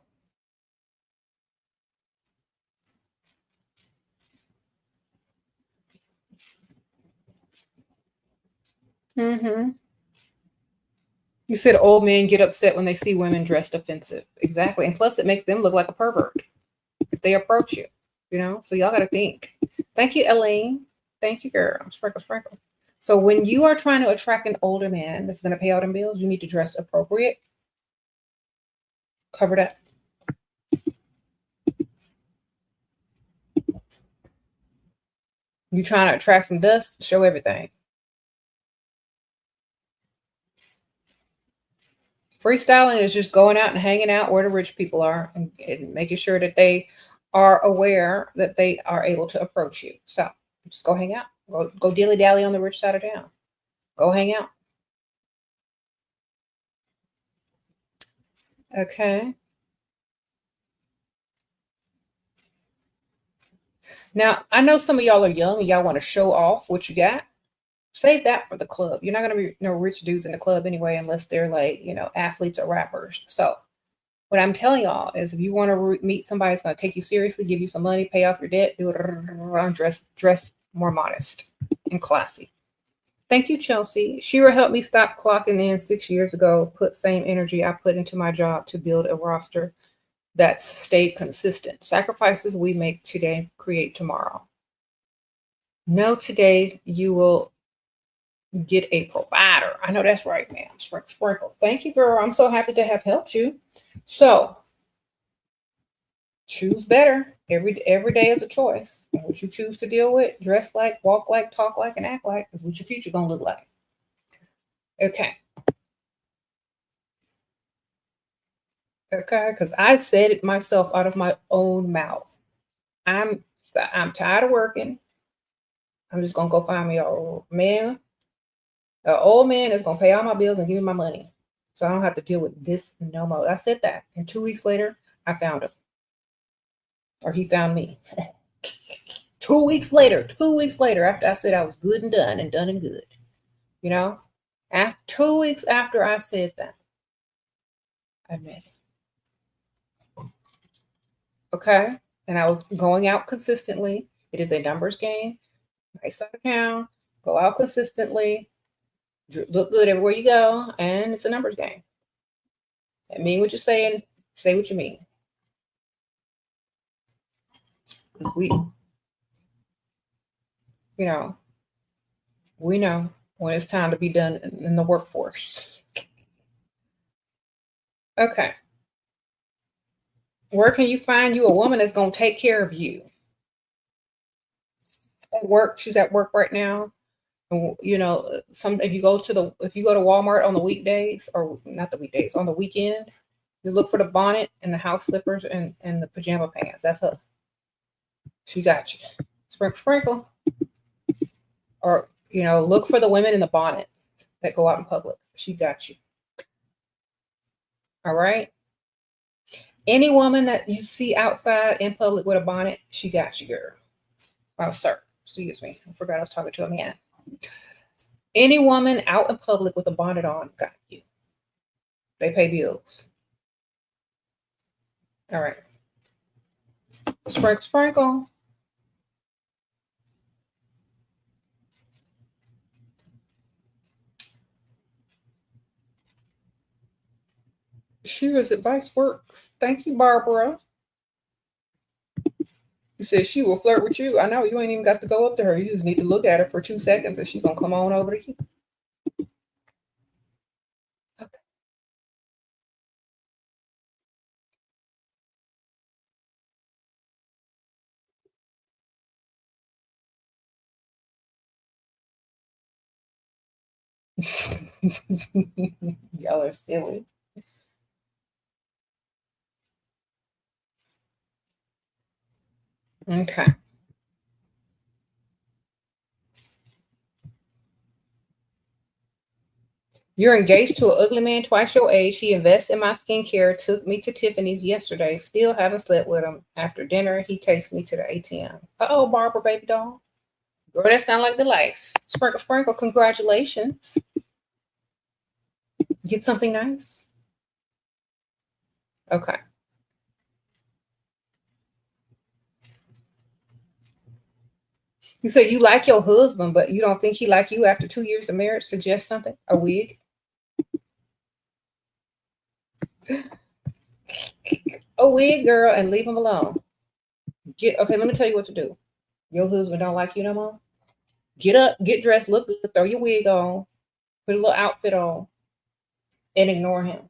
You said old men get upset when they see women dressed offensive. Exactly. And plus, it makes them look like a pervert if they approach you, you know? So y'all got to think. Thank you, Elaine. Thank you, girl. Sprinkle, sprinkle. So when you are trying to attract an older man that's going to pay all them bills, you need to dress appropriate. Cover that. You trying to attract some dust, show everything. Freestyling is just going out and hanging out where the rich people are and making sure that they are aware that they are able to approach you. So just go hang out. Go dilly dally on the rich side of town. Go hang out. Okay. Now I know some of y'all are young and y'all want to show off what you got. Save that for the club. You're not gonna be no rich dudes in the club anyway, unless they're like, you know, athletes or rappers. So what I'm telling y'all is if you want to meet somebody that's going to take you seriously, give you some money, pay off your debt, do it, dress more modest and classy. Thank you, Chelsea. Shira helped me stop clocking in 6 years ago, put same energy I put into my job to build a roster that stayed consistent. Sacrifices we make today create tomorrow. Know today you will get a provider. I know that's right, ma'am. Sprinkle. Thank you, girl. I'm so happy to have helped you. So choose better. Every day is a choice. And what you choose to deal with, dress like, walk like, talk like, and act like is what your future gonna look like. Okay. Okay, because I said it myself out of my own mouth. I'm tired of working. I'm just gonna go find me a old man. An old man that's gonna pay all my bills and give me my money. So I don't have to deal with this no more. I said that. And 2 weeks later, I found him. Or he found me. 2 weeks later, after I said I was good and done and good, you know, after 2 weeks after I said that, I met him. Okay. And I was going out consistently. It is a numbers game. Nice side of town. Go out consistently. Look good everywhere you go. And it's a numbers game. And mean what you're saying. Say what you mean. Because we know when it's time to be done in the workforce. Okay. Where can you find you a woman that's going to take care of you? At work, she's at work right now. And, you know, if you go to Walmart on the weekdays, or not the weekdays, on the weekend, you look for the bonnet and the house slippers and the pajama pants. That's her. She got you. Sprinkle. Or, you know, look for the women in the bonnets that go out in public. She got you. All right. Any woman that you see outside in public with a bonnet, she got you, girl. Oh, sir. Excuse me. I forgot I was talking to a man. Any woman out in public with a bonnet on got you. They pay bills. All right. Sprinkle. Shira's advice works. Thank you, Barbara. You said she will flirt with you. I know you ain't even got to go up to her. You just need to look at her for 2 seconds and she's going to come on over to you. Okay. Y'all are silly. Okay. You're engaged to an ugly man twice your age. He invests in my skincare, took me to Tiffany's yesterday. Still haven't slept with him. After dinner, he takes me to the ATM. Uh-oh, Barbara, baby doll. Girl, that sound like the life. Sprinkle. Congratulations. Get something nice. Okay. You say you like your husband, but you don't think he like you after 2 years of marriage. Suggest something. A wig. A wig, girl, and leave him alone. Okay, let me tell you what to do. Your husband don't like you no more. Get up, get dressed, look good, throw your wig on, put a little outfit on, and ignore him.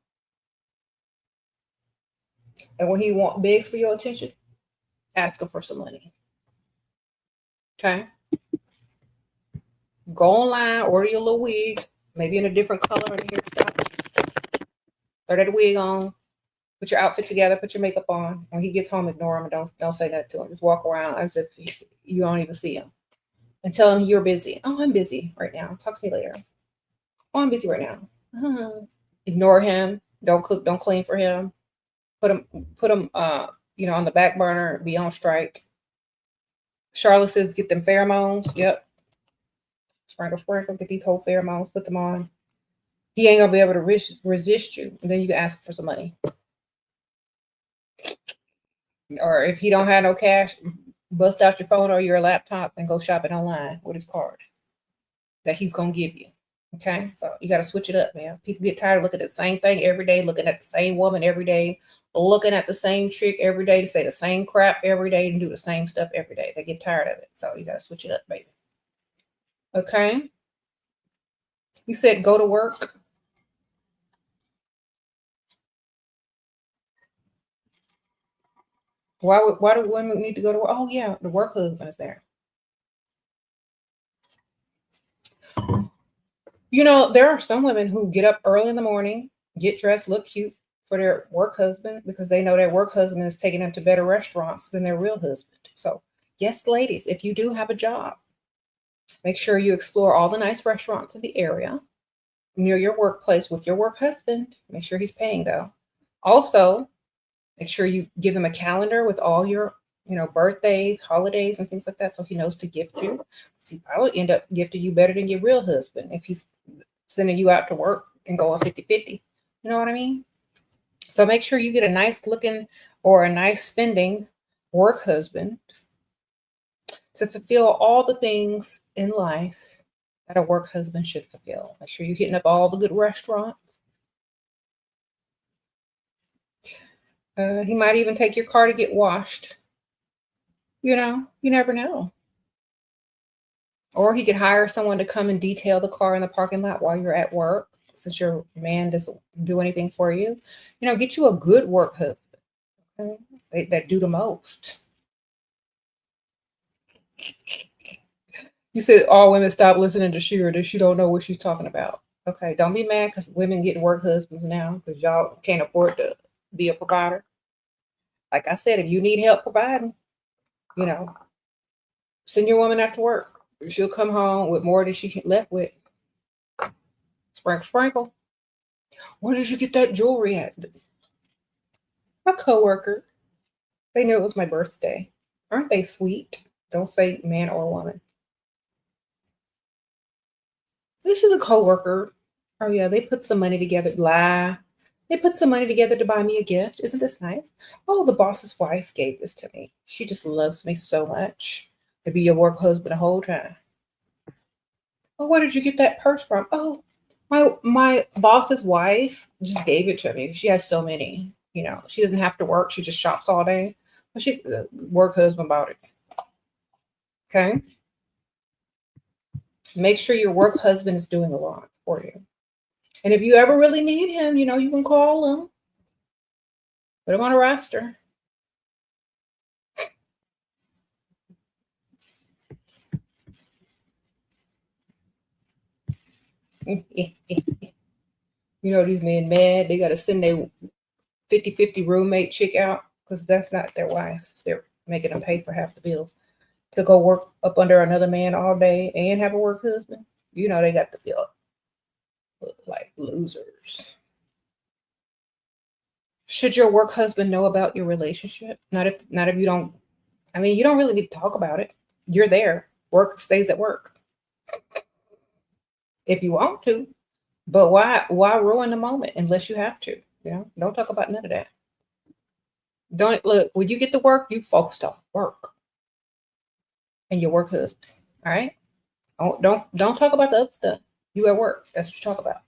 And when he begs for your attention, ask him for some money. Okay? Go online, order your little wig, maybe in a different color and hairstyle. Throw that wig on, put your outfit together, put your makeup on. When he gets home, ignore him and don't say that to him. Just walk around as if you don't even see him. And tell him you're busy. Oh, I'm busy right now. Talk to me later. Oh, I'm busy right now. Ignore him. Don't cook, don't clean for him. Put him on the back burner, be on strike. Charlotte says get them pheromones. Yep. Sprinkle, get these whole pheromones, put them on. He ain't gonna be able to resist you. And then you can ask for some money. Or if he don't have no cash, bust out your phone or your laptop and go shopping online with his card that he's gonna give you. Okay, so you got to switch it up, man. People get tired of looking at the same thing every day, looking at the same woman every day, looking at the same chick every day to say the same crap every day and do the same stuff every day. They get tired of it. So you got to switch it up, baby. Okay. You said go to work. Why do women need to go to work? Oh, yeah, the work husband is there. There are some women who get up early in the morning, get dressed, look cute for their work husband because they know their work husband is taking them to better restaurants than their real husband. So, yes, ladies, if you do have a job, make sure you explore all the nice restaurants in the area near your workplace with your work husband. Make sure he's paying, though. Also, make sure you give him a calendar with all your birthdays, holidays, and things like that so he knows to gift you. He probably end up gifting you better than your real husband if he's sending you out to work and going 50-50. You know what I mean? So make sure you get a nice looking or a nice spending work husband to fulfill all the things in life that a work husband should fulfill. Make sure you're hitting up all the good restaurants. He might even take your car to get washed. You never know. Or he could hire someone to come and detail the car in the parking lot while you're at work, since your man doesn't do anything for you. Get you a good work husband, okay? That do the most. You said all women stop listening to Shera. She don't know what she's talking about. Okay, don't be mad because women get work husbands now because y'all can't afford to be a provider. Like I said, if you need help providing, send your woman out to work. She'll come home with more than she left with. Sprinkle, sprinkle. Where did you get that jewelry at? A coworker. They knew it was my birthday. Aren't they sweet? Don't say man or woman. This is a coworker. Oh yeah, they put some money together. Lie. They put some money together to buy me a gift. Isn't this nice? Oh, the boss's wife gave this to me. She just loves me so much. To be your work husband the whole time. Oh, where did you get that purse from? Oh, my boss's wife just gave it to me. She has so many. She doesn't have to work. She just shops all day. But work husband bought it. Okay. Make sure your work husband is doing a lot for you. And if you ever really need him, you can call him. Put him on a roster. These men mad. They got to send their 50-50 roommate chick out because that's not their wife. They're making them pay for half the bill to go work up under another man all day and have a work husband. They got to feel like losers. Should your work husband know about your relationship? Not if you don't. I mean, you don't really need to talk about it. You're there. Work stays at work. If you want to, but why ruin the moment unless you have to? Don't talk about none of that. Don't look when you get to work, you focused on work and your work husband. All right. Don't talk about the other stuff. You at work. That's what you talk about.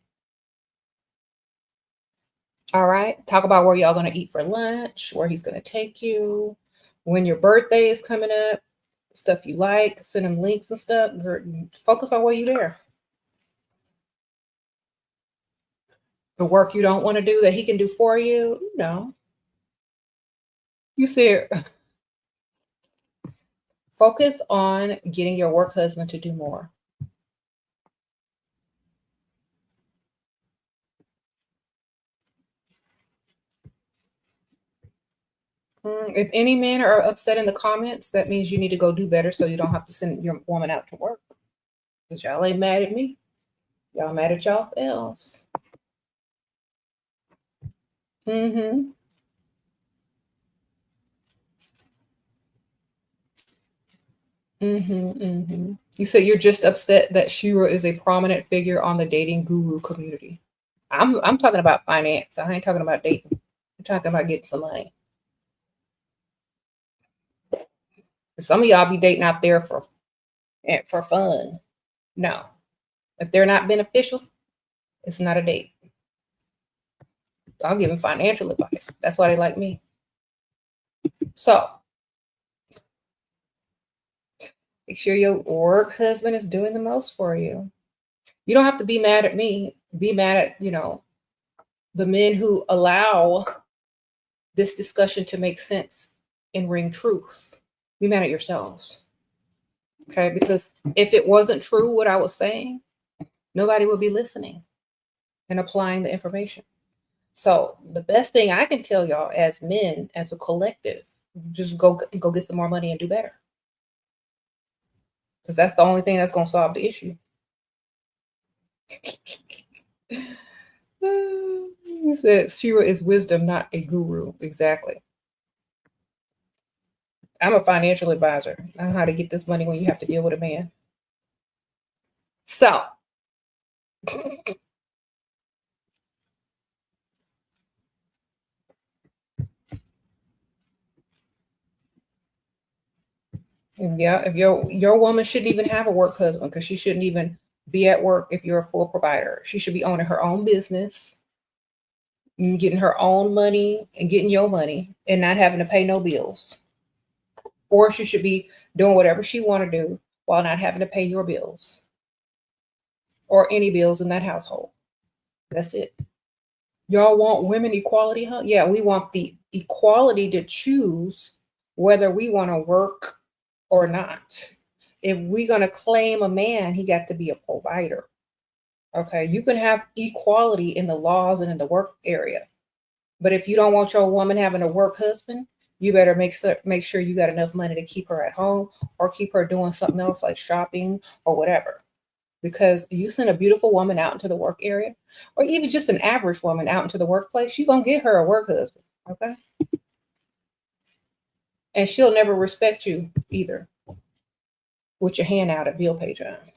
All right. Talk about where y'all going to eat for lunch, where he's going to take you, when your birthday is coming up, stuff you like, send him links and stuff. Focus on where you there. The work you don't want to do that he can do for you, you know. You said focus on getting your work husband to do more. If any men are upset in the comments, that means you need to go do better so you don't have to send your woman out to work. Because y'all ain't mad at me. Y'all mad at y'all else. Mm-hmm. Mm-hmm. Mm-hmm. You said you're just upset that Shira is a prominent figure on the dating guru community. I'm talking about finance. I ain't talking about dating. I'm talking about getting some money. Some of y'all be dating out there for fun. No. If they're not beneficial, it's not a date. I'll give them financial advice. That's why they like me. So make sure your work husband is doing the most for you. You don't have to be mad at me. Be mad at, the men who allow this discussion to make sense and ring truth. Be mad at yourselves. Okay? Because if it wasn't true what I was saying, nobody would be listening and applying the information. So the best thing I can tell y'all as men, as a collective, just go get some more money and do better. Because that's the only thing that's going to solve the issue. He said Shira is wisdom, not a guru. Exactly. I'm a financial advisor. I know how to get this money when you have to deal with a man. So yeah, if your woman shouldn't even have a work husband because she shouldn't even be at work if you're a full provider. She should be owning her own business, getting her own money and getting your money and not having to pay no bills. Or she should be doing whatever she want to do while not having to pay your bills or any bills in that household. That's it. Y'all want women equality, huh? Yeah, we want the equality to choose whether we want to work or not. If we're going to claim a man, he got to be a provider. Okay, you can have equality in the laws and in the work area. But if you don't want your woman having a work husband, you better make sure you got enough money to keep her at home or keep her doing something else like shopping or whatever. Because you send a beautiful woman out into the work area, or even just an average woman out into the workplace, you're going to get her a work husband. Okay. And she'll never respect you either with your hand out at bill pay time.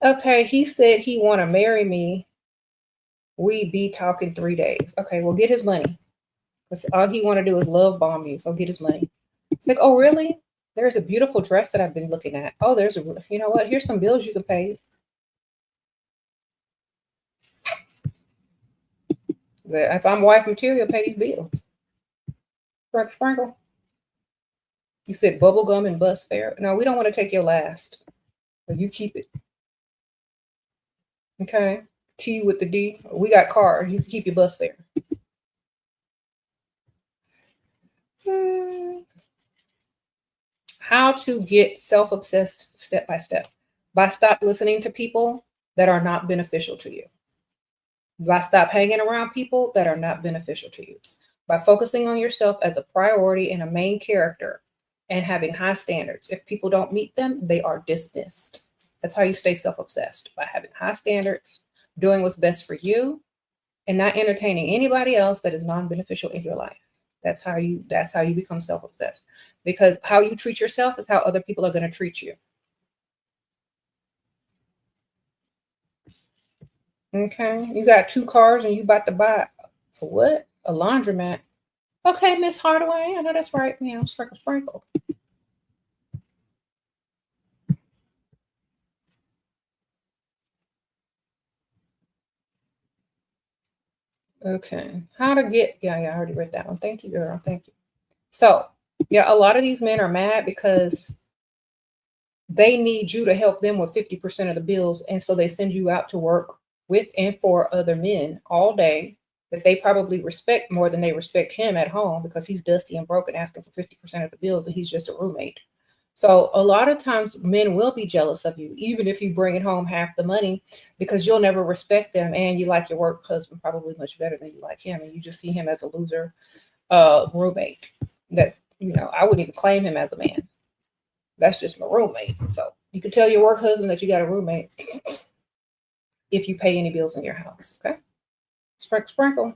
Okay. He said he want to marry me. We be talking 3 days. Okay. Well, get his money. Because all he want to do is love bomb you. So get his money. It's like, oh, really? There's a beautiful dress that I've been looking at. Oh, you know what? Here's some bills you can pay. If I'm wife material, pay these bills. Sprinkle. You said bubble gum and bus fare. No, we don't want to take your last. But you keep it. Okay. T with the D. We got cars. You can keep your bus fare. How to get self-obsessed step by step. By stop listening to people that are not beneficial to you. By stop hanging around people that are not beneficial to you. By focusing on yourself as a priority and a main character and having high standards. If people don't meet them, they are dismissed. That's how you stay self-obsessed, by having high standards, doing what's best for you, and not entertaining anybody else that is non-beneficial in your life. That's how you become self-obsessed. Because how you treat yourself is how other people are going to treat you. Okay. You got 2 cars and you about to buy a what? A laundromat. Okay, Miss Hardaway. I know that's right. Yeah, sprinkle. Okay. How to get, yeah, I already read that one. Thank you, girl. Thank you. So, yeah, a lot of these men are mad because they need you to help them with 50% of the bills. And so they send you out to work with and for other men all day that they probably respect more than they respect him at home because he's dusty and broken asking for 50% of the bills and he's just a roommate. So a lot of times men will be jealous of you, even if you bring it home half the money, because you'll never respect them and you like your work husband probably much better than you like him. And you just see him as a loser roommate that, I wouldn't even claim him as a man. That's just my roommate. So you can tell your work husband that you got a roommate if you pay any bills in your house. Okay. Sprinkle, sprinkle.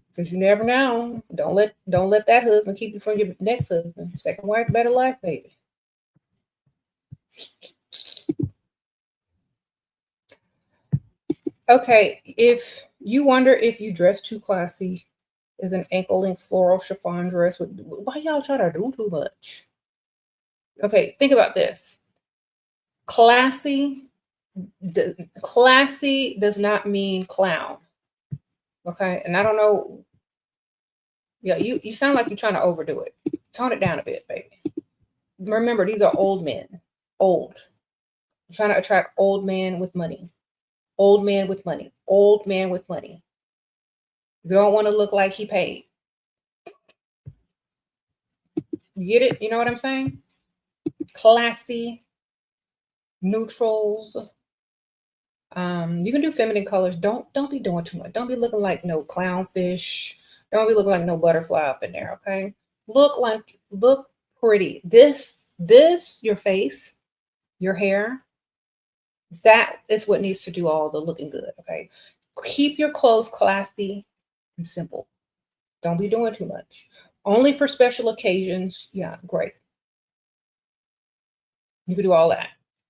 Because you never know. Don't let that husband keep you from your next husband. Second wife, better life, baby. Okay, if you wonder if you dress too classy, is an ankle length floral chiffon dress with, why y'all try to do too much? Okay, think about this. Classy does not mean clown. Okay, and I don't know. Yeah, you sound like you're trying to overdo it. Tone it down a bit, baby. Remember, these are old men. Old. I'm trying to attract old men with money. Old man with money. Old man with money. You don't want to look like he paid. You get it? You know what I'm saying? Classy, neutrals. You can do feminine colors. Don't be doing too much. Don't be looking like no clownfish. Don't be looking like no butterfly up in there. Okay. Look pretty. This your face, your hair. That is what needs to do all the looking good. Okay. Keep your clothes classy and simple. Don't be doing too much. Only for special occasions. Yeah, great. You can do all that.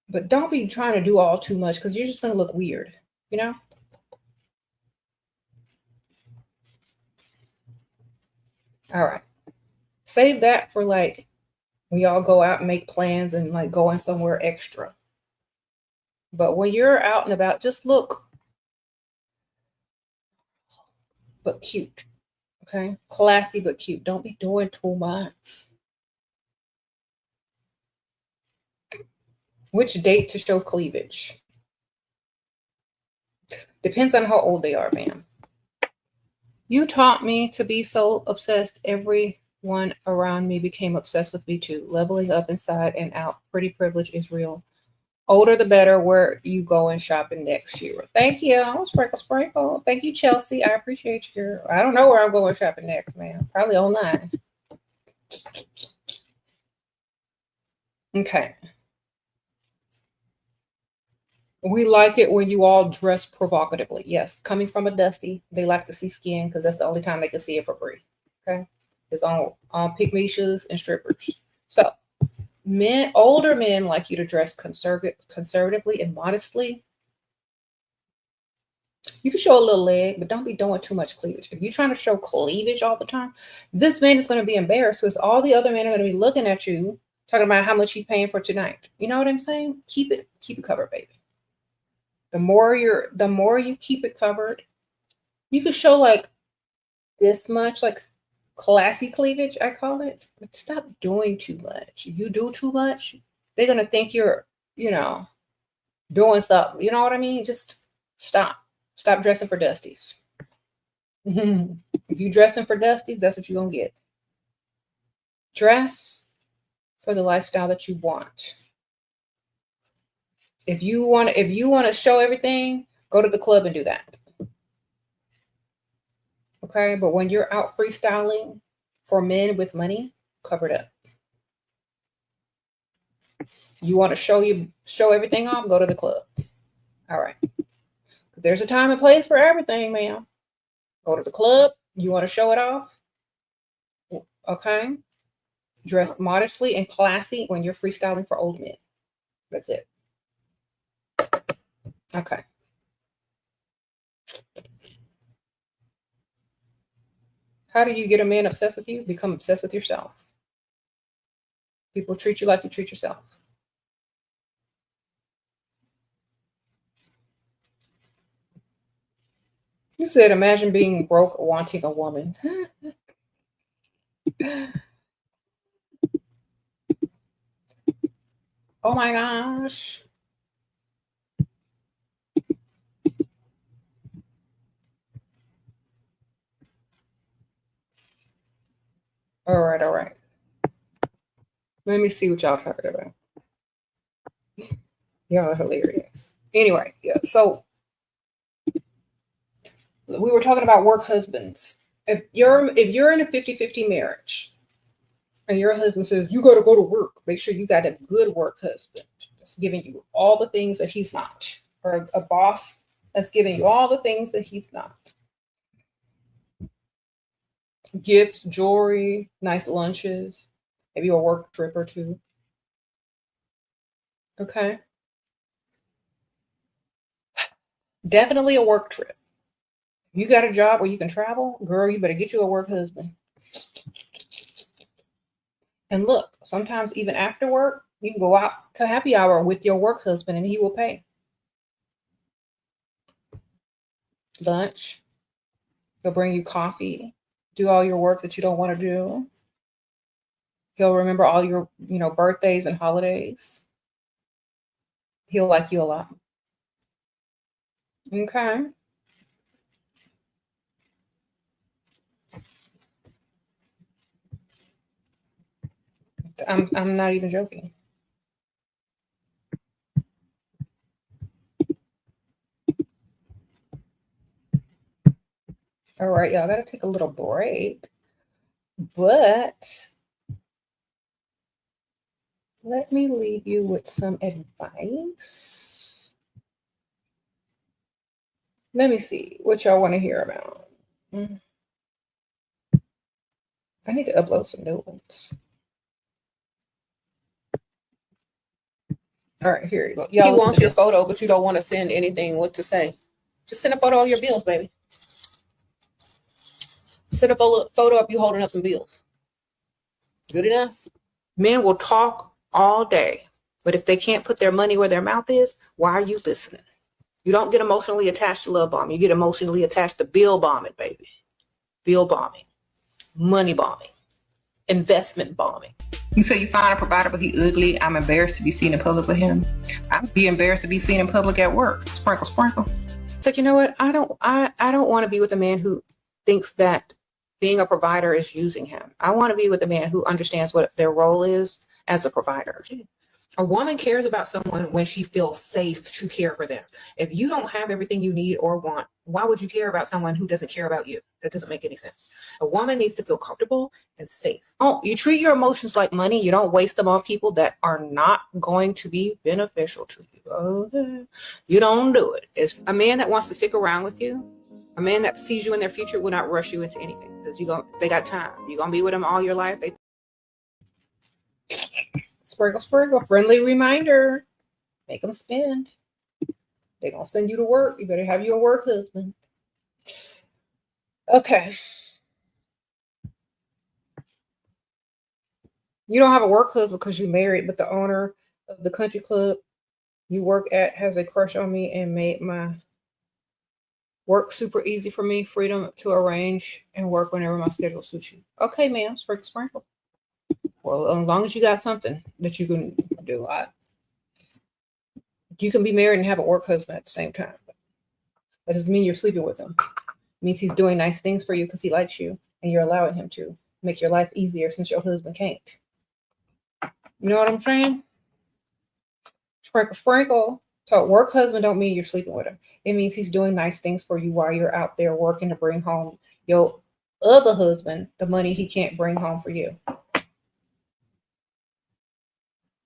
But don't be trying to do all too much because you're just going to look weird, you know? All right. Save that for like when y'all go out and make plans and like going somewhere extra. But when you're out and about, just look but cute. Okay? Classy but cute. Don't be doing too much. Which date to show cleavage? Depends on how old they are, ma'am. You taught me to be so obsessed. Everyone around me became obsessed with me too. Leveling up inside and out. Pretty privilege is real. Older the better. Where you going shopping next year? Thank you. Sprinkle, sprinkle. Thank you, Chelsea. I appreciate you, girl. I don't know where I'm going shopping next, man. Probably online. Okay. We like it when you all dress provocatively. Yes, coming from a dusty, they like to see skin because that's the only time they can see it for free. Okay, it's on pick me shoes and strippers. So older men like you to dress conservatively and modestly. You can show a little leg, but don't be doing too much cleavage. If you're trying to show cleavage all the time, this man is going to be embarrassed because all the other men are going to be looking at you, talking about how much he's paying for tonight. You know what I'm saying? Keep it covered, baby. The more you keep it covered, you can show like this much, like classy cleavage, I call it. But stop doing too much. If you do too much, they're gonna think you're, doing stuff. You know what I mean? Just stop. Stop dressing for dusties. If you dressing for dusties, that's what you're gonna get. Dress for the lifestyle that you want. If you want to show everything, go to the club and do that. Okay, but when you're out freestyling for men with money, cover it up. You want to show everything off, go to the club. All right. There's a time and place for everything, ma'am. Go to the club. You want to show it off? Okay. Dress modestly and classy when you're freestyling for old men. That's it. Okay. How do you get a man obsessed with you? Become obsessed with yourself. People treat you like you treat yourself. You said, imagine being broke wanting a woman. Oh my gosh. All right, all right. Let me see what y'all talking about. Y'all are hilarious. Anyway, yeah, so we were talking about work husbands. If you're in a 50-50 marriage and your husband says you got to go to work, make sure you got a good work husband that's giving you all the things that he's not, or a boss that's giving you all the things that he's not. Gifts, jewelry, nice lunches, maybe a work trip or two. Okay. Definitely a work trip. You got a job where you can travel, girl, you better get you a work husband. And look, sometimes even after work, you can go out to happy hour with your work husband and he will pay. Lunch, he'll bring you coffee, do all your work that you don't want to do. He'll remember all your, birthdays and holidays. He'll like you a lot. Okay. I'm not even joking. All right, y'all got to take a little break. But let me leave you with some advice. Let me see what y'all want to hear about. I need to upload some new ones. All right, here you go. Y'all, he wants your photo, but you don't want to send anything. What to say? Just send a photo of your bills, baby. Send a photo of you holding up some bills. Good enough? Men will talk all day, but if they can't put their money where their mouth is, why are you listening? You don't get emotionally attached to love bombing. You get emotionally attached to bill bombing, baby. Bill bombing, money bombing, investment bombing. You say you find a provider, but he ugly. I'm embarrassed to be seen in public with him. I'd be embarrassed to be seen in public at work. Sprinkle, sprinkle. It's like, you know what? I don't want to be with a man who thinks that being a provider is using him. I want to be with a man who understands what their role is as a provider. A woman cares about someone when she feels safe to care for them. If you don't have everything you need or want, why would you care about someone who doesn't care about you? That doesn't make any sense. A woman needs to feel comfortable and safe. Oh, you treat your emotions like money. You don't waste them on people that are not going to be beneficial to you. Okay. You don't do it. It's a man that wants to stick around with you. A man that sees you in their future will not rush you into anything because they got time. You're going to be with them all your life. Sprinkle, sprinkle, friendly reminder. Make them spend. They're going to send you to work. You better have your work husband. Okay. You don't have a work husband because you're married, but the owner of the country club you work at has a crush on me and made my work super easy for me. Freedom to arrange and work whenever my schedule suits you. Okay, ma'am. Sprinkle, sprinkle. Well, as long as you got something that you can do, you can be married and have a work husband at the same time. That doesn't mean you're sleeping with him. It means he's doing nice things for you because he likes you and you're allowing him to make your life easier since your husband can't. You know what I'm saying? Sprinkle, sprinkle. So work husband don't mean you're sleeping with him. It means he's doing nice things for you while you're out there working to bring home your other husband the money he can't bring home for you.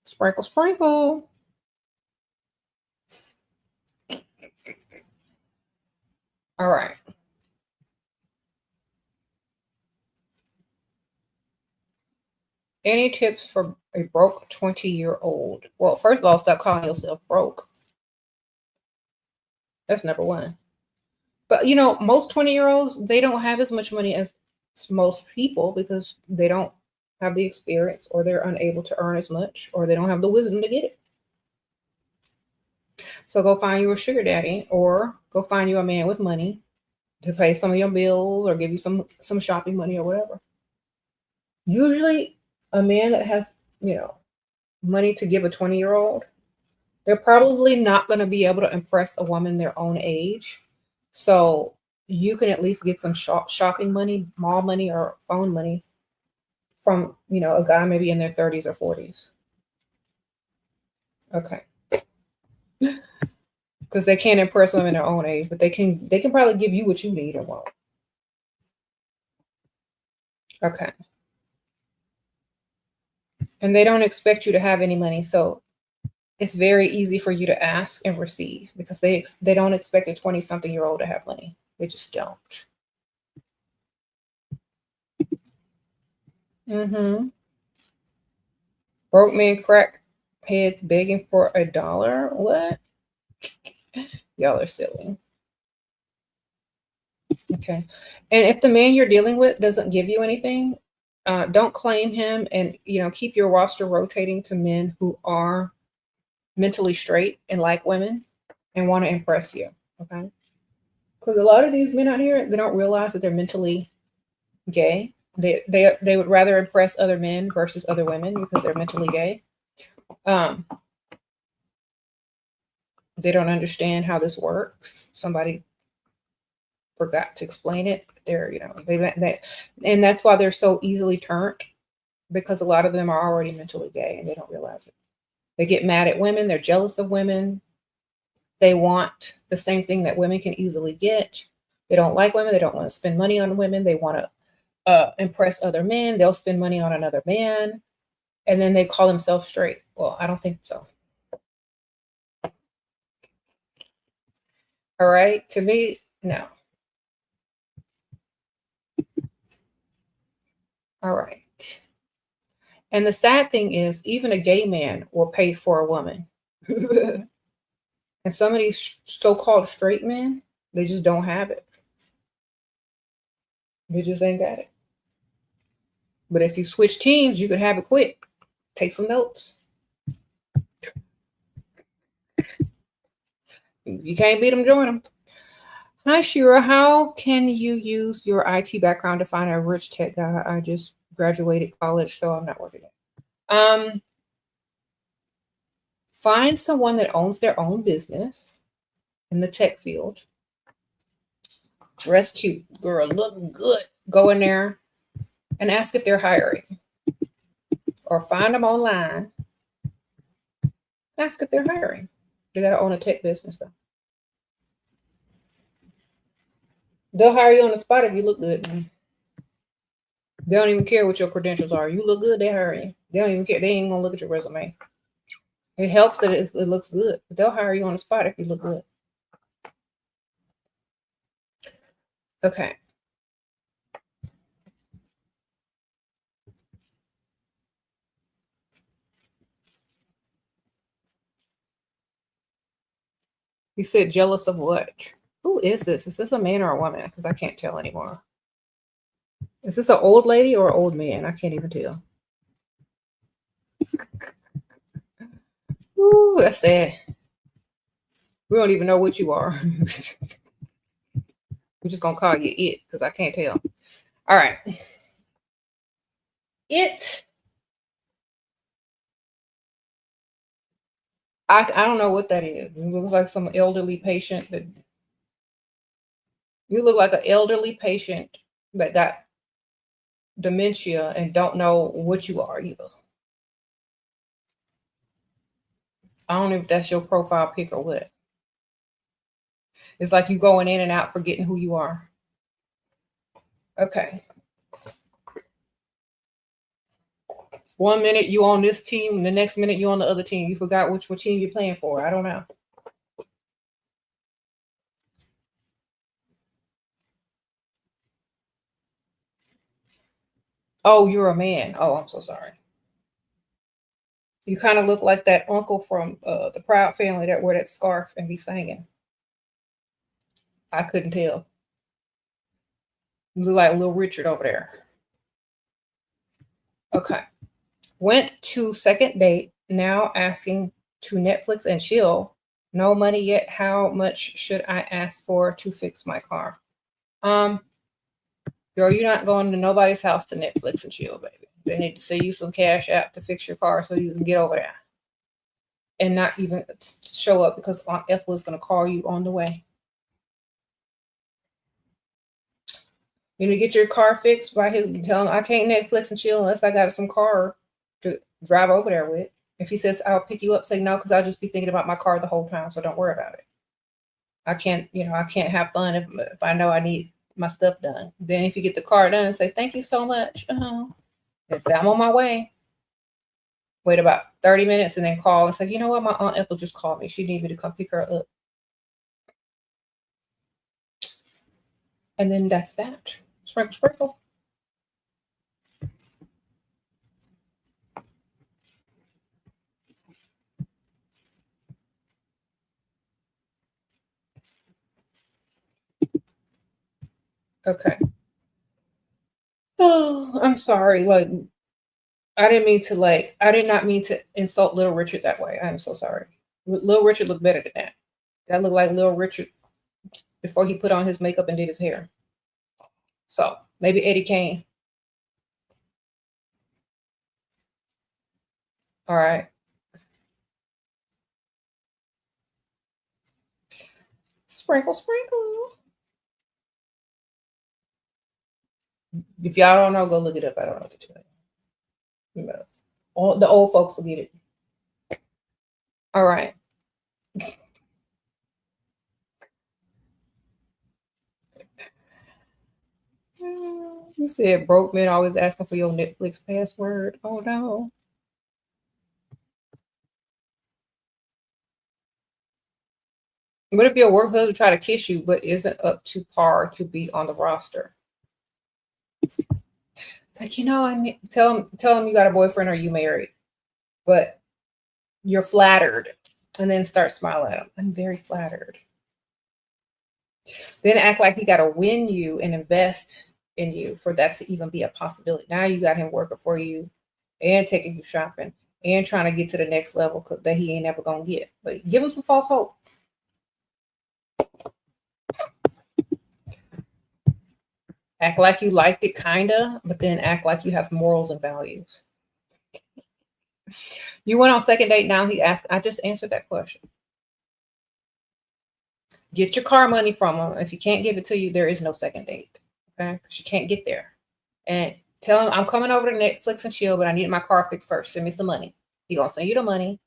Sprinkle, sprinkle. All right. Any tips for a broke 20-year-old? Well, first of all, stop calling yourself broke. That's number one. But, most 20-year-olds, they don't have as much money as most people because they don't have the experience or they're unable to earn as much or they don't have the wisdom to get it. So go find you a sugar daddy or go find you a man with money to pay some of your bills or give you some shopping money or whatever. Usually a man that has, money to give a 20-year-old, they're probably not going to be able to impress a woman their own age. So you can at least get some shopping money, mall money, or phone money from, a guy maybe in their 30s or 40s. Okay. Because they can't impress women their own age, but they can probably give you what you need or want. Okay. And they don't expect you to have any money, so it's very easy for you to ask and receive because they don't expect a 20-something-year-old to have money. They just don't. Broke man crack heads begging for $1. What? Y'all are silly. Okay. And if the man you're dealing with doesn't give you anything, don't claim him, and keep your roster rotating to men who are mentally straight and like women and want to impress you. Okay. Because a lot of these men out here, they don't realize that they're mentally gay. They would rather impress other men versus other women because they're mentally gay. They don't understand how this works. Somebody forgot to explain it. And that's why they're so easily turned, because a lot of them are already mentally gay and they don't realize it. They get mad at women. They're jealous of women. They want the same thing that women can easily get. They don't like women. They don't want to spend money on women. They want to impress other men. They'll spend money on another man, and then they call themselves straight. Well, I don't think so. All right. To me, no. All right. And the sad thing is, even a gay man will pay for a woman. And some of these so-called straight men, they just don't have it. They just ain't got it. But if you switch teams, you could have it quick. Take some notes. If you can't beat them, join them. Hi, Shira. How can you use your IT background to find a rich tech guy? I just graduated college, so I'm not working yet. Find someone that owns their own business in the tech field. Dress cute, girl, look good. Go in there and ask if they're hiring, or find them online. Ask if they're hiring. They got to own a tech business though. They'll hire you on the spot if you look good. They don't even care what your credentials are. You look good, they hire you. They don't even care. They ain't gonna look at your resume. It helps that it looks good, but they'll hire you on the spot if you look good. Okay. You said jealous of what? Who is this? Is this a man or a woman? Because I can't tell anymore. Is this an old lady or an old man? I can't even tell. Ooh, that's sad. We don't even know what you are. We're just gonna call you it because I can't tell. All right. It. I don't know what that is. You look like some elderly patient that. You look like an elderly patient that got dementia and don't know what you are either. I don't know if that's your profile pic or what. It's like you going in and out, forgetting who you are. Okay. 1 minute you on this team, the next minute you on the other team. You forgot which team you're playing for. I don't know. Oh, you're a man. Oh, I'm so sorry. You kind of look like that uncle from the Proud Family that wear that scarf and be singing. I couldn't tell. You look like Little Richard over there. Okay. Went to second date. Now asking to Netflix and chill. No money yet. How much should I ask for to fix my car? Girl, you're not going to nobody's house to Netflix and chill, baby. They need to send you some cash app to fix your car so you can get over there. And not even show up because Aunt Ethel is going to call you on the way. You need to get your car fixed by him. Tell him I can't Netflix and chill unless I got some car to drive over there with. If he says I'll pick you up, say no, because I'll just be thinking about my car the whole time. So don't worry about it. I can't have fun if I know I need my stuff done. Then if you get the car done, say thank you so much. And say I'm on my way. Wait about 30 minutes and then call and say, you know what, my Aunt Ethel just called me. She needs me to come pick her up. And then that's that. Sprinkle, sprinkle. Okay. Oh, I'm sorry. Like, I did not mean to insult Little Richard that way. I'm so sorry. Little Richard looked better than that. That looked like Little Richard before he put on his makeup and did his hair. So maybe Eddie Kane. All right. Sprinkle, sprinkle. If y'all don't know, go look it up. I don't know what to tell you. The old folks will get it. All right. You said broke men always asking for your Netflix password. Oh no. What if your work husband try to kiss you but isn't up to par to be on the roster? It's like, tell him you got a boyfriend or you married, but you're flattered, and then start smiling at him. I'm very flattered. Then act like he got to win you and invest in you for that to even be a possibility. Now you got him working for you and taking you shopping and trying to get to the next level that he ain't ever gonna get. But give him some false hope. Act like you liked it, kinda, but then act like you have morals and values. You went on second date. Now he asked. I just answered that question. Get your car money from him. If he can't give it to you, there is no second date. Okay, because you can't get there. And tell him I'm coming over to Netflix and chill, but I need my car fixed first. Send me some money. He gonna send you the money.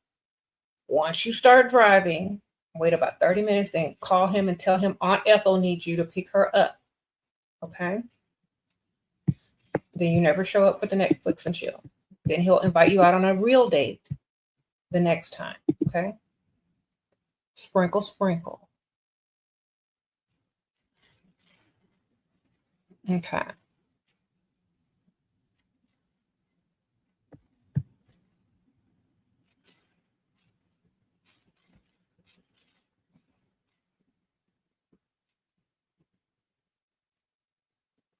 Once you start driving, wait about 30 minutes, then call him and tell him Aunt Ethel needs you to pick her up. Okay. Then you never show up for the Netflix and chill. Then he'll invite you out on a real date the next time. Okay. Sprinkle, sprinkle. Okay.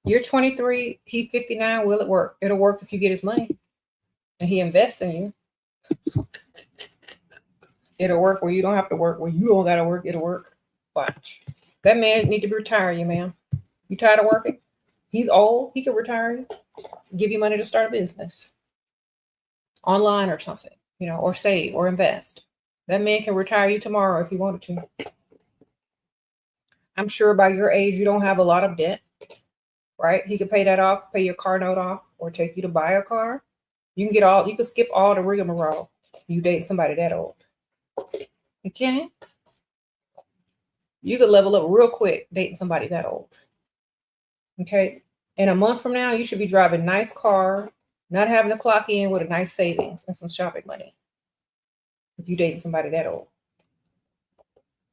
You're 23, he's 59. Will it work? It'll work if you get his money and he invests in you. It'll work where you don't have to work, where you don't got to work. It'll work. Watch. That man need to retire you, ma'am. You tired of working? He's old. He can retire you. Give you money to start a business. Online or something, or save or invest. That man can retire you tomorrow if he wanted to. I'm sure by your age, you don't have a lot of debt, right? He could pay that off, pay your car note off, or take you to buy a car. You can skip all the rigmarole. You date somebody that old. Okay? You could level up real quick dating somebody that old. Okay? In a month from now, you should be driving a nice car, not having to clock in with a nice savings and some shopping money. If you dating somebody that old.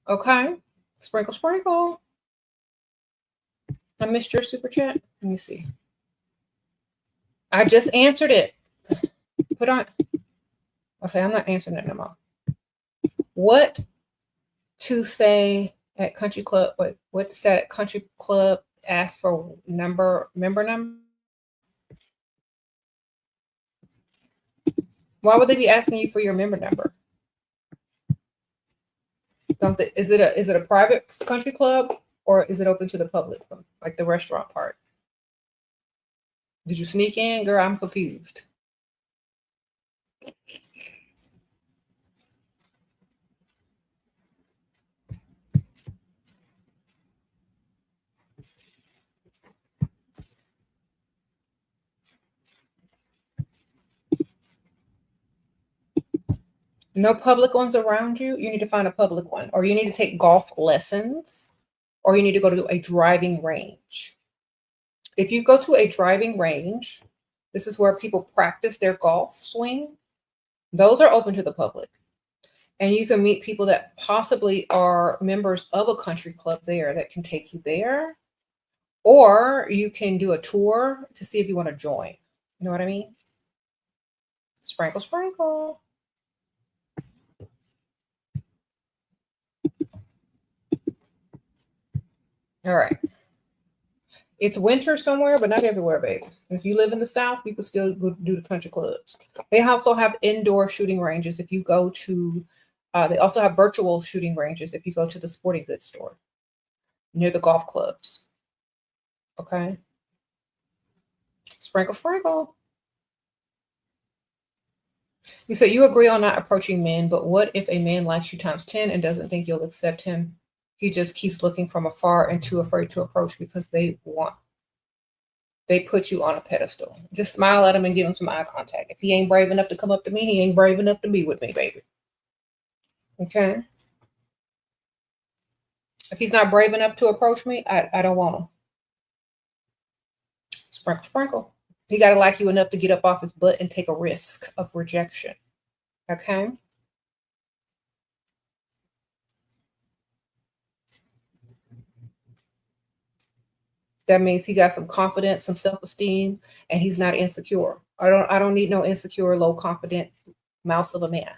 Okay? Sprinkle, sprinkle. I missed your super chat. Let me see. I just answered it. Put on. Okay, I'm not answering it no more. What to say at country club? What's that country club ask for member number? Why would they be asking you for your member number? Is it a private country club Or is it open to the public, like the restaurant part? Did you sneak in? Girl, I'm confused. No public ones around you? You need to find a public one. Or you need to take golf lessons. Or you need to go to a driving range. If you go to a driving range, this is where people practice their golf swing. Those are open to the public. And you can meet people that possibly are members of a country club there that can take you there. Or you can do a tour to see if you want to join. You know what I mean? Sprinkle, sprinkle. All right. It's winter somewhere, but not everywhere, babe. If you live in the South, you can still go do the country clubs. They also have indoor shooting ranges. If you go to, they also have virtual shooting ranges if you go to the sporting goods store near the golf clubs. Okay. Sprinkle, sprinkle. You said you agree on not approaching men, but what if a man likes you times 10 and doesn't think you'll accept him? He just keeps looking from afar and too afraid to approach because they put you on a pedestal. Just smile at him and give him some eye contact. If he ain't brave enough to come up to me, he ain't brave enough to be with me, baby. Okay? If he's not brave enough to approach me, I don't want him. Sprinkle, sprinkle. He got to like you enough to get up off his butt and take a risk of rejection. Okay? That means he got some confidence, some self-esteem, and he's not insecure. I don't need no insecure, low confident mouse of a man.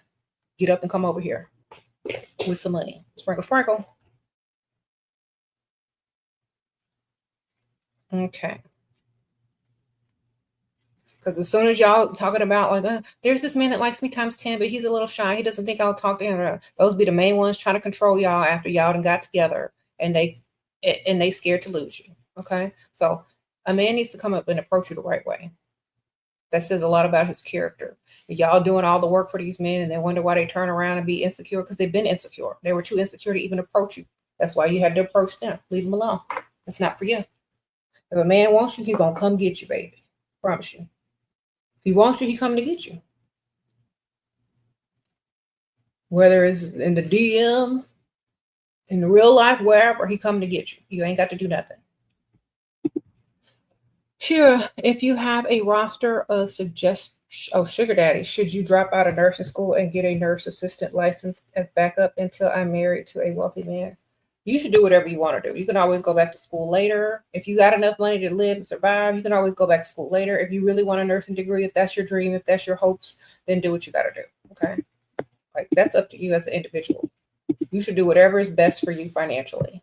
Get up and come over here with some money. Sprinkle, sprinkle. Okay. Because as soon as y'all talking about like, there's this man that likes me times 10, but he's a little shy. He doesn't think I'll talk to him. Those be the main ones trying to control y'all after y'all done got together and they scared to lose you. Okay. So a man needs to come up and approach you the right way. That says a lot about his character. Y'all doing all the work for these men and they wonder why they turn around and be insecure because they've been insecure. They were too insecure to even approach you. That's why you had to approach them. Leave them alone. It's not for you. If a man wants you, he's going to come get you, baby. Promise you. If he wants you, he coming to get you. Whether it's in the DM, in the real life, wherever, he coming to get you. You ain't got to do nothing. Sure, if you have a roster of sugar daddy, should you drop out of nursing school and get a nurse assistant license as backup until I'm married to a wealthy man? You should do whatever you want to do. You can always go back to school later. If you got enough money to live and survive, you can always go back to school later. If you really want a nursing degree, if that's your dream, if that's your hopes, then do what you got to do. Okay. Like that's up to you as an individual. You should do whatever is best for you financially.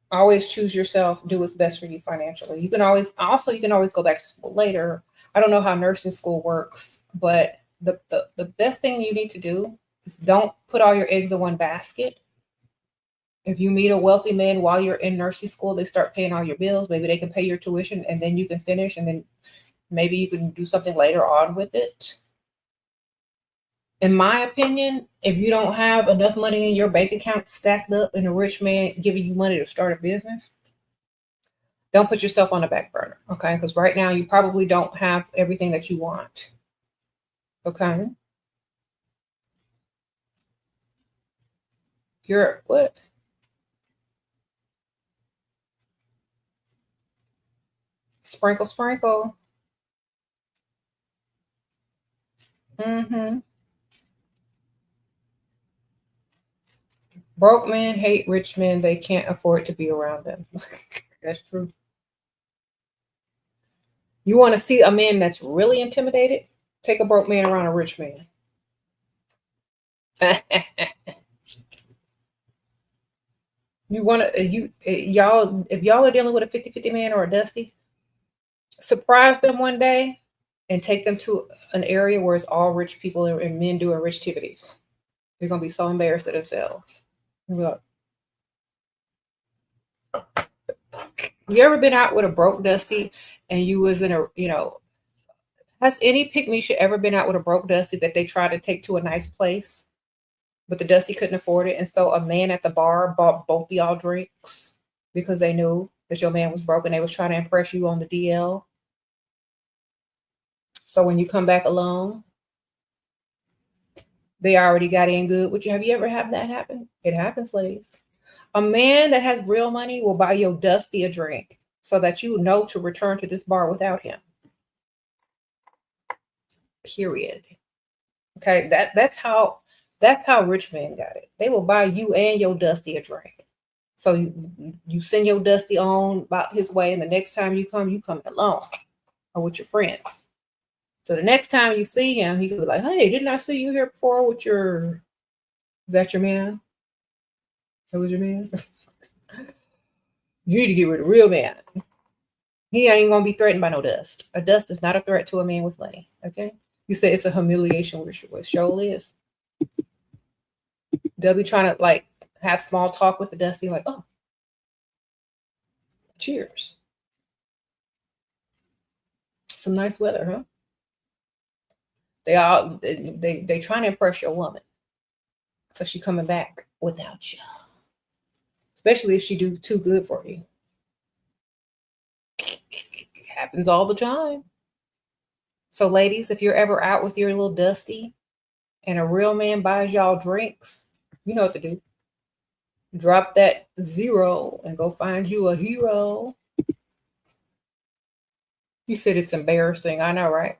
Always choose yourself, do what's best for you financially. You can always go back to school later. I don't know how nursing school works, but the best thing you need to do is don't put all your eggs in one basket. If you meet a wealthy man while you're in nursing school, they start paying all your bills. Maybe they can pay your tuition and then you can finish and then maybe you can do something later on with it. In my opinion, if you don't have enough money in your bank account stacked up and a rich man giving you money to start a business, don't put yourself on the back burner, okay? Because right now you probably don't have everything that you want, okay? You're what? Sprinkle, sprinkle. Mm-hmm. Broke men hate rich men. They can't afford to be around them. That's true. You want to see a man that's really intimidated? Take a broke man around a rich man. You want to, y'all, if y'all are dealing with a 50-50 man or a dusty, surprise them one day and take them to an area where it's all rich people and men doing rich activities. They're going to be so embarrassed of themselves. Like, You ever been out with a broke Dusty and you was in a, has any pick-me-shit ever been out with a broke Dusty that they tried to take to a nice place, but the Dusty couldn't afford it? And so a man at the bar bought both of y'all drinks because they knew that your man was broke and they was trying to impress you on the DL. So when you come back alone, they already got in good with you. Have you ever had that happen? It happens, ladies. A man that has real money will buy your Dusty a drink so that you know to return to this bar without him. Period. Okay, that's how rich men got it. They will buy you and your Dusty a drink. So you send your Dusty on about his way, and the next time you come alone or with your friends. So the next time you see him, he could be like, "Hey, didn't I see you here before with your? Is that your man? That was your man? You need to get rid of real man. He ain't gonna be threatened by no dust. A dust is not a threat to a man with money. Okay." You say it's a humiliation with surely is. They'll be trying to like have small talk with the Dusty, like, "Oh, cheers. Some nice weather, huh?" They trying to impress your woman. So she coming back without you. Especially if she do too good for you. It happens all the time. So ladies, if you're ever out with your little Dusty and a real man buys y'all drinks, you know what to do. Drop that zero and go find you a hero. You said it's embarrassing. I know, right?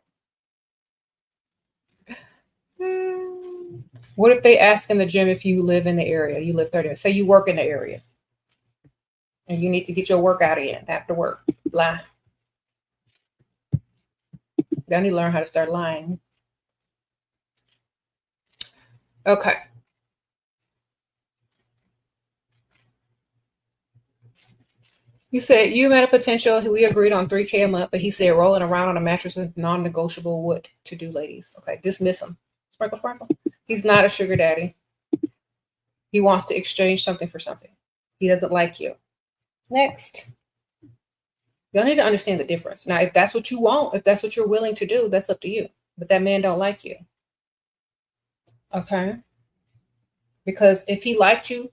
What if they ask in the gym if you live in the area? You live 30 minutes. Say you work in the area and you need to get your workout in after work. Lie. They need to learn how to start lying. Okay. You said you met a potential. We agreed on 3K a month, but he said rolling around on a mattress is non-negotiable. What to do, ladies? Okay, dismiss him. Sprinkle, sprinkle. He's not a sugar daddy. He wants to exchange something for something. He doesn't like you. Next. Y'all need to understand the difference. Now, if that's what you want, if that's what you're willing to do, that's up to you. But that man don't like you. Okay? Because if he liked you,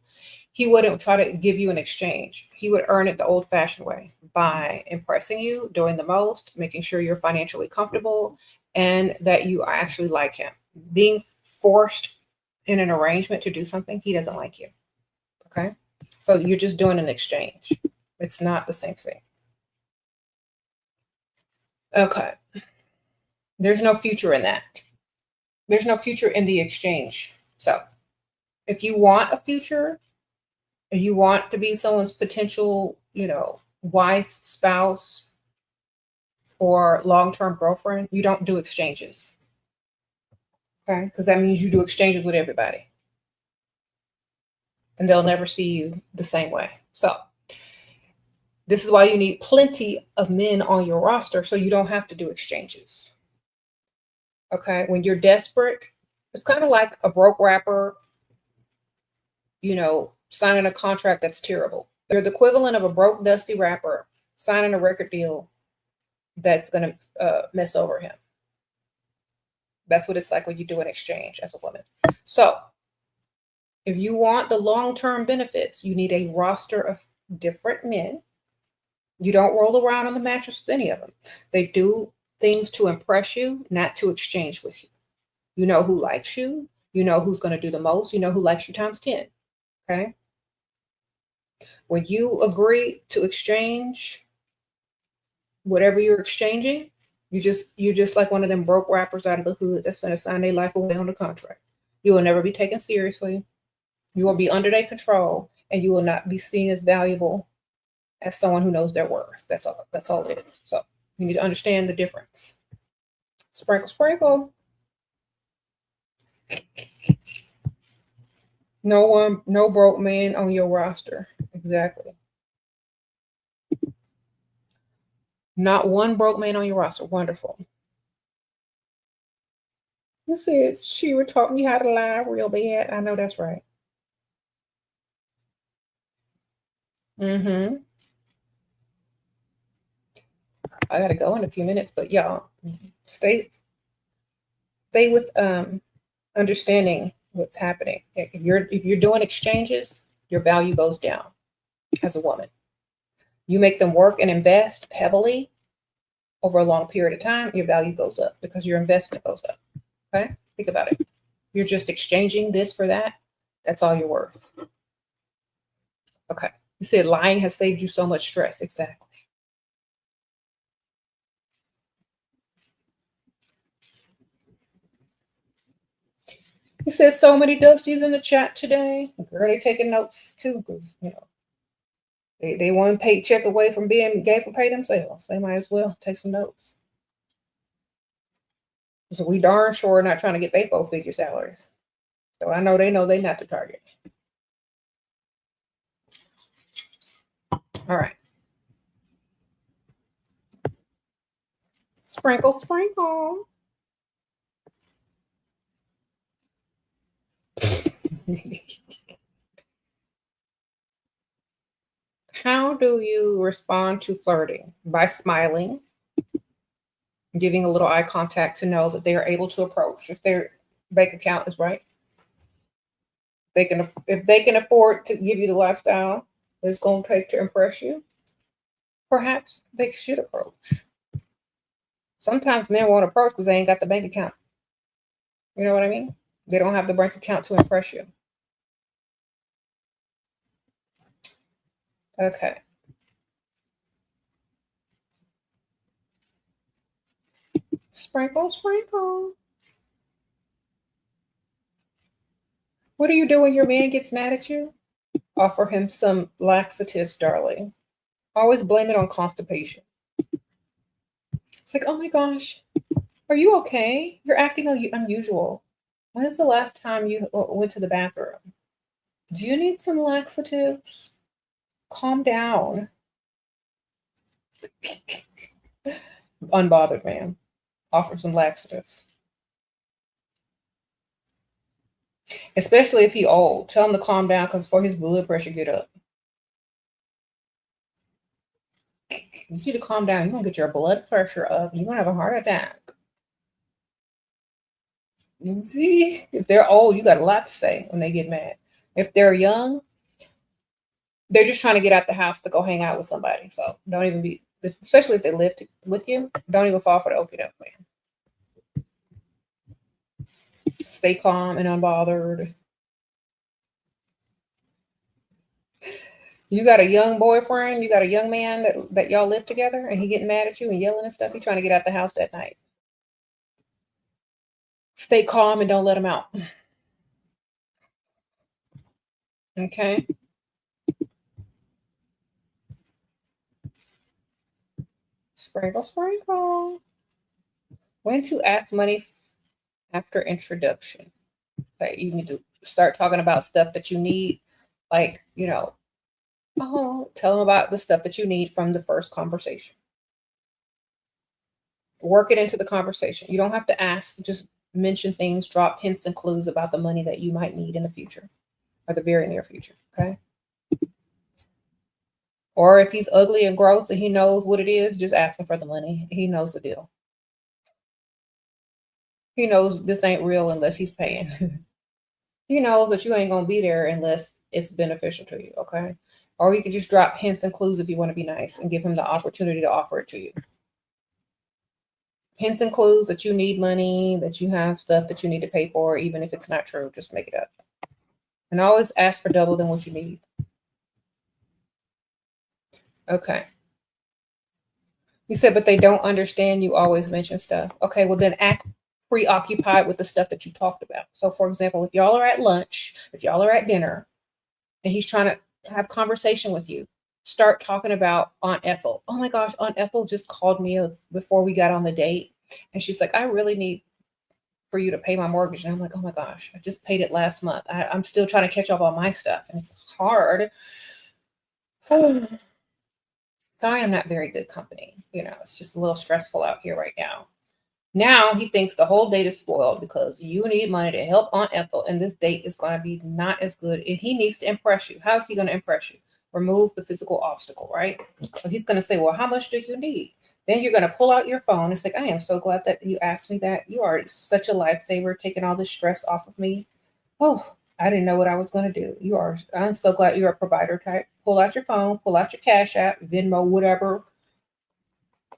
he wouldn't try to give you an exchange. He would earn it the old-fashioned way by impressing you, doing the most, making sure you're financially comfortable, and that you actually like him. Being forced in an arrangement to do something, he doesn't like you. Okay? So you're just doing an exchange. It's not the same thing. Okay. There's no future in that. There's no future in the exchange. So if you want a future, if you want to be someone's potential, wife, spouse, or long-term girlfriend, you don't do exchanges. Okay? Because that means you do exchanges with everybody. And they'll never see you the same way. So this is why you need plenty of men on your roster so you don't have to do exchanges. Okay? When you're desperate, it's kind of like a broke rapper, signing a contract that's terrible. You're the equivalent of a broke, dusty rapper signing a record deal that's going to mess over him. That's what it's like when you do an exchange as a woman. So if you want the long-term benefits, you need a roster of different men. You don't roll around on the mattress with any of them. They do things to impress you, not to exchange with you. You know who likes you. You know who's going to do the most. You know who likes you times 10. Okay? When you agree to exchange whatever you're exchanging, you're just like one of them broke rappers out of the hood that's going to sign their life away on the contract. You will never be taken seriously. You will be under their control, and you will not be seen as valuable as someone who knows their worth. That's all. That's all it is. So you need to understand the difference. Sprinkle, sprinkle. No broke man on your roster. Exactly. Not one broke man on your roster. Wonderful. You said Shera taught me how to lie real bad. I know that's right. Mm-hmm. I gotta go in a few minutes, but y'all stay with understanding what's happening. If you're doing exchanges, your value goes down as a woman. You make them work and invest heavily over a long period of time, your value goes up because your investment goes up. Okay? Think about it. You're just exchanging this for that. That's all you're worth. Okay. You said lying has saved you so much stress. Exactly. You said so many Dusties in the chat today. Girl, they taking notes too, because they one paycheck away from being gay for pay themselves. They might as well take some notes. So we darn sure not trying to get they 4-figure salaries. So I know they not the target. All right. Sprinkle, sprinkle. How do you respond to flirting? By smiling, giving a little eye contact to know that they are able to approach. If their bank account is right, if they can afford to give you the lifestyle it's going to take to impress you, perhaps they should approach. Sometimes men won't approach because they ain't got the bank account. You know what I mean? They don't have the bank account to impress you. Okay. Sprinkle, sprinkle. What do you do when your man gets mad at you? Offer him some laxatives, darling. Always blame it on constipation. It's like, oh my gosh, are you okay? You're acting unusual. When is the last time you went to the bathroom? Do you need some laxatives? Calm down. Unbothered, man. Offer some laxatives. Especially if he old. Tell him to calm down because before his blood pressure get up. You need to calm down. You're going to get your blood pressure up. You're going to have a heart attack. See, if they're old, you got a lot to say when they get mad. If they're young, they're just trying to get out the house to go hang out with somebody. So don't even be, especially if they live with you, don't even fall for the okie doke, man. Stay calm and unbothered. You got a young boyfriend, you got a young man that y'all live together, and he getting mad at you and yelling and stuff. He's trying to get out the house that night. Stay calm and don't let him out. Okay. Sprinkle, sprinkle. When to ask money after introduction. Like you need to start talking about stuff that you need, like, tell them about the stuff that you need from the first conversation. Work it into the conversation. You don't have to ask, just mention things, drop hints and clues about the money that you might need in the future or the very near future. Okay. Or if he's ugly and gross and he knows what it is, just ask him for the money. He knows the deal. He knows this ain't real unless he's paying. He knows that you ain't going to be there unless it's beneficial to you. Okay. Or you can just drop hints and clues if you want to be nice and give him the opportunity to offer it to you. Hints and clues that you need money, that you have stuff that you need to pay for, even if it's not true, just make it up. And always ask for double than what you need. Okay. You said, but they don't understand you always mention stuff. Okay, well then act preoccupied with the stuff that you talked about. So for example, if y'all are at lunch, if y'all are at dinner, and he's trying to have conversation with you, start talking about Aunt Ethel. Oh my gosh, Aunt Ethel just called me before we got on the date. And she's like, I really need for you to pay my mortgage. And I'm like, oh my gosh, I just paid it last month. I'm still trying to catch up on my stuff. And it's hard. Sorry, I'm not very good company. It's just a little stressful out here right now. Now he thinks the whole date is spoiled because you need money to help Aunt Ethel, and this date is going to be not as good. And he needs to impress you. How is he going to impress you? remove the physical obstacle, right? So he's going to say, well, how much do you need? Then you're going to pull out your phone. It's like, I am so glad that you asked me that. You are such a lifesaver, taking all this stress off of me. Oh, I didn't know what I was going to do. I'm so glad you're a provider type. Pull out your phone, pull out your Cash App, Venmo, whatever,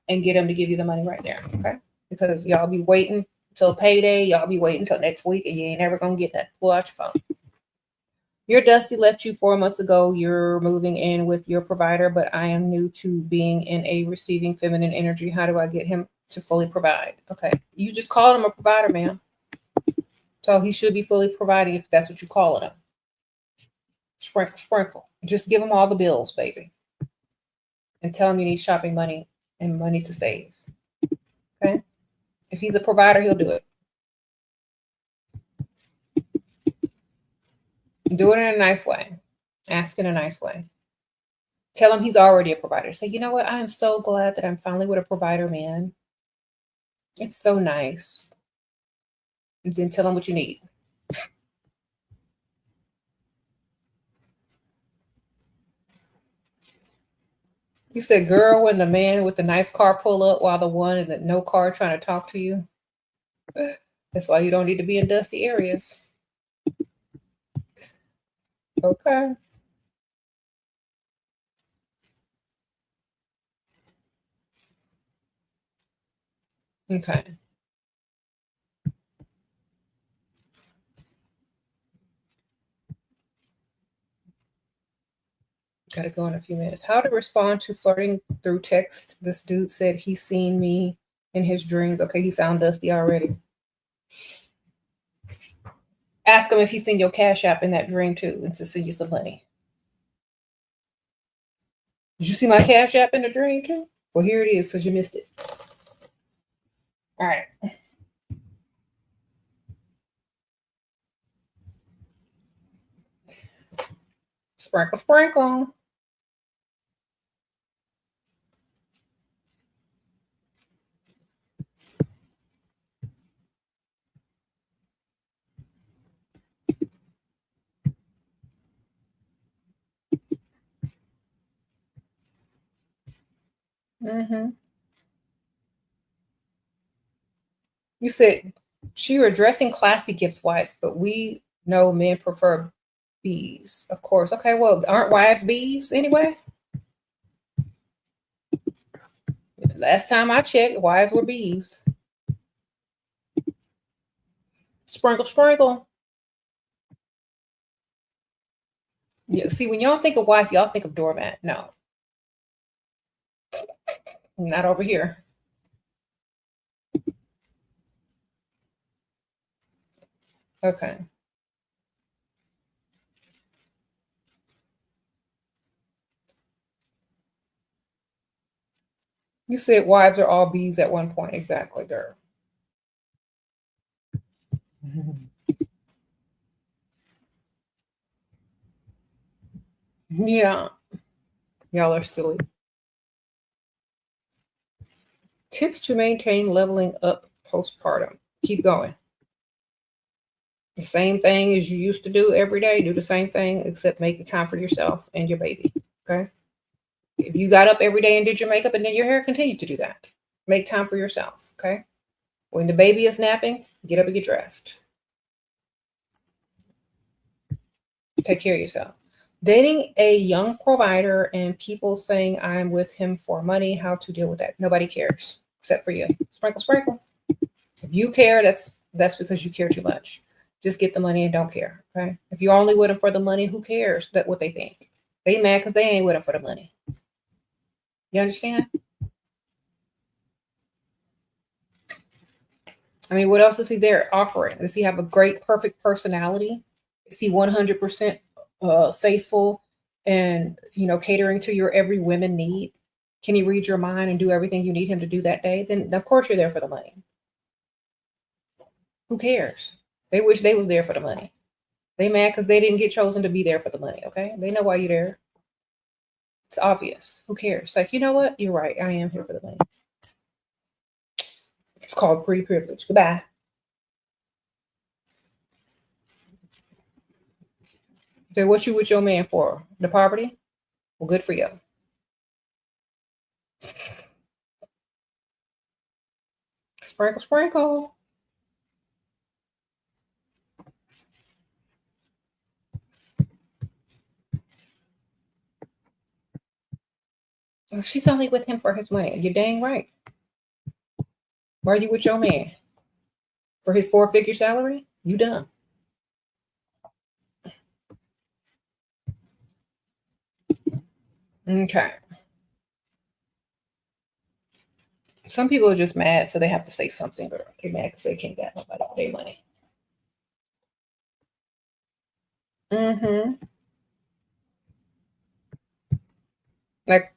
and get him to give you the money right there. Okay. Because y'all be waiting till payday. Y'all be waiting till next week, and you ain't never going to get that. Pull out your phone. Your Dusty left you 4 months ago. You're moving in with your provider, but I am new to being in a receiving feminine energy. How do I get him to fully provide? Okay. You just called him a provider, ma'am. So he should be fully providing if that's what you call him. Sprinkle, sprinkle. Just give him all the bills, baby. And tell him you need shopping money and money to save. Okay? If he's a provider, he'll do it. Do it in a nice way. Ask in a nice way. Tell him he's already a provider. Say, you know what? I am so glad that I'm finally with a provider, man. It's so nice. And then tell him what you need. You said, girl, when the man with the nice car pull up while the one in the no car trying to talk to you. That's why you don't need to be in dusty areas. Okay. Okay. Got to go in a few minutes. How to respond to flirting through text. This dude said he's seen me in his dreams. Okay, he sound dusty already. Ask him if he's seen your Cash App in that dream too, and to send you some money. Did you see my Cash App in the dream too? Well, here it is because you missed it. All right. Sprinkle, sprinkle. Mm-hmm. You said you're addressing classy gifts wives, but we know men prefer bees. Of course. Okay, well, aren't wives bees anyway? Last time I checked, wives were bees. Sprinkle, sprinkle. Yeah, see, when y'all think of wife, y'all think of doormat. No, not over here. Okay. You said wives are all bees at one point. Exactly, girl. Yeah, y'all are silly. Tips to maintain leveling up postpartum. Keep going. The same thing as you used to do every day. Do the same thing, except make time for yourself and your baby. Okay. If you got up every day and did your makeup and did your hair, continue to do that. Make time for yourself. Okay. When the baby is napping, get up and get dressed. Take care of yourself. Dating a young provider and people saying I'm with him for money, how to deal with that? Nobody cares except for you. Sprinkle, sprinkle. If you care, that's because you care too much. Just get the money and don't care. Okay. If you're only with him for the money, who cares that what they think? They mad because they ain't with him for the money. You understand? I mean, what else is he there offering? Does he have a great, perfect personality? Is he 100% faithful and, catering to your every women need? Can he read your mind and do everything you need him to do that day? Then, of course, you're there for the money. Who cares? They wish they was there for the money. They mad because they didn't get chosen to be there for the money, okay? They know why you're there. It's obvious. Who cares? Like, you know what? You're right. I am here for the money. It's called pretty privilege. Goodbye. So what you with your man for? The poverty? Well, good for you. Sprinkle, sprinkle. Oh, she's only with him for his money. You're dang right. Why are you with your man? For his 4-figure salary? You done. Okay. Some people are just mad, so they have to say something, girl. They're mad because they can't get nobody for their money. Mm-hmm. Like,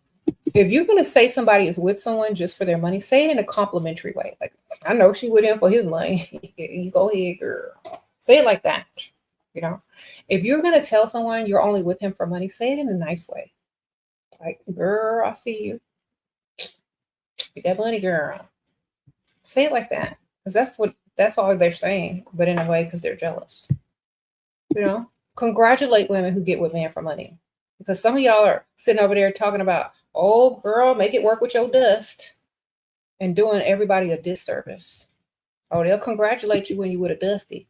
if you're gonna say somebody is with someone just for their money, say it in a complimentary way. Like, I know she with him for his money. You go ahead, girl. Say it like that. You know, if you're gonna tell someone you're only with him for money, say it in a nice way. Like, girl, I see you. Get that money, girl. Say it like that. Because that's all they're saying, but in a way because they're jealous. You know? Congratulate women who get with men for money. Because some of y'all are sitting over there talking about, oh girl, make it work with your dust and doing everybody a disservice. Oh, they'll congratulate you when you with a dusty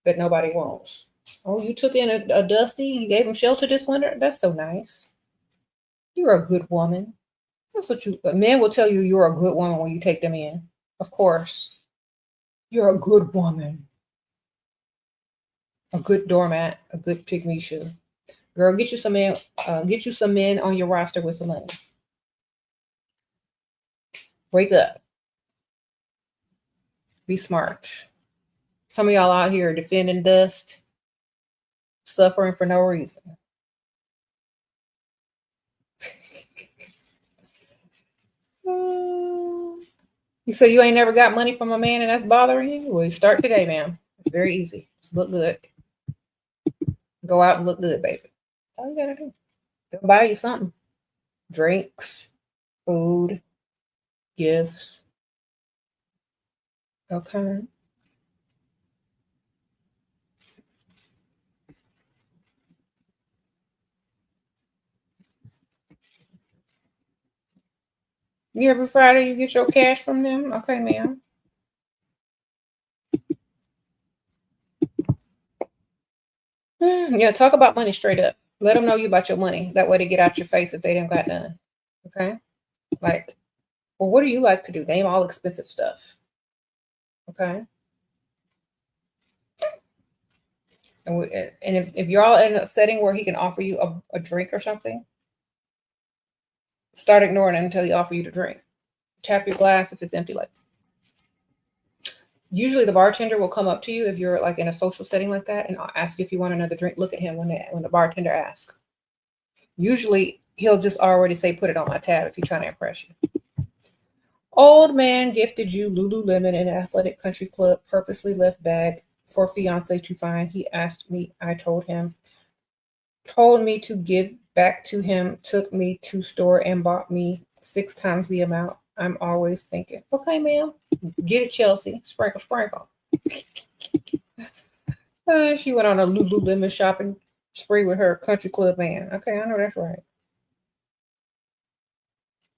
that nobody wants. Oh, you took in a dusty, you gave him shelter this winter? That's so nice. You're a good woman. That's what men will tell you you're a good woman when you take them in. Of course. You're a good woman. A good doormat, a good pygmy. Girl, get you some men on your roster with some money. Wake up. Be smart. Some of y'all out here defending dust, suffering for no reason. You say you ain't never got money from a man and that's bothering you? Well, you start today, ma'am. It's very easy. Just look good. Go out and look good, baby. That's all you gotta do. They'll buy you something. Drinks, food, gifts. Okay. Every Friday you get your cash from them? Okay, ma'am. Yeah, talk about money straight up. Let them know you about your money. That way they get out your face if they didn't got none. Okay? Like, well, what do you like to do? Name all expensive stuff. Okay? And if you're all in a setting where he can offer you a drink or something, start ignoring him until he offer you the drink. Tap your glass if it's empty. Like, usually the bartender will come up to you if you're like in a social setting like that and ask you if you want another drink. Look at him when the bartender asks. Usually he'll just already say, put it on my tab if he's trying to impress you. Old man gifted you Lululemon and Athletic Country Club purposely left bag for fiance to find. He asked me. I told him. Told me to give back to him. Took me to store and bought me 6 times the amount. I'm always thinking, okay, ma'am, get it, Chelsea. Sprinkle, sprinkle. She went on a Lululemon shopping spree with her country club man. Okay, I know that's right.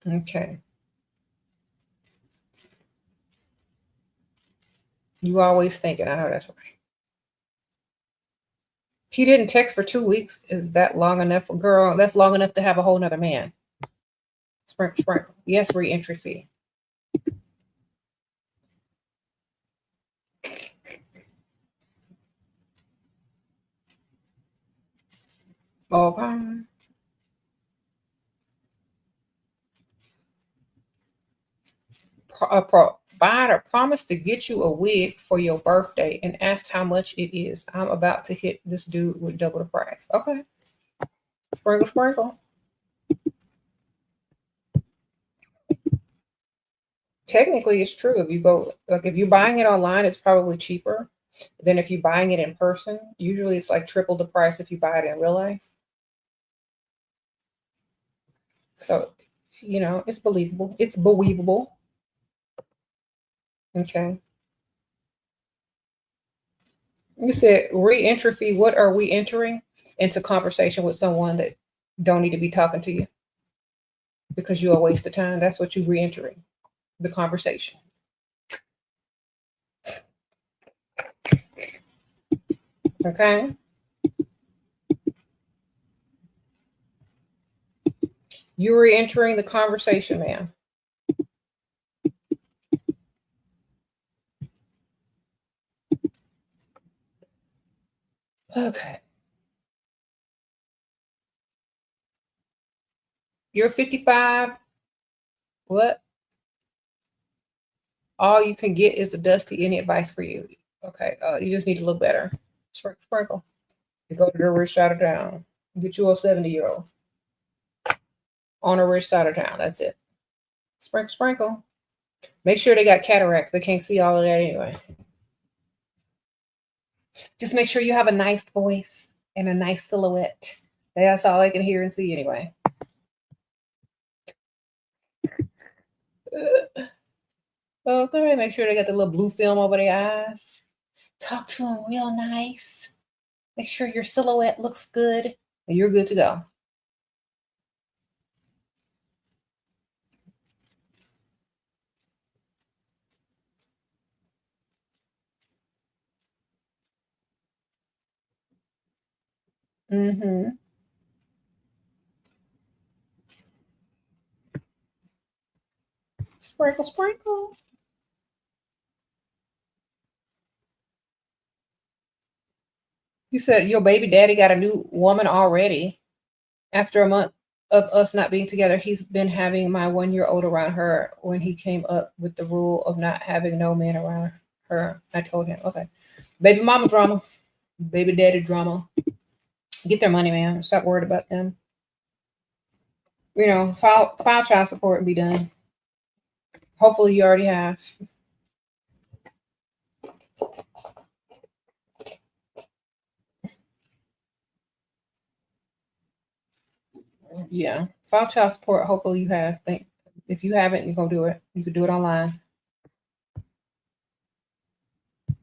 Okay. You always thinking. I know that's right. He didn't text for 2 weeks. Is that long enough for girl? That's long enough to have a whole nother man. Sprinkle, sprinkle. Yes, re-entry fee. Okay. A provider promised to get you a wig for your birthday and asked how much it is. I'm about to hit this dude with double the price. Okay. Sprinkle, sprinkle. Technically, it's true. If you go, like, if you're buying it online, it's probably cheaper than if you're buying it in person. Usually, it's like triple the price if you buy it in real life. So, it's believable. It's believable. Okay. You said re-entry fee. What are we entering into conversation with someone that don't need to be talking to you because you're a waste of time. That's what you're re-entering the conversation. Okay. You're re-entering the conversation, ma'am. Okay. You're 55. What? All you can get is a dusty. Any advice for you? Okay. You just need to look better. Sprinkle. You go to the rich side of town. Get you a 70-year-old on the rich side of town. That's it. Sprinkle, sprinkle. Make sure they got cataracts. They can't see all of that anyway. Just make sure you have a nice voice and a nice silhouette. That's all I can hear and see anyway. Okay, make sure they got the little blue film over their eyes. Talk to them real nice. Make sure your silhouette looks good and you're good to go. Mm-hmm. Sprinkle, sprinkle. You said your baby daddy got a new woman already. After a month of us not being together, he's been having my 1-year-old around her when he came up with the rule of not having no man around her. I told him, okay. Baby mama drama, baby daddy drama. Get their money, man. Stop worried about them. You know, file child support and be done. Hopefully you already have. Yeah. File child support. Hopefully you have. If you haven't, you're gonna do it. You can do it online.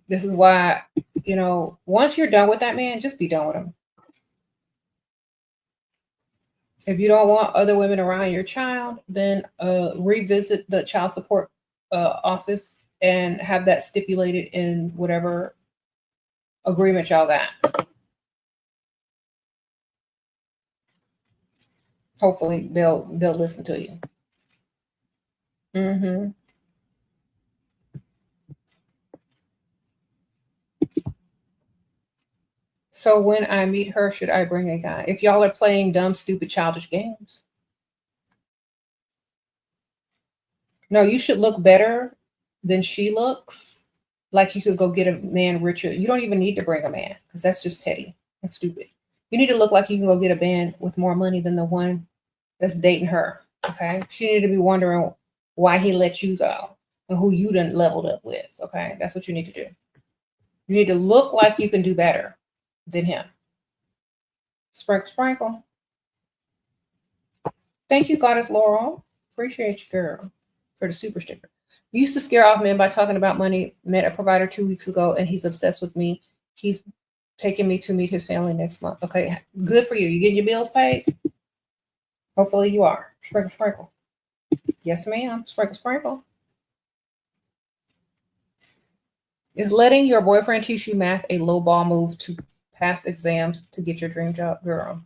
This is why, you know, once you're done with that man, just be done with him. If you don't want other women around your child, then revisit the child support office and have that stipulated in whatever agreement y'all got. Hopefully they'll listen to you. Mm-hmm. So when I meet her, should I bring a guy? If y'all are playing dumb, stupid, childish games. No, you should look better than she looks. Like you could go get a man richer. You don't even need to bring a man because that's just petty and stupid. You need to look like you can go get a man with more money than the one that's dating her. Okay. She need to be wondering why he let you go and who you done leveled up with. Okay. That's what you need to do. You need to look like you can do better than him. Sprinkle, sprinkle. Thank you, Goddess Laurel. Appreciate you, girl, for the super sticker. We used to scare off men by talking about money. Met a provider 2 weeks ago, and he's obsessed with me. He's taking me to meet his family next month. Okay, good for you. You getting your bills paid? Hopefully you are. Sprinkle, sprinkle. Yes, ma'am. Sprinkle, sprinkle. Is letting your boyfriend teach you math a low ball move to pass exams to get your dream job? Girl,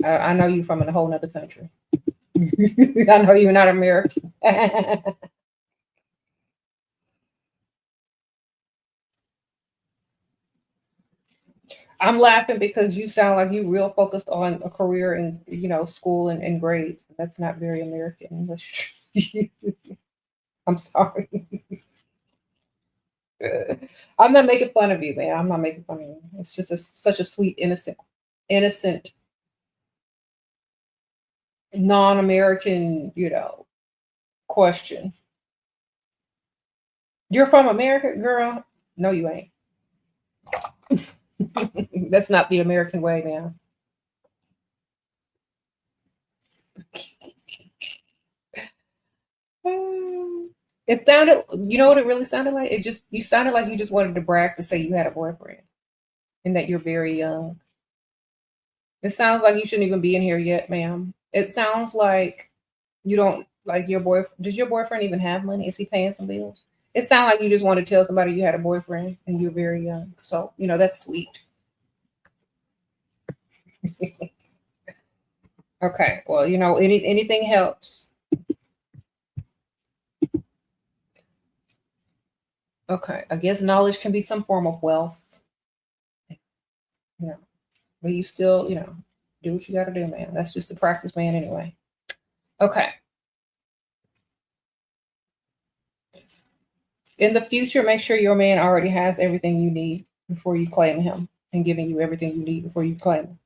I know you from a whole nother country. I know you're not American. I'm laughing because you sound like you real focused on a career in, you know, school and grades. That's not very American English. I'm sorry. I'm not making fun of you, man. I'm not making fun of you. It's just such a sweet, innocent, non-American, you know, question. You're from America, girl? No, you ain't. That's not the American way, man. It sounded, you know what it really sounded like? You sounded like you just wanted to brag to say you had a boyfriend and that you're very young. It sounds like you shouldn't even be in here yet, ma'am. It sounds like you don't like your boyfriend. Does your boyfriend even have money? Is he paying some bills? It sounds like you just want to tell somebody you had a boyfriend and you're very young. So, that's sweet. Okay. Well, anything helps. Okay. I guess knowledge can be some form of wealth. But you still, do what you got to do, man. That's just the practice, man, anyway. Okay. In the future, make sure your man already has everything you need before you claim him and giving you everything you need before you claim him.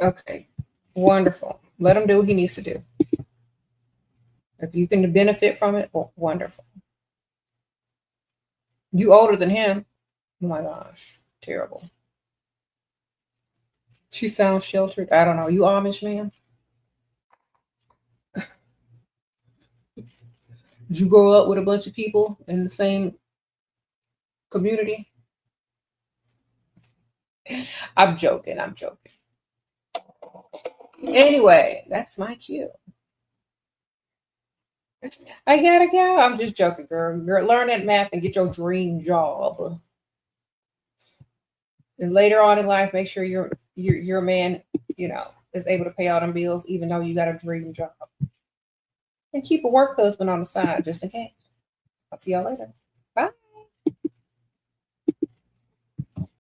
Okay. Wonderful. Let him do what he needs to do. If you can benefit from it, well, wonderful. You older than him. Oh my gosh. Terrible. She sounds sheltered. I don't know. You Amish, man? Did you grow up with a bunch of people in the same community? I'm joking. Anyway, that's my cue. I gotta go. I'm just joking, girl. Learn that math and get your dream job. And later on in life, make sure your man, is able to pay all them bills, even though you got a dream job. And keep a work husband on the side just in case. I'll see y'all later.